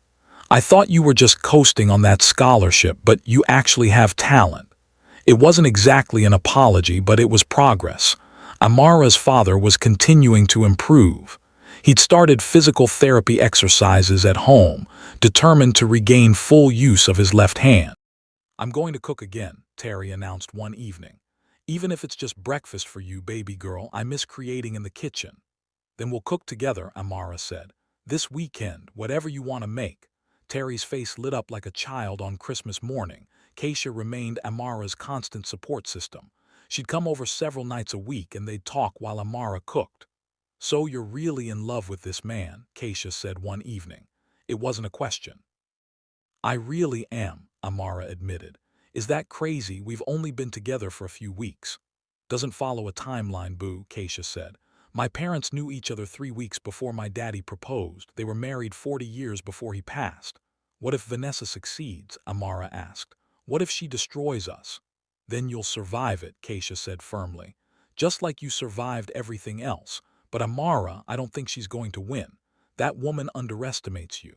I thought you were just coasting on that scholarship, but you actually have talent. It wasn't exactly an apology, but it was progress. Amara's father was continuing to improve. He'd started physical therapy exercises at home, determined to regain full use of his left hand. I'm going to cook again, Terry announced one evening. Even if it's just breakfast for you, baby girl, I miss creating in the kitchen. Then we'll cook together, Amara said. This weekend, whatever you want to make. Terry's face lit up like a child on Christmas morning. Keisha remained Amara's constant support system. She'd come over several nights a week and they'd talk while Amara cooked. So you're really in love with this man, Keisha said one evening. It wasn't a question. I really am, Amara admitted. Is that crazy? We've only been together for a few weeks. Doesn't follow a timeline, boo, Keisha said. My parents knew each other 3 weeks before my daddy proposed. They were married 40 years before he passed. What if Vanessa succeeds? Amara asked. What if she destroys us? Then you'll survive it, Keisha said firmly. Just like you survived everything else. But Amara, I don't think she's going to win. That woman underestimates you.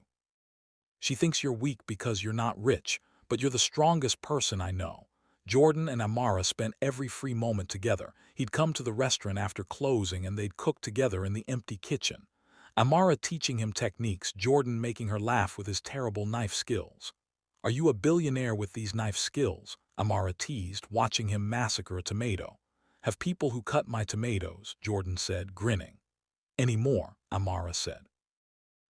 She thinks you're weak because you're not rich, but you're the strongest person I know. Jordan and Amara spent every free moment together. He'd come to the restaurant after closing and they'd cook together in the empty kitchen. Amara teaching him techniques, Jordan making her laugh with his terrible knife skills. Are you a billionaire with these knife skills? Amara teased, watching him massacre a tomato. Have people who cut my tomatoes, Jordan said, grinning. Any more, Amara said.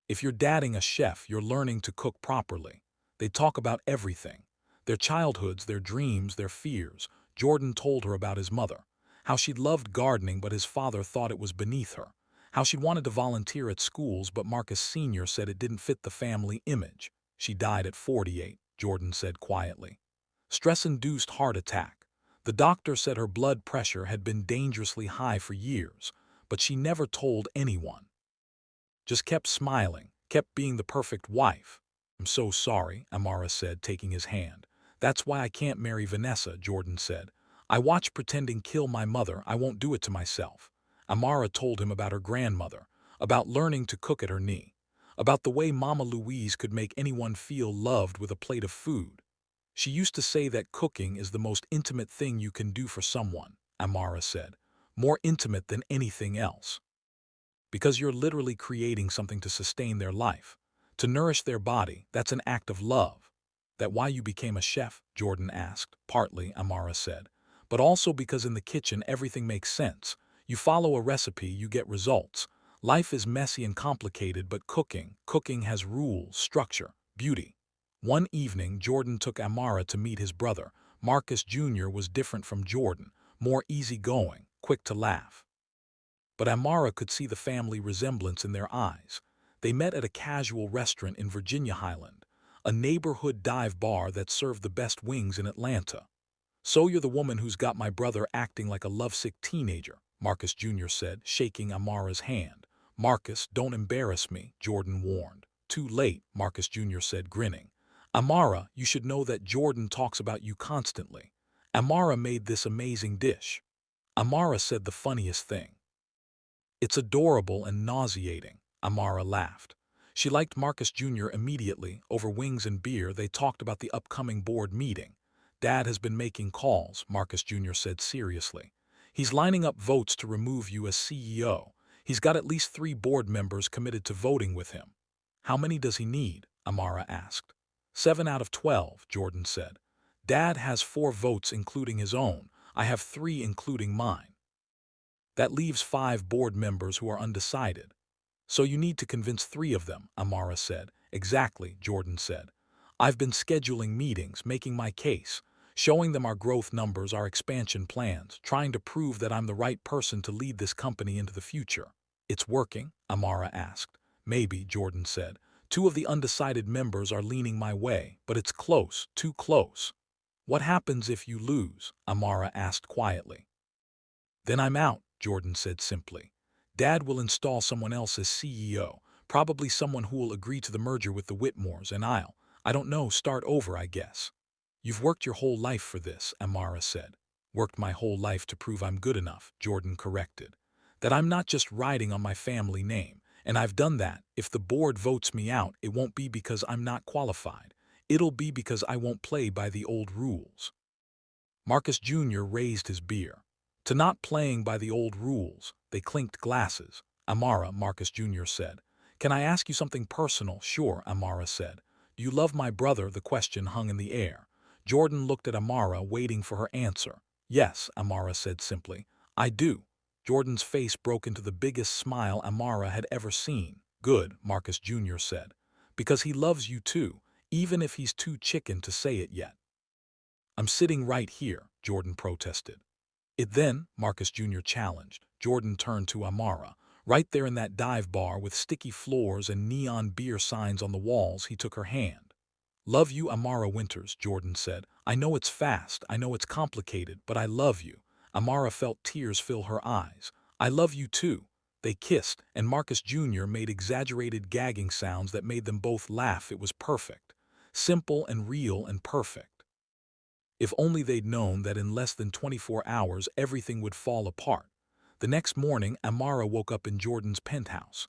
If you're dating a chef, you're learning to cook properly. They talk about everything. Their childhoods, their dreams, their fears. Jordan told her about his mother. How she'd loved gardening, but his father thought it was beneath her. How she'd wanted to volunteer at schools, but Marcus Sr. said it didn't fit the family image. She died at 48, Jordan said quietly. Stress-induced heart attack. The doctor said her blood pressure had been dangerously high for years, but she never told anyone. Just kept smiling, kept being the perfect wife. I'm so sorry, Amara said, taking his hand. That's why I can't marry Vanessa, Jordan said. I watched pretending kill my mother. I won't do it to myself. Amara told him about her grandmother, about learning to cook at her knee, about the way Mama Louise could make anyone feel loved with a plate of food. She used to say that cooking is the most intimate thing you can do for someone, Amara said, more intimate than anything else. Because you're literally creating something to sustain their life, to nourish their body. That's an act of love. That why you became a chef? Jordan asked. Partly, Amara said, but also because in the kitchen everything makes sense. You follow a recipe, you get results. Life is messy and complicated, but cooking has rules, structure, beauty. One evening, Jordan took Amara to meet his brother. Marcus Jr. was different from Jordan, more easygoing, quick to laugh. But Amara could see the family resemblance in their eyes. They met at a casual restaurant in Virginia Highland, a neighborhood dive bar that served the best wings in Atlanta. So you're the woman who's got my brother acting like a lovesick teenager, Marcus Jr. said, shaking Amara's hand. Marcus, don't embarrass me, Jordan warned. Too late, Marcus Jr. said, grinning. Amara, you should know that Jordan talks about you constantly. Amara made this amazing dish. Amara said the funniest thing. It's adorable and nauseating, Amara laughed. She liked Marcus Jr. immediately. Over wings and beer, they talked about the upcoming board meeting. Dad has been making calls, Marcus Jr. said seriously. He's lining up votes to remove you as CEO. He's got at least 3 board members committed to voting with him. How many does he need? Amara asked. 7 out of 12, Jordan said. Dad has 4 votes including his own. I have 3 including mine. That leaves 5 board members who are undecided. So you need to convince 3 of them, Amara said. Exactly, Jordan said. I've been scheduling meetings, making my case, showing them our growth numbers, our expansion plans, trying to prove that I'm the right person to lead this company into the future. It's working, Amara asked. Maybe, Jordan said. 2 of the undecided members are leaning my way, but it's close, too close. What happens if you lose? Amara asked quietly. Then I'm out, Jordan said simply. Dad will install someone else as CEO, probably someone who will agree to the merger with the Whitmores, and I don't know, start over, I guess. You've worked your whole life for this, Amara said. Worked my whole life to prove I'm good enough, Jordan corrected. That I'm not just riding on my family name, and I've done that. If the board votes me out, it won't be because I'm not qualified. It'll be because I won't play by the old rules. Marcus Jr. raised his beer. To not playing by the old rules, they clinked glasses. Amara, Marcus Jr. said. Can I ask you something personal? Sure, Amara said. Do you love my brother? The question hung in the air. Jordan looked at Amara, waiting for her answer. Yes, Amara said simply. I do. Jordan's face broke into the biggest smile Amara had ever seen. Good, Marcus Jr. said. Because he loves you too, even if he's too chicken to say it yet. I'm sitting right here, Jordan protested. It then, Marcus Jr. challenged. Jordan turned to Amara. Right there in that dive bar with sticky floors and neon beer signs on the walls, he took her hand. Love you, Amara Winters, Jordan said. I know it's fast, I know it's complicated, but I love you. Amara felt tears fill her eyes. I love you too. They kissed, and Marcus Jr. made exaggerated gagging sounds that made them both laugh. It was perfect. Simple and real and perfect. If only they'd known that in less than 24 hours everything would fall apart. The next morning, Amara woke up in Jordan's penthouse.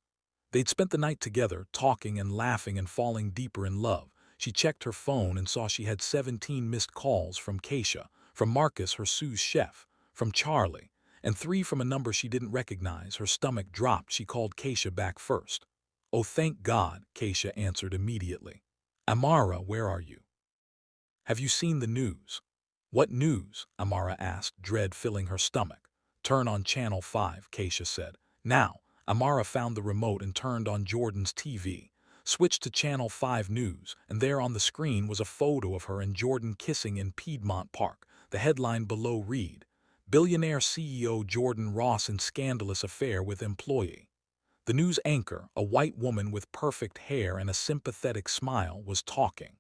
They'd spent the night together, talking and laughing and falling deeper in love. She checked her phone and saw she had 17 missed calls from Keisha, from Marcus, her sous chef, from Charlie, and 3 from a number she didn't recognize. Her stomach dropped. She called Keisha back first. Oh, thank God, Keisha answered immediately. Amara, where are you? Have you seen the news? What news? Amara asked, dread filling her stomach. Turn on Channel 5, Keisha said. Now. Amara found the remote and turned on Jordan's TV. Switched to Channel 5 News, and there on the screen was a photo of her and Jordan kissing in Piedmont Park. The headline below read, Billionaire CEO Jordan Ross in scandalous affair with employee. The news anchor, a white woman with perfect hair and a sympathetic smile, was talking.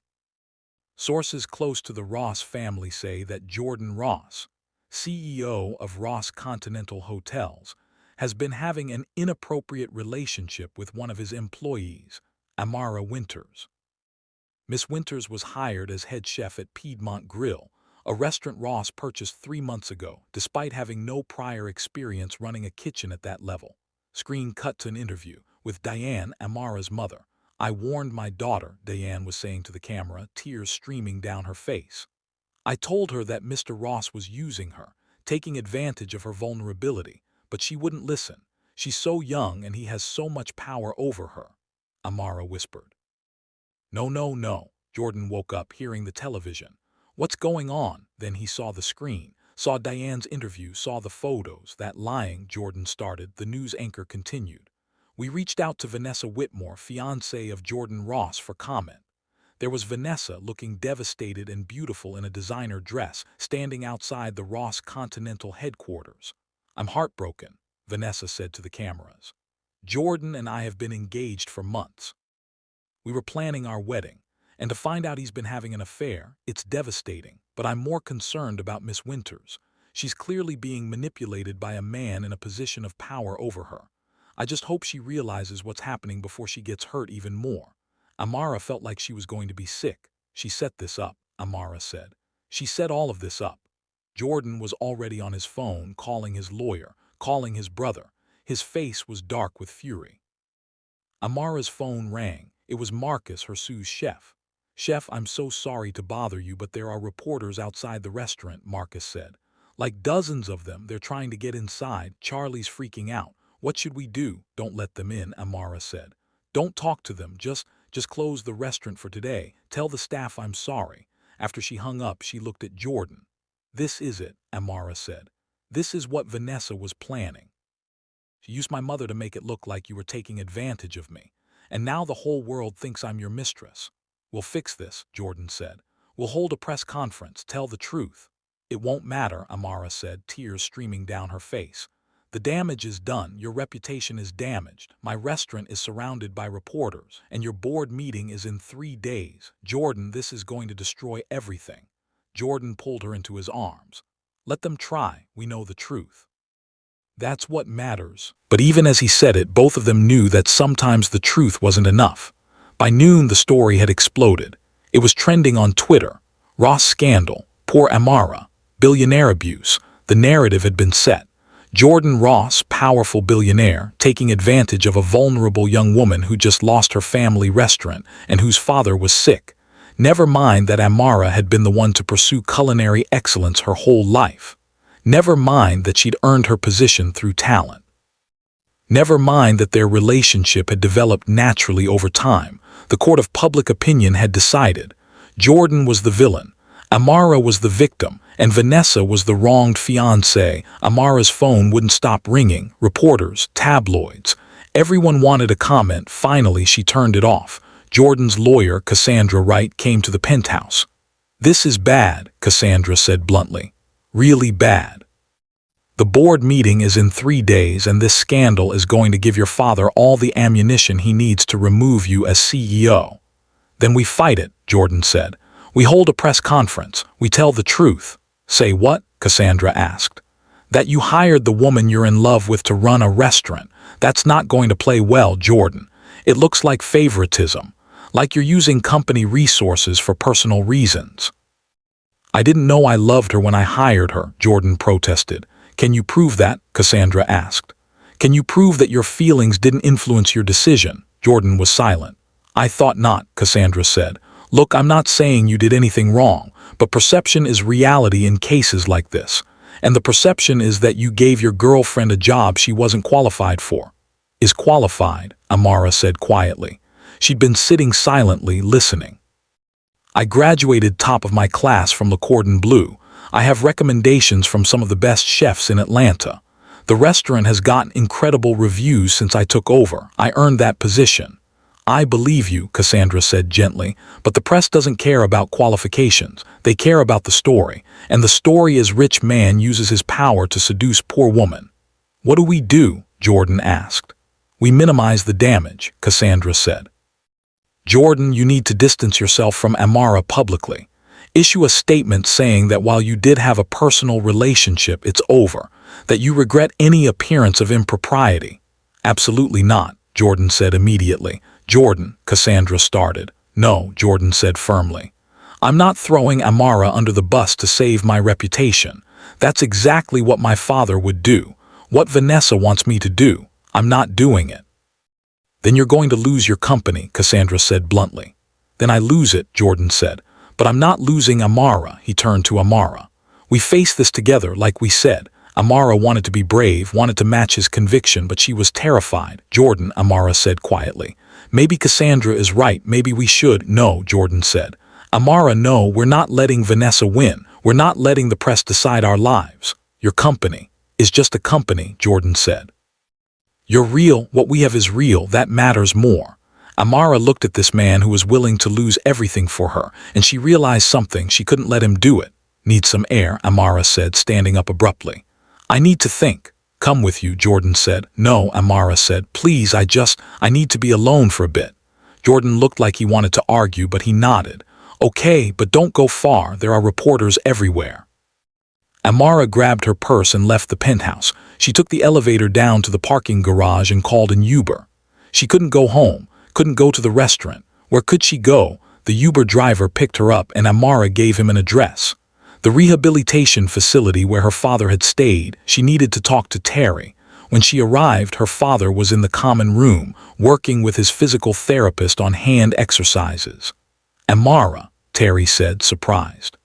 Sources close to the Ross family say that Jordan Ross, CEO of Ross Continental Hotels, has been having an inappropriate relationship with one of his employees, Amara Winters. Miss Winters was hired as head chef at Piedmont Grill, a restaurant Ross purchased 3 months ago, despite having no prior experience running a kitchen at that level. Screen cut to an interview with Diane, Amara's mother. I warned my daughter, Diane was saying to the camera, tears streaming down her face. I told her that Mr. Ross was using her, taking advantage of her vulnerability, but she wouldn't listen. She's so young and he has so much power over her, Amara whispered. No, no, no. Jordan woke up hearing the television. What's going on? Then he saw the screen, saw Diane's interview, saw the photos. That lying, Jordan started. The news anchor continued. We reached out to Vanessa Whitmore, fiancée of Jordan Ross, for comment. There was Vanessa looking devastated and beautiful in a designer dress, standing outside the Ross Continental headquarters. I'm heartbroken, Vanessa said to the cameras. Jordan and I have been engaged for months. We were planning our wedding, and to find out he's been having an affair, it's devastating, but I'm more concerned about Miss Winters. She's clearly being manipulated by a man in a position of power over her. I just hope she realizes what's happening before she gets hurt even more. Amara felt like she was going to be sick. She set this up, Amara said. She set all of this up. Jordan was already on his phone, calling his lawyer, calling his brother. His face was dark with fury. Amara's phone rang. It was Marcus, her sous chef. Chef, I'm so sorry to bother you, but there are reporters outside the restaurant, Marcus said. Like dozens of them, they're trying to get inside. Charlie's freaking out. What should we do? Don't let them in, Amara said. Don't talk to them, just Just close the restaurant for today. Tell the staff I'm sorry." After she hung up, she looked at Jordan. "This is it," Amara said. "This is what Vanessa was planning. She used my mother to make it look like you were taking advantage of me. And now the whole world thinks I'm your mistress." "We'll fix this," Jordan said. "We'll hold a press conference. Tell the truth." "It won't matter," Amara said, tears streaming down her face. "The damage is done. Your reputation is damaged. My restaurant is surrounded by reporters, and your board meeting is in 3 days. Jordan, this is going to destroy everything." Jordan pulled her into his arms. "Let them try. We know the truth. That's what matters." But even as he said it, both of them knew that sometimes the truth wasn't enough. By noon, the story had exploded. It was trending on Twitter. Ross scandal, poor Amara, billionaire abuse. The narrative had been set. Jordan Ross, powerful billionaire, taking advantage of a vulnerable young woman who just lost her family restaurant and whose father was sick. Never mind that Amara had been the one to pursue culinary excellence her whole life. Never mind that she'd earned her position through talent. Never mind that their relationship had developed naturally over time. The court of public opinion had decided. Jordan was the villain. Amara was the victim, and Vanessa was the wronged fiancée. Amara's phone wouldn't stop ringing. Reporters, tabloids. Everyone wanted a comment. Finally, she turned it off. Jordan's lawyer, Cassandra Wright, came to the penthouse. "This is bad," Cassandra said bluntly. "Really bad. The board meeting is in 3 days, and this scandal is going to give your father all the ammunition he needs to remove you as CEO." "Then we fight it," Jordan said. "We hold a press conference. We tell the truth." "Say what?" Cassandra asked. "That you hired the woman you're in love with to run a restaurant. That's not going to play well, Jordan. It looks like favoritism, like you're using company resources for personal reasons." "I didn't know I loved her when I hired her," Jordan protested. "Can you prove that?" Cassandra asked. "Can you prove that your feelings didn't influence your decision?" Jordan was silent. "I thought not," Cassandra said. "Look, I'm not saying you did anything wrong, but perception is reality in cases like this. And the perception is that you gave your girlfriend a job she wasn't qualified for." "Is qualified," Amara said quietly. She'd been sitting silently, listening. "I graduated top of my class from Le Cordon Bleu. I have recommendations from some of the best chefs in Atlanta. The restaurant has gotten incredible reviews since I took over. I earned that position." "I believe you," Cassandra said gently, "but the press doesn't care about qualifications. They care about the story, and the story is rich man uses his power to seduce poor woman." "What do we do?" Jordan asked. "We minimize the damage," Cassandra said. "Jordan, you need to distance yourself from Amara publicly. Issue a statement saying that while you did have a personal relationship, it's over, that you regret any appearance of impropriety." "Absolutely not," Jordan said immediately. "Jordan," Cassandra started. "No," Jordan said firmly. "I'm not throwing Amara under the bus to save my reputation. That's exactly what my father would do. What Vanessa wants me to do. I'm not doing it." "Then you're going to lose your company," Cassandra said bluntly. "Then I lose it," Jordan said. "But I'm not losing Amara," he turned to Amara. "We face this together, like we said." Amara wanted to be brave, wanted to match his conviction, but she was terrified. "Jordan," Amara said quietly. "Maybe Cassandra is right. Maybe we should." "No," Jordan said. "Amara, no, we're not letting Vanessa win. We're not letting the press decide our lives. Your company is just a company," Jordan said. "You're real. What we have is real. That matters more." Amara looked at this man who was willing to lose everything for her, and she realized something. She couldn't let him do it. "Need some air," Amara said, standing up abruptly. "I need to think." "Come with you," Jordan said. "No," Amara said. "Please, I need to be alone for a bit." Jordan looked like he wanted to argue, but he nodded. "Okay, but don't go far. There are reporters everywhere." Amara grabbed her purse and left the penthouse. She took the elevator down to the parking garage and called an Uber. She couldn't go home, couldn't go to the restaurant. Where could she go? The Uber driver picked her up and Amara gave him an address. The rehabilitation facility where her father had stayed. She needed to talk to Terry. When she arrived, her father was in the common room, working with his physical therapist on hand exercises. "Amara," Terry said, surprised.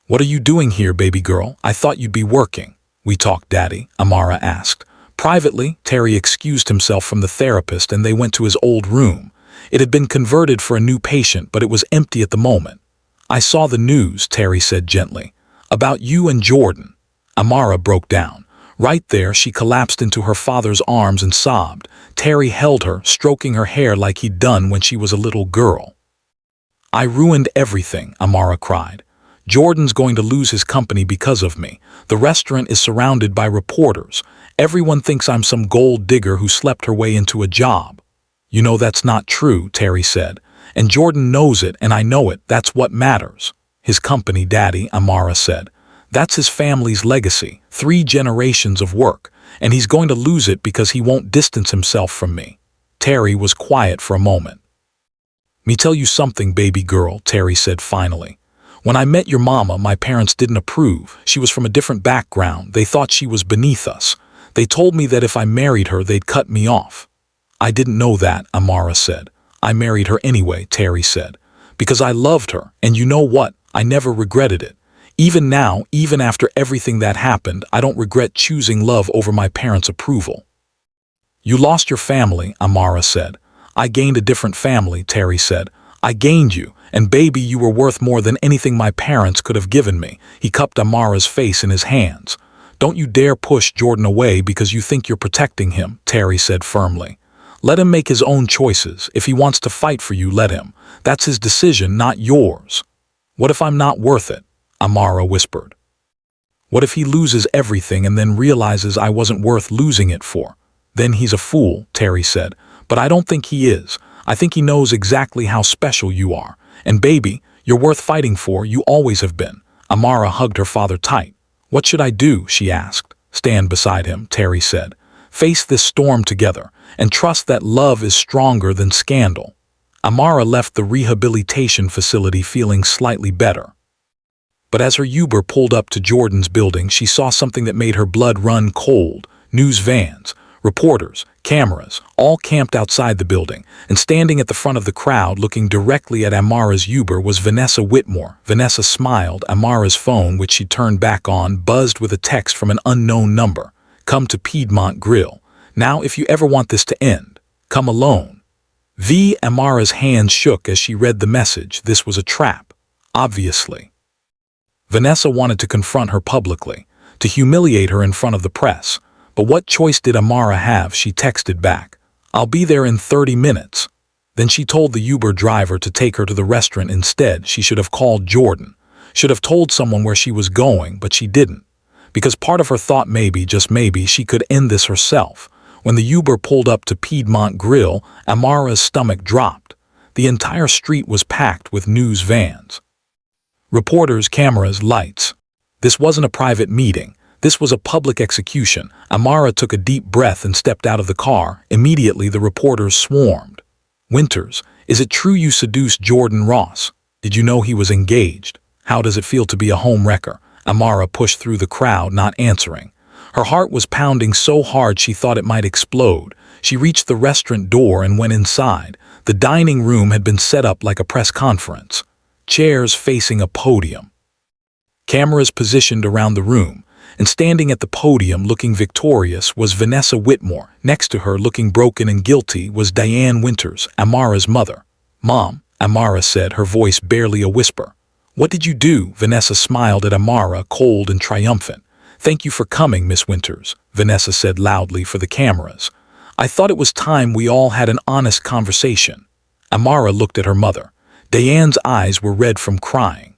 "What are you doing here, baby girl? I thought you'd be working." "We talk, Daddy?" Amara asked. Privately, Terry excused himself from the therapist and they went to his old room. It had been converted for a new patient, but it was empty at the moment. I saw the news, Terry said gently. About you and Jordan. Amara broke down. Right there, she collapsed into her father's arms and sobbed. Terry held her, stroking her hair like he'd done when she was a little girl. I ruined everything, Amara cried. Jordan's going to lose his company because of me. The restaurant is surrounded by reporters. Everyone thinks I'm some gold digger who slept her way into a job. You know that's not true, Terry said. And Jordan knows it, and I know it. That's what matters. His company, Daddy, Amara said. That's his family's legacy, 3 generations of work, and he's going to lose it because he won't distance himself from me. Terry was quiet for a moment. Me tell you something, baby girl, Terry said finally. When I met your mama, my parents didn't approve. She was from a different background. They thought she was beneath us. They told me that if I married her, they'd cut me off. I didn't know that, Amara said. I married her anyway, Terry said. Because I loved her, and you know what? I never regretted it. Even now, even after everything that happened, I don't regret choosing love over my parents' approval. You lost your family, Amara said. I gained a different family, Terry said. I gained you, and baby, you were worth more than anything my parents could have given me. He cupped Amara's face in his hands. Don't you dare push Jordan away because you think you're protecting him, Terry said firmly. Let him make his own choices. If he wants to fight for you, let him. That's his decision, not yours. What if I'm not worth it? Amara whispered. What if he loses everything and then realizes I wasn't worth losing it for? Then he's a fool, Terry said. But I don't think he is. I think he knows exactly how special you are. And baby, you're worth fighting for. You always have been. Amara hugged her father tight. What should I do? She asked. Stand beside him, Terry said. Face this storm together, and trust that love is stronger than scandal. Amara left the rehabilitation facility feeling slightly better. But as her Uber pulled up to Jordan's building, she saw something that made her blood run cold. News vans, reporters, cameras, all camped outside the building, and standing at the front of the crowd looking directly at Amara's Uber was Vanessa Whitmore. Vanessa smiled. Amara's phone, which she turned back on, buzzed with a text from an unknown number. Come to Piedmont Grill. Now if you ever want this to end, come alone. Amara's hands shook as she read the message. This was a trap, obviously. Vanessa wanted to confront her publicly, to humiliate her in front of the press. But what choice did Amara have? She texted back. I'll be there in 30 minutes. Then she told the Uber driver to take her to the restaurant instead. She should have called Jordan. Should have told someone where she was going, but she didn't. Because part of her thought maybe, just maybe, she could end this herself. When the Uber pulled up to Piedmont Grill, Amara's stomach dropped. The entire street was packed with news vans. Reporters, cameras, lights. This wasn't a private meeting. This was a public execution. Amara took a deep breath and stepped out of the car. Immediately, the reporters swarmed. Winters, is it true you seduced Jordan Ross? Did you know he was engaged? How does it feel to be a home wrecker? Amara pushed through the crowd, not answering. Her heart was pounding so hard she thought it might explode. She reached the restaurant door and went inside. The dining room had been set up like a press conference. Chairs facing a podium. Cameras positioned around the room. And standing at the podium looking victorious was Vanessa Whitmore. Next to her, looking broken and guilty, was Diane Winters, Amara's mother. Mom, Amara said, her voice barely a whisper. What did you do? Vanessa smiled at Amara, cold and triumphant. Thank you for coming, Miss Winters, Vanessa said loudly for the cameras. I thought it was time we all had an honest conversation. Amara looked at her mother. Diane's eyes were red from crying.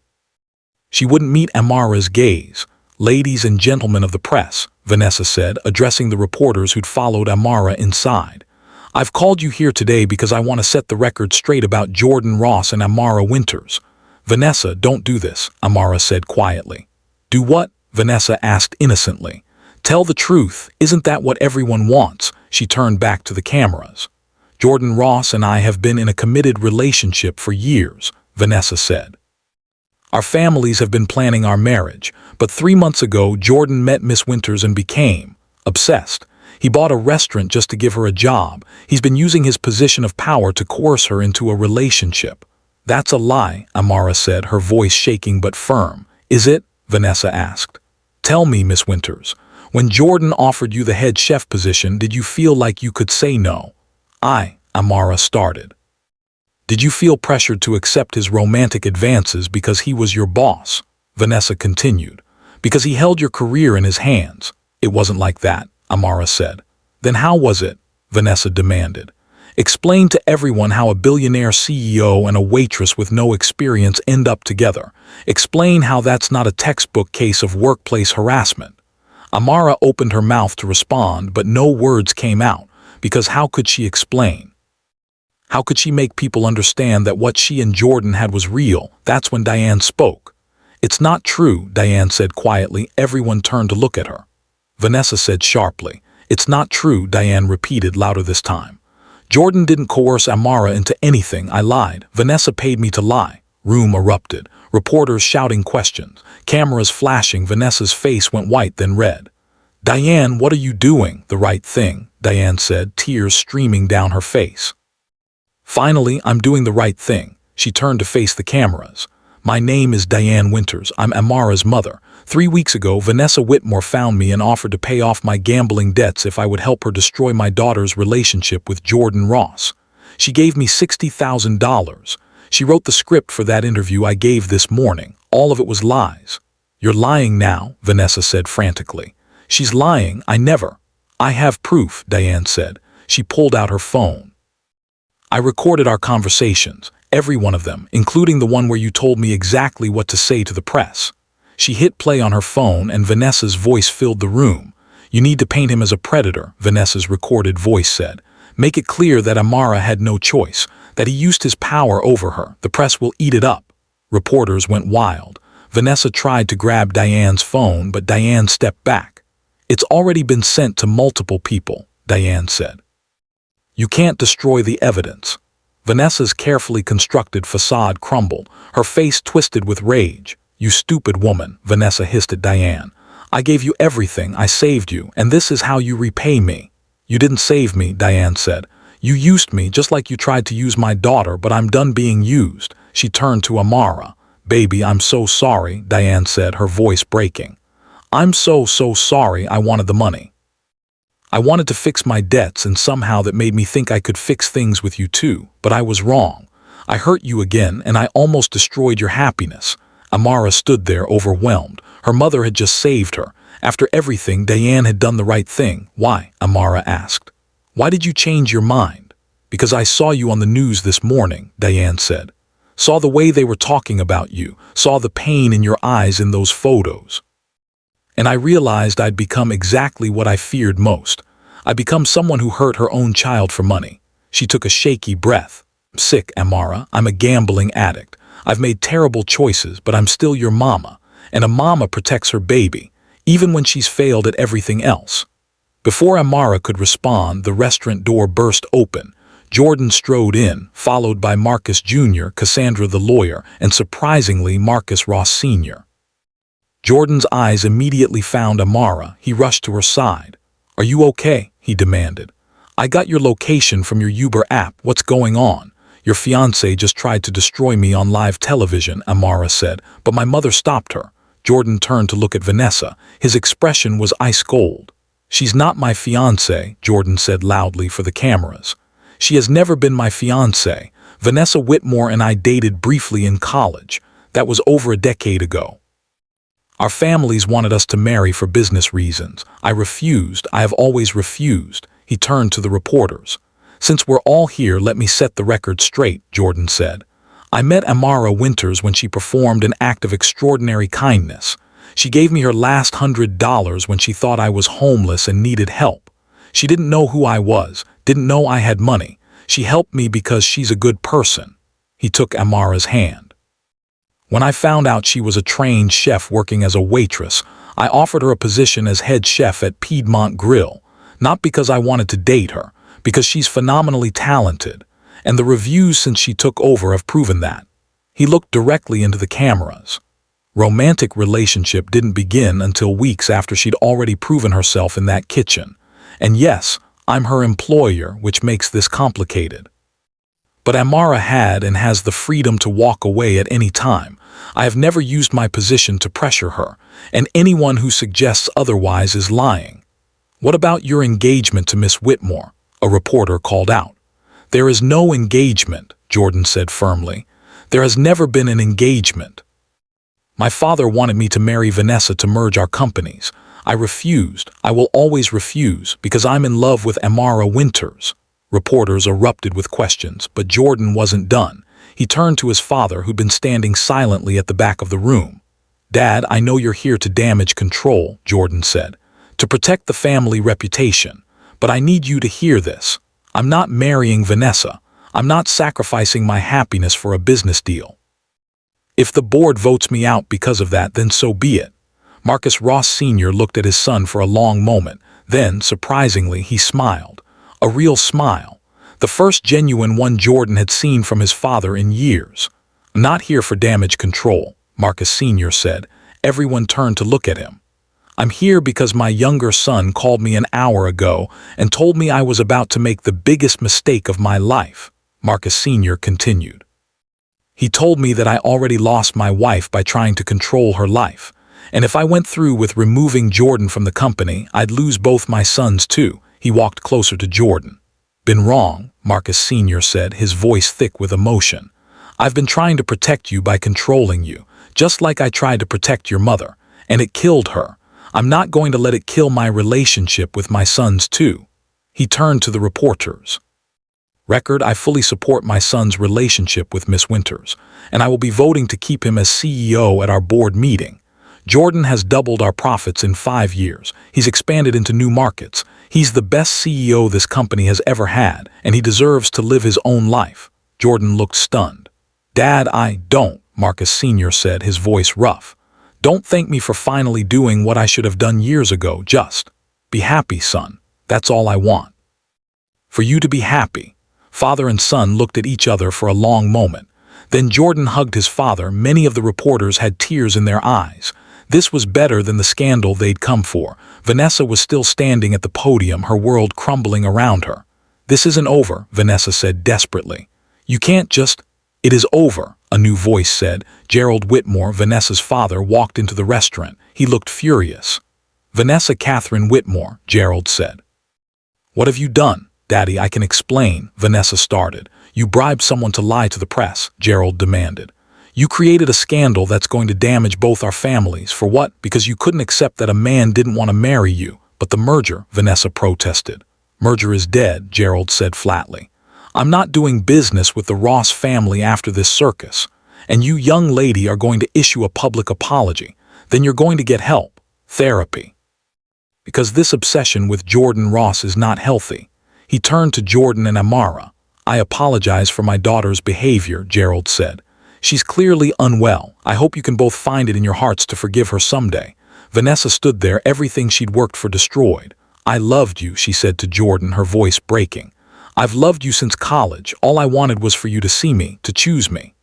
She wouldn't meet Amara's gaze. Ladies and gentlemen of the press, Vanessa said, addressing the reporters who'd followed Amara inside. I've called you here today because I want to set the record straight about Jordan Ross and Amara Winters. Vanessa, don't do this, Amara said quietly. Do what? Vanessa asked innocently. Tell the truth. Isn't that what everyone wants? She turned back to the cameras. Jordan Ross and I have been in a committed relationship for years, Vanessa said. Our families have been planning our marriage, but 3 months ago Jordan met Miss Winters and became obsessed. He bought a restaurant just to give her a job. He's been using his position of power to coerce her into a relationship. That's a lie, Amara said, her voice shaking but firm. Is it? Vanessa asked. Tell me, Miss Winters, when Jordan offered you the head chef position, did you feel like you could say no? Amara started. Did you feel pressured to accept his romantic advances because he was your boss? Vanessa continued. Because he held your career in his hands. It wasn't like that, Amara said. Then how was it? Vanessa demanded. Explain to everyone how a billionaire CEO and a waitress with no experience end up together. Explain how that's not a textbook case of workplace harassment. Amara opened her mouth to respond, but no words came out, because how could she explain? How could she make people understand that what she and Jordan had was real? That's when Diane spoke. It's not true, Diane said quietly. Everyone turned to look at her. Vanessa said sharply. It's not true, Diane repeated louder this time. Jordan didn't coerce Amara into anything. I lied. Vanessa paid me to lie. Room erupted. Reporters shouting questions. Cameras flashing. Vanessa's face went white, then red. Diane, what are you doing? The right thing, Diane said, tears streaming down her face. Finally, I'm doing the right thing. She turned to face the cameras. My name is Diane Winters. I'm Amara's mother. 3 weeks ago, Vanessa Whitmore found me and offered to pay off my gambling debts if I would help her destroy my daughter's relationship with Jordan Ross. She gave me $60,000. She wrote the script for that interview I gave this morning. All of it was lies. You're lying now, Vanessa said frantically. She's lying. I never. I have proof, Diane said. She pulled out her phone. I recorded our conversations, every one of them, including the one where you told me exactly what to say to the press. She hit play on her phone and Vanessa's voice filled the room. You need to paint him as a predator, Vanessa's recorded voice said. Make it clear that Amara had no choice, that he used his power over her. The press will eat it up. Reporters went wild. Vanessa tried to grab Diane's phone, but Diane stepped back. It's already been sent to multiple people, Diane said. You can't destroy the evidence. Vanessa's carefully constructed facade crumbled, her face twisted with rage. You stupid woman, Vanessa hissed at Diane. I gave you everything, I saved you, and this is how you repay me. You didn't save me, Diane said. You used me just like you tried to use my daughter, but I'm done being used. She turned to Amara. Baby, I'm so sorry, Diane said, her voice breaking. I'm so sorry. I wanted the money. I wanted to fix my debts, and somehow that made me think I could fix things with you too, but I was wrong. I hurt you again, and I almost destroyed your happiness. Amara stood there overwhelmed. Her mother had just saved her. After everything, Diane had done the right thing. Why? Amara asked. Why did you change your mind? Because I saw you on the news this morning, Diane said. Saw the way they were talking about you, saw the pain in your eyes in those photos. And I realized I'd become exactly what I feared most. I'd become someone who hurt her own child for money. She took a shaky breath. I'm sick, Amara. I'm a gambling addict. I've made terrible choices, but I'm still your mama. And a mama protects her baby, even when she's failed at everything else. Before Amara could respond, the restaurant door burst open. Jordan strode in, followed by Marcus Jr., Cassandra the lawyer, and surprisingly Marcus Ross Sr. Jordan's eyes immediately found Amara. He rushed to her side. Are you okay? He demanded. I got your location from your Uber app. What's going on? Your fiancé just tried to destroy me on live television, Amara said, but my mother stopped her. Jordan turned to look at Vanessa. His expression was ice cold. She's not my fiancé, Jordan said loudly for the cameras. She has never been my fiancé. Vanessa Whitmore and I dated briefly in college. That was over a decade ago. Our families wanted us to marry for business reasons. I refused. I have always refused. He turned to the reporters. Since we're all here, let me set the record straight, Jordan said. I met Amara Winters when she performed an act of extraordinary kindness. She gave me her last $100 when she thought I was homeless and needed help. She didn't know who I was, didn't know I had money. She helped me because she's a good person. He took Amara's hand. When I found out she was a trained chef working as a waitress, I offered her a position as head chef at Piedmont Grill, not because I wanted to date her, because she's phenomenally talented, and the reviews since she took over have proven that. He looked directly into the cameras. Romantic relationship didn't begin until weeks after she'd already proven herself in that kitchen. And yes, I'm her employer, which makes this complicated. But Amara had and has the freedom to walk away at any time. I have never used my position to pressure her, and anyone who suggests otherwise is lying. What about your engagement to Miss Whitmore? A reporter called out. There is no engagement, Jordan said firmly. There has never been an engagement. My father wanted me to marry Vanessa to merge our companies. I refused. I will always refuse because I'm in love with Amara Winters. Reporters erupted with questions, but Jordan wasn't done. He turned to his father, who'd been standing silently at the back of the room. Dad, I know you're here to damage control, Jordan said, to protect the family reputation. But I need you to hear this. I'm not marrying Vanessa. I'm not sacrificing my happiness for a business deal. If the board votes me out because of that, then so be it. Marcus Ross Sr. looked at his son for a long moment. Then, surprisingly, he smiled. A real smile. The first genuine one Jordan had seen from his father in years. I'm not here for damage control, Marcus Sr. said. Everyone turned to look at him. I'm here because my younger son called me an hour ago and told me I was about to make the biggest mistake of my life, Marcus Sr. continued. He told me that I already lost my wife by trying to control her life, and if I went through with removing Jordan from the company, I'd lose both my sons too. He walked closer to Jordan. Been wrong, Marcus Sr. said, his voice thick with emotion. I've been trying to protect you by controlling you, just like I tried to protect your mother, and it killed her. I'm not going to let it kill my relationship with my sons too. He turned to the reporters. Record, I fully support my son's relationship with Miss Winters, and I will be voting to keep him as CEO at our board meeting. Jordan has doubled our profits in 5 years. He's expanded into new markets. He's the best CEO this company has ever had, and he deserves to live his own life. Jordan looked stunned. Dad, I don't, Marcus Sr. said, his voice rough. Don't thank me for finally doing what I should have done years ago. Just be happy, son. That's all I want. For you to be happy. Father and son looked at each other for a long moment. Then Jordan hugged his father. Many of the reporters had tears in their eyes. This was better than the scandal they'd come for. Vanessa was still standing at the podium, her world crumbling around her. This isn't over, Vanessa said desperately. You can't just... It is over, a new voice said. Gerald Whitmore, Vanessa's father, walked into the restaurant. He looked furious. Vanessa Catherine Whitmore, Gerald said. What have you done? Daddy, I can explain, Vanessa started. You bribed someone to lie to the press, Gerald demanded. You created a scandal that's going to damage both our families. For what? Because you couldn't accept that a man didn't want to marry you. But the merger, Vanessa protested. Merger is dead, Gerald said flatly. I'm not doing business with the Ross family after this circus. And you young lady are going to issue a public apology. Then you're going to get help. Therapy. Because this obsession with Jordan Ross is not healthy. He turned to Jordan and Amara. I apologize for my daughter's behavior, Gerald said. She's clearly unwell. I hope you can both find it in your hearts to forgive her someday. Vanessa stood there, everything she'd worked for destroyed. I loved you, she said to Jordan, her voice breaking. I've loved you since college. All I wanted was for you to see me, to choose me.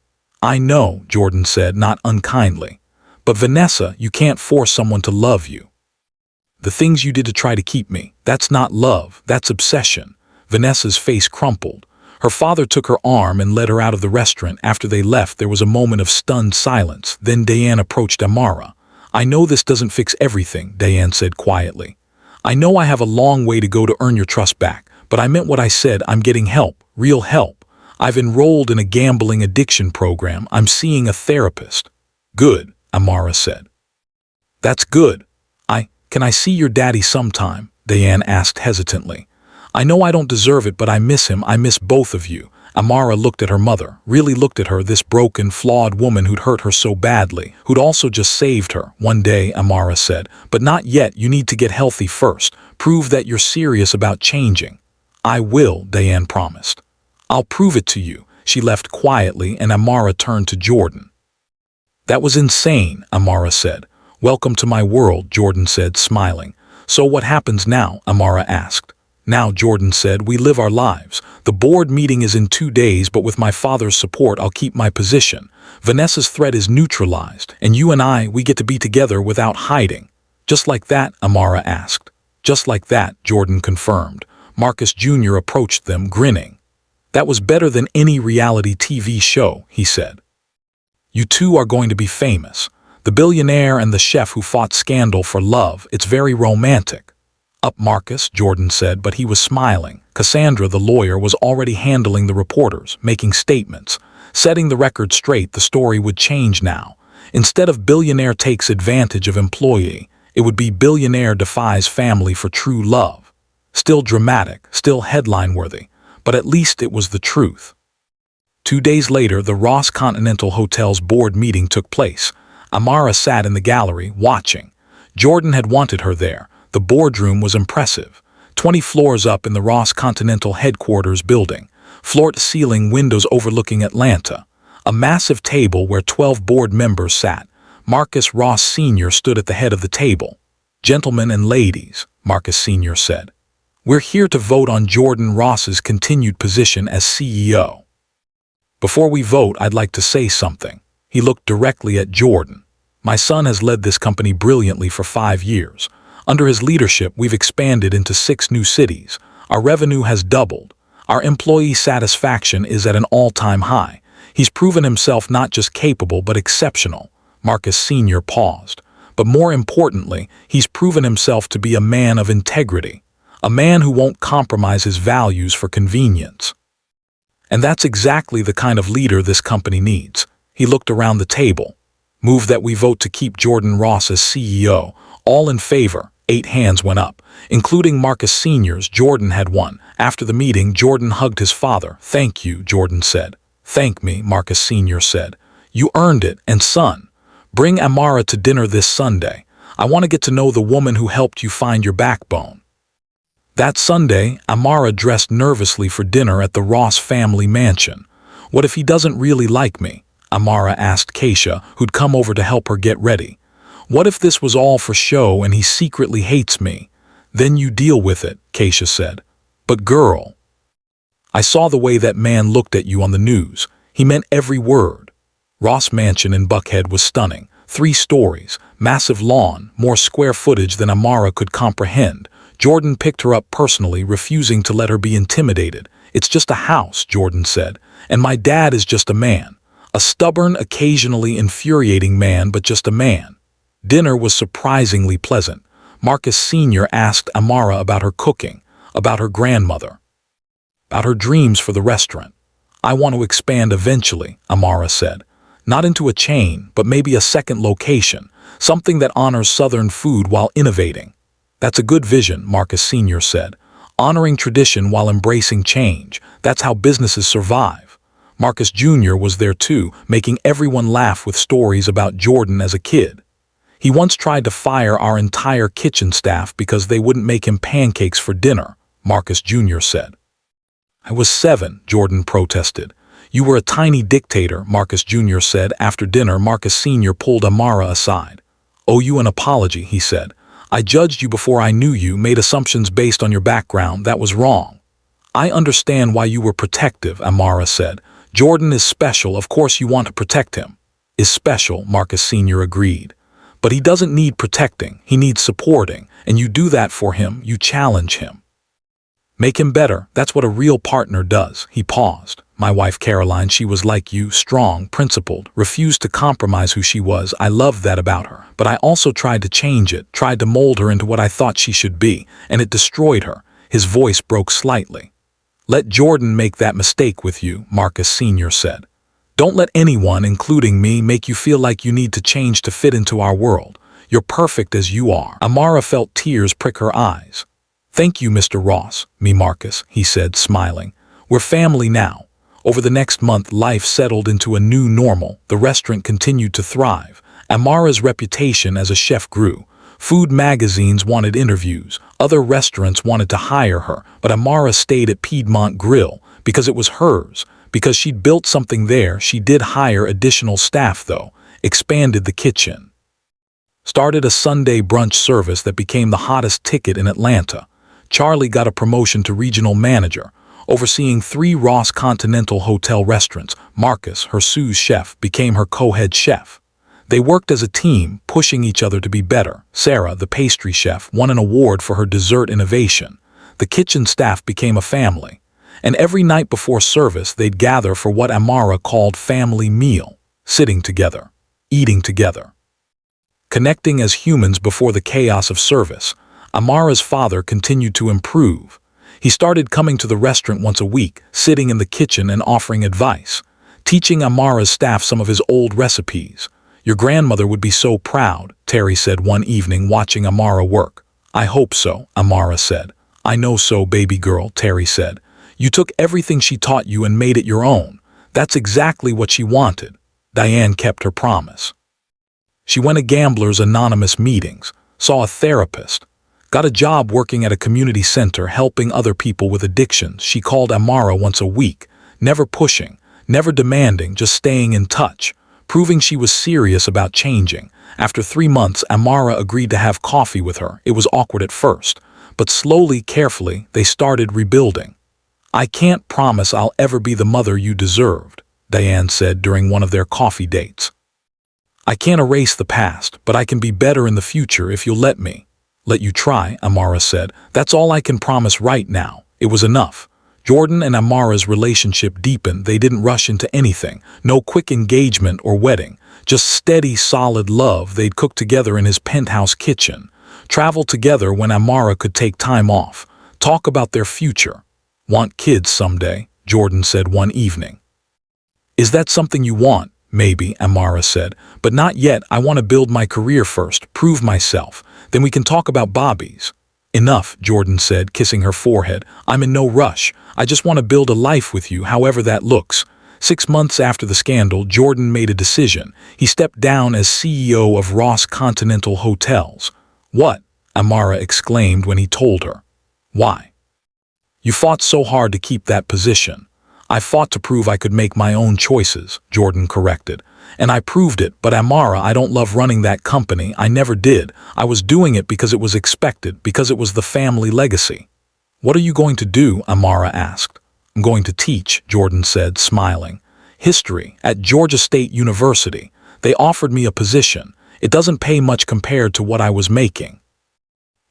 I know, Jordan said, not unkindly. But Vanessa, you can't force someone to love you. The things you did to try to keep me, that's not love, that's obsession. Vanessa's face crumpled. Her father took her arm and led her out of the restaurant. After they left, there was a moment of stunned silence. Then Diane approached Amara. I know this doesn't fix everything, Diane said quietly. I know I have a long way to go to earn your trust back, but I meant what I said. I'm getting help, real help. I've enrolled in a gambling addiction program. I'm seeing a therapist. Good, Amara said. That's good. Can I see your daddy sometime? Diane asked hesitantly. I know I don't deserve it, but I miss him. I miss both of you. Amara looked at her mother, really looked at her, this broken, flawed woman who'd hurt her so badly, who'd also just saved her. One day, Amara said, but not yet. You need to get healthy first. Prove that you're serious about changing. I will, Diane promised. I'll prove it to you. She left quietly, and Amara turned to Jordan. That was insane, Amara said. Welcome to my world, Jordan said, smiling. So what happens now? Amara asked. Now, Jordan said, we live our lives. The board meeting is in 2 days, but with my father's support, I'll keep my position. Vanessa's threat is neutralized, and you and I, we get to be together without hiding. Just like that? Amara asked. Just like that, Jordan confirmed. Marcus Jr. approached them, grinning. That was better than any reality TV show, he said. You two are going to be famous. The billionaire and the chef who fought scandal for love. It's very romantic. Up, Marcus, Jordan said, but he was smiling. Cassandra, the lawyer, was already handling the reporters, making statements. Setting the record straight, the story would change now. Instead of billionaire takes advantage of employee, it would be billionaire defies family for true love. Still dramatic, still headline-worthy, but at least it was the truth. 2 days later, the Ross Continental Hotel's board meeting took place. Amara sat in the gallery, watching. Jordan had wanted her there. The boardroom was impressive. 20 floors up in the Ross Continental headquarters building. Floor-to-ceiling windows overlooking Atlanta. A massive table where 12 board members sat. Marcus Ross Sr. stood at the head of the table. "Gentlemen and ladies," Marcus Sr. said, "we're here to vote on Jordan Ross's continued position as CEO. Before we vote, I'd like to say something." He looked directly at Jordan. "My son has led this company brilliantly for 5 years. Under his leadership, we've expanded into 6 new cities. Our revenue has doubled. Our employee satisfaction is at an all-time high. He's proven himself not just capable but exceptional." Marcus Sr. paused. "But more importantly, he's proven himself to be a man of integrity. A man who won't compromise his values for convenience. And that's exactly the kind of leader this company needs." He looked around the table. "Move that we vote to keep Jordan Ross as CEO. All in favor." 8 hands went up, including Marcus Sr.'s. Jordan had won. After the meeting, Jordan hugged his father. "Thank you," Jordan said. "Thank me," Marcus Sr. said. "You earned it. And son, bring Amara to dinner this Sunday. I want to get to know the woman who helped you find your backbone." That Sunday, Amara dressed nervously for dinner at the Ross family mansion. "What if he doesn't really like me?" Amara asked Keisha, who'd come over to help her get ready. "What if this was all for show and he secretly hates me?" "Then you deal with it," Keisha said. "But girl, I saw the way that man looked at you on the news. He meant every word." Ross Mansion in Buckhead was stunning. 3 stories, massive lawn, more square footage than Amara could comprehend. Jordan picked her up personally, refusing to let her be intimidated. "It's just a house," Jordan said, "and my dad is just a man. A stubborn, occasionally infuriating man, but just a man." Dinner was surprisingly pleasant. Marcus Sr. asked Amara about her cooking, about her grandmother, about her dreams for the restaurant. "I want to expand eventually," Amara said. "Not into a chain, but maybe a second location, something that honors Southern food while innovating." "That's a good vision," Marcus Sr. said. "Honoring tradition while embracing change. That's how businesses survive." Marcus Jr. was there too, making everyone laugh with stories about Jordan as a kid. "He once tried to fire our entire kitchen staff because they wouldn't make him pancakes for dinner," Marcus Jr. said. "I was 7, Jordan protested. "You were a tiny dictator," Marcus Jr. said. After dinner, Marcus Sr. pulled Amara aside. "Owe you an apology," he said. "I judged you before I knew you, made assumptions based on your background. That was wrong." "I understand why you were protective," Amara said. "Jordan is special, of course you want to protect him." "Is special," Marcus Sr. agreed. "But he doesn't need protecting, he needs supporting, and you do that for him, you challenge him. Make him better, that's what a real partner does." He paused. "My wife Caroline, she was like you, strong, principled, refused to compromise who she was. I loved that about her. But I also tried to change it, tried to mold her into what I thought she should be, and it destroyed her." His voice broke slightly. "Let Jordan make that mistake with you," Marcus Sr. said. "Don't let anyone, including me, make you feel like you need to change to fit into our world. You're perfect as you are." Amara felt tears prick her eyes. "Thank you, Mr. Ross." "Me, Marcus," he said, smiling. "We're family now." Over the next month, life settled into a new normal. The restaurant continued to thrive. Amara's reputation as a chef grew. Food magazines wanted interviews. Other restaurants wanted to hire her, but Amara stayed at Piedmont Grill because it was hers, because she'd built something there. She did hire additional staff, though, expanded the kitchen, started a Sunday brunch service that became the hottest ticket in Atlanta. Charlie got a promotion to regional manager, overseeing 3 Ross Continental Hotel restaurants. Marcus, her sous chef, became her co-head chef. They worked as a team, pushing each other to be better. Sarah, the pastry chef, won an award for her dessert innovation. The kitchen staff became a family. And every night before service, they'd gather for what Amara called family meal, sitting together, eating together, connecting as humans before the chaos of service. Amara's father continued to improve. He started coming to the restaurant once a week, sitting in the kitchen and offering advice, teaching Amara's staff some of his old recipes. "Your grandmother would be so proud," Terry said one evening watching Amara work. "I hope so," Amara said. "I know so, baby girl," Terry said. "You took everything she taught you and made it your own. That's exactly what she wanted." Diane kept her promise. She went to Gamblers Anonymous meetings, saw a therapist, got a job working at a community center helping other people with addictions. She called Amara once a week, never pushing, never demanding, just staying in touch, proving she was serious about changing. After 3 months, Amara agreed to have coffee with her. It was awkward at first, but slowly, carefully, they started rebuilding. "I can't promise I'll ever be the mother you deserved," Diane said during one of their coffee dates. "I can't erase the past, but I can be better in the future if you'll let me." "Let you try," Amara said. "That's all I can promise right now." It was enough. Jordan and Amara's relationship deepened. They didn't rush into anything. No quick engagement or wedding. Just steady, solid love. They'd cook together in his penthouse kitchen, travel together when Amara could take time off, talk about their future. "Want kids someday," Jordan said one evening. "Is that something you want?" "Maybe," Amara said, "but not yet. I want to build my career first, prove myself. Then we can talk about Bobby's." "Enough," Jordan said, kissing her forehead. "I'm in no rush. I just want to build a life with you, however that looks." 6 months after the scandal, Jordan made a decision. He stepped down as CEO of Ross Continental Hotels. "What?" Amara exclaimed when he told her. "Why?" "You fought so hard to keep that position." "I fought to prove I could make my own choices," Jordan corrected. "And I proved it, but Amara, I don't love running that company. I never did. I was doing it because it was expected, because it was the family legacy." "What are you going to do?" Amara asked. "I'm going to teach," Jordan said, smiling. "History at Georgia State University. They offered me a position. It doesn't pay much compared to what I was making,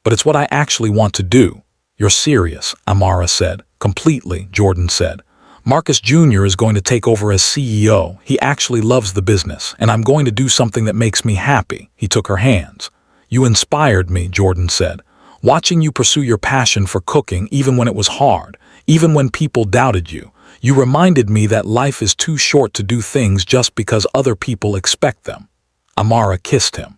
but it's what I actually want to do." "You're serious," Amara said. "Completely," Jordan said. "Marcus Jr. is going to take over as CEO. He actually loves the business, and I'm going to do something that makes me happy." He took her hands. "You inspired me," Jordan said. "Watching you pursue your passion for cooking even when it was hard, even when people doubted you. You reminded me that life is too short to do things just because other people expect them." Amara kissed him.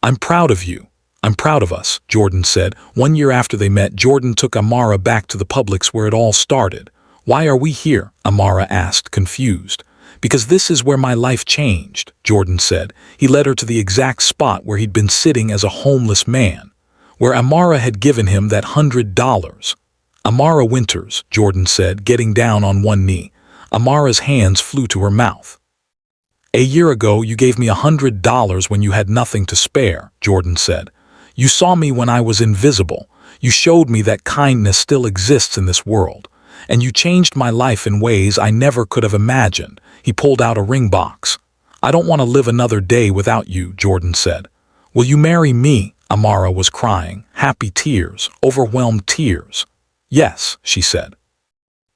"I'm proud of you. I'm proud of us," Jordan said. 1 year after they met, Jordan took Amara back to the Publix where it all started. "Why are we here?" Amara asked, confused. "Because this is where my life changed," Jordan said. He led her to the exact spot where he'd been sitting as a homeless man, where Amara had given him that $100. "Amara Winters," Jordan said, getting down on one knee. Amara's hands flew to her mouth. "A year ago, you gave me $100 when you had nothing to spare," Jordan said. "You saw me when I was invisible. You showed me that kindness still exists in this world. And you changed my life in ways I never could have imagined." He pulled out a ring box. "I don't want to live another day without you," Jordan said. "Will you marry me?" Amara was crying, happy tears, overwhelmed tears. "Yes," she said.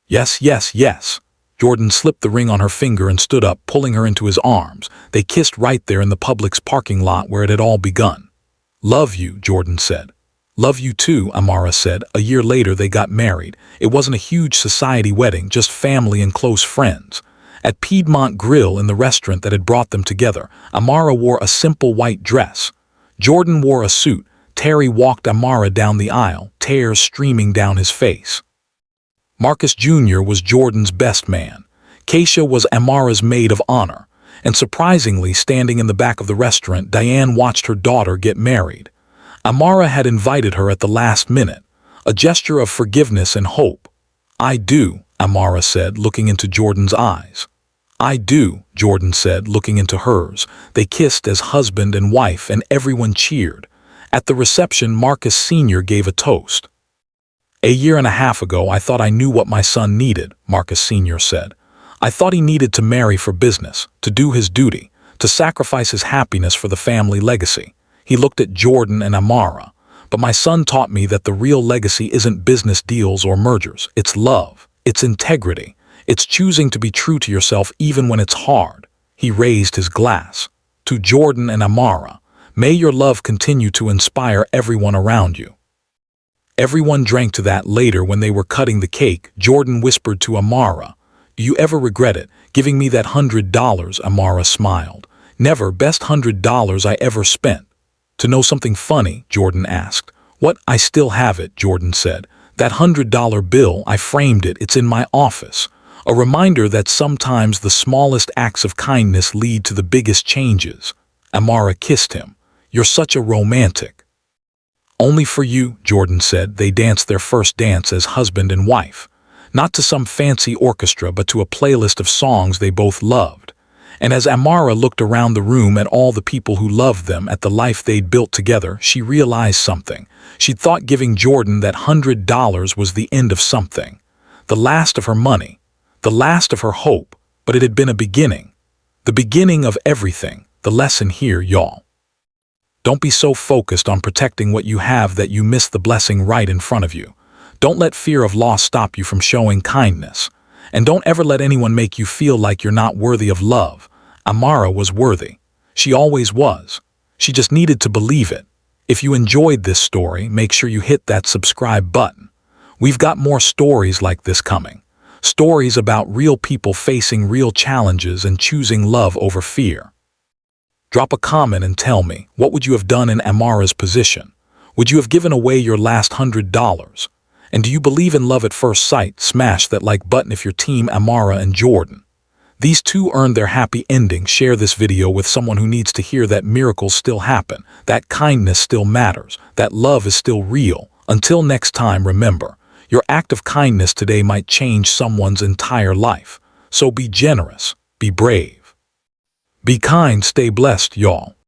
"Yes, yes, yes." Jordan slipped the ring on her finger and stood up, pulling her into his arms. They kissed right there in the Publix parking lot where it had all begun. "Love you," Jordan said. "Love you too," Amara said. A year later they got married. It wasn't a huge society wedding, just family and close friends. At Piedmont Grill, in the restaurant that had brought them together, Amara wore a simple white dress. Jordan wore a suit. Terry walked Amara down the aisle, tears streaming down his face. Marcus Jr. was Jordan's best man. Keisha was Amara's maid of honor. And surprisingly, standing in the back of the restaurant, Diane watched her daughter get married. Amara had invited her at the last minute, a gesture of forgiveness and hope. "I do," Amara said, looking into Jordan's eyes. "I do," Jordan said, looking into hers. They kissed as husband and wife, and everyone cheered. At the reception, Marcus Sr. gave a toast. "A year and a half ago, I thought I knew what my son needed," Marcus Sr. said. "I thought he needed to marry for business, to do his duty, to sacrifice his happiness for the family legacy." He looked at Jordan and Amara. "But my son taught me that the real legacy isn't business deals or mergers. It's love. It's integrity. It's choosing to be true to yourself even when it's hard." He raised his glass. "To Jordan and Amara, may your love continue to inspire everyone around you." Everyone drank to that. Later, when they were cutting the cake, Jordan whispered to Amara, "Do you ever regret it, giving me that $100? Amara smiled. "Never. Best $100 I ever spent." "To know something funny?" Jordan asked. "What?" "I still have it," Jordan said. "That $100 bill, I framed it. It's in my office. A reminder that sometimes the smallest acts of kindness lead to the biggest changes." Amara kissed him. "You're such a romantic." "Only for you," Jordan said. They danced their first dance as husband and wife. Not to some fancy orchestra, but to a playlist of songs they both loved. And as Amara looked around the room at all the people who loved them, at the life they'd built together, she realized something. She'd thought giving Jordan that $100 was the end of something. The last of her money. The last of her hope. But it had been a beginning. The beginning of everything. The lesson here, y'all. Don't be so focused on protecting what you have that you miss the blessing right in front of you. Don't let fear of loss stop you from showing kindness. And don't ever let anyone make you feel like you're not worthy of love. Amara was worthy. She always was. She just needed to believe it. If you enjoyed this story, make sure you hit that subscribe button. We've got more stories like this coming. Stories about real people facing real challenges and choosing love over fear. Drop a comment and tell me, what would you have done in Amara's position? Would you have given away your last $100? And do you believe in love at first sight? Smash that like button if you're team Amara and Jordan. These two earned their happy ending. Share this video with someone who needs to hear that miracles still happen, that kindness still matters, that love is still real. Until next time, remember, your act of kindness today might change someone's entire life. So be generous, be brave. Be kind, stay blessed, y'all.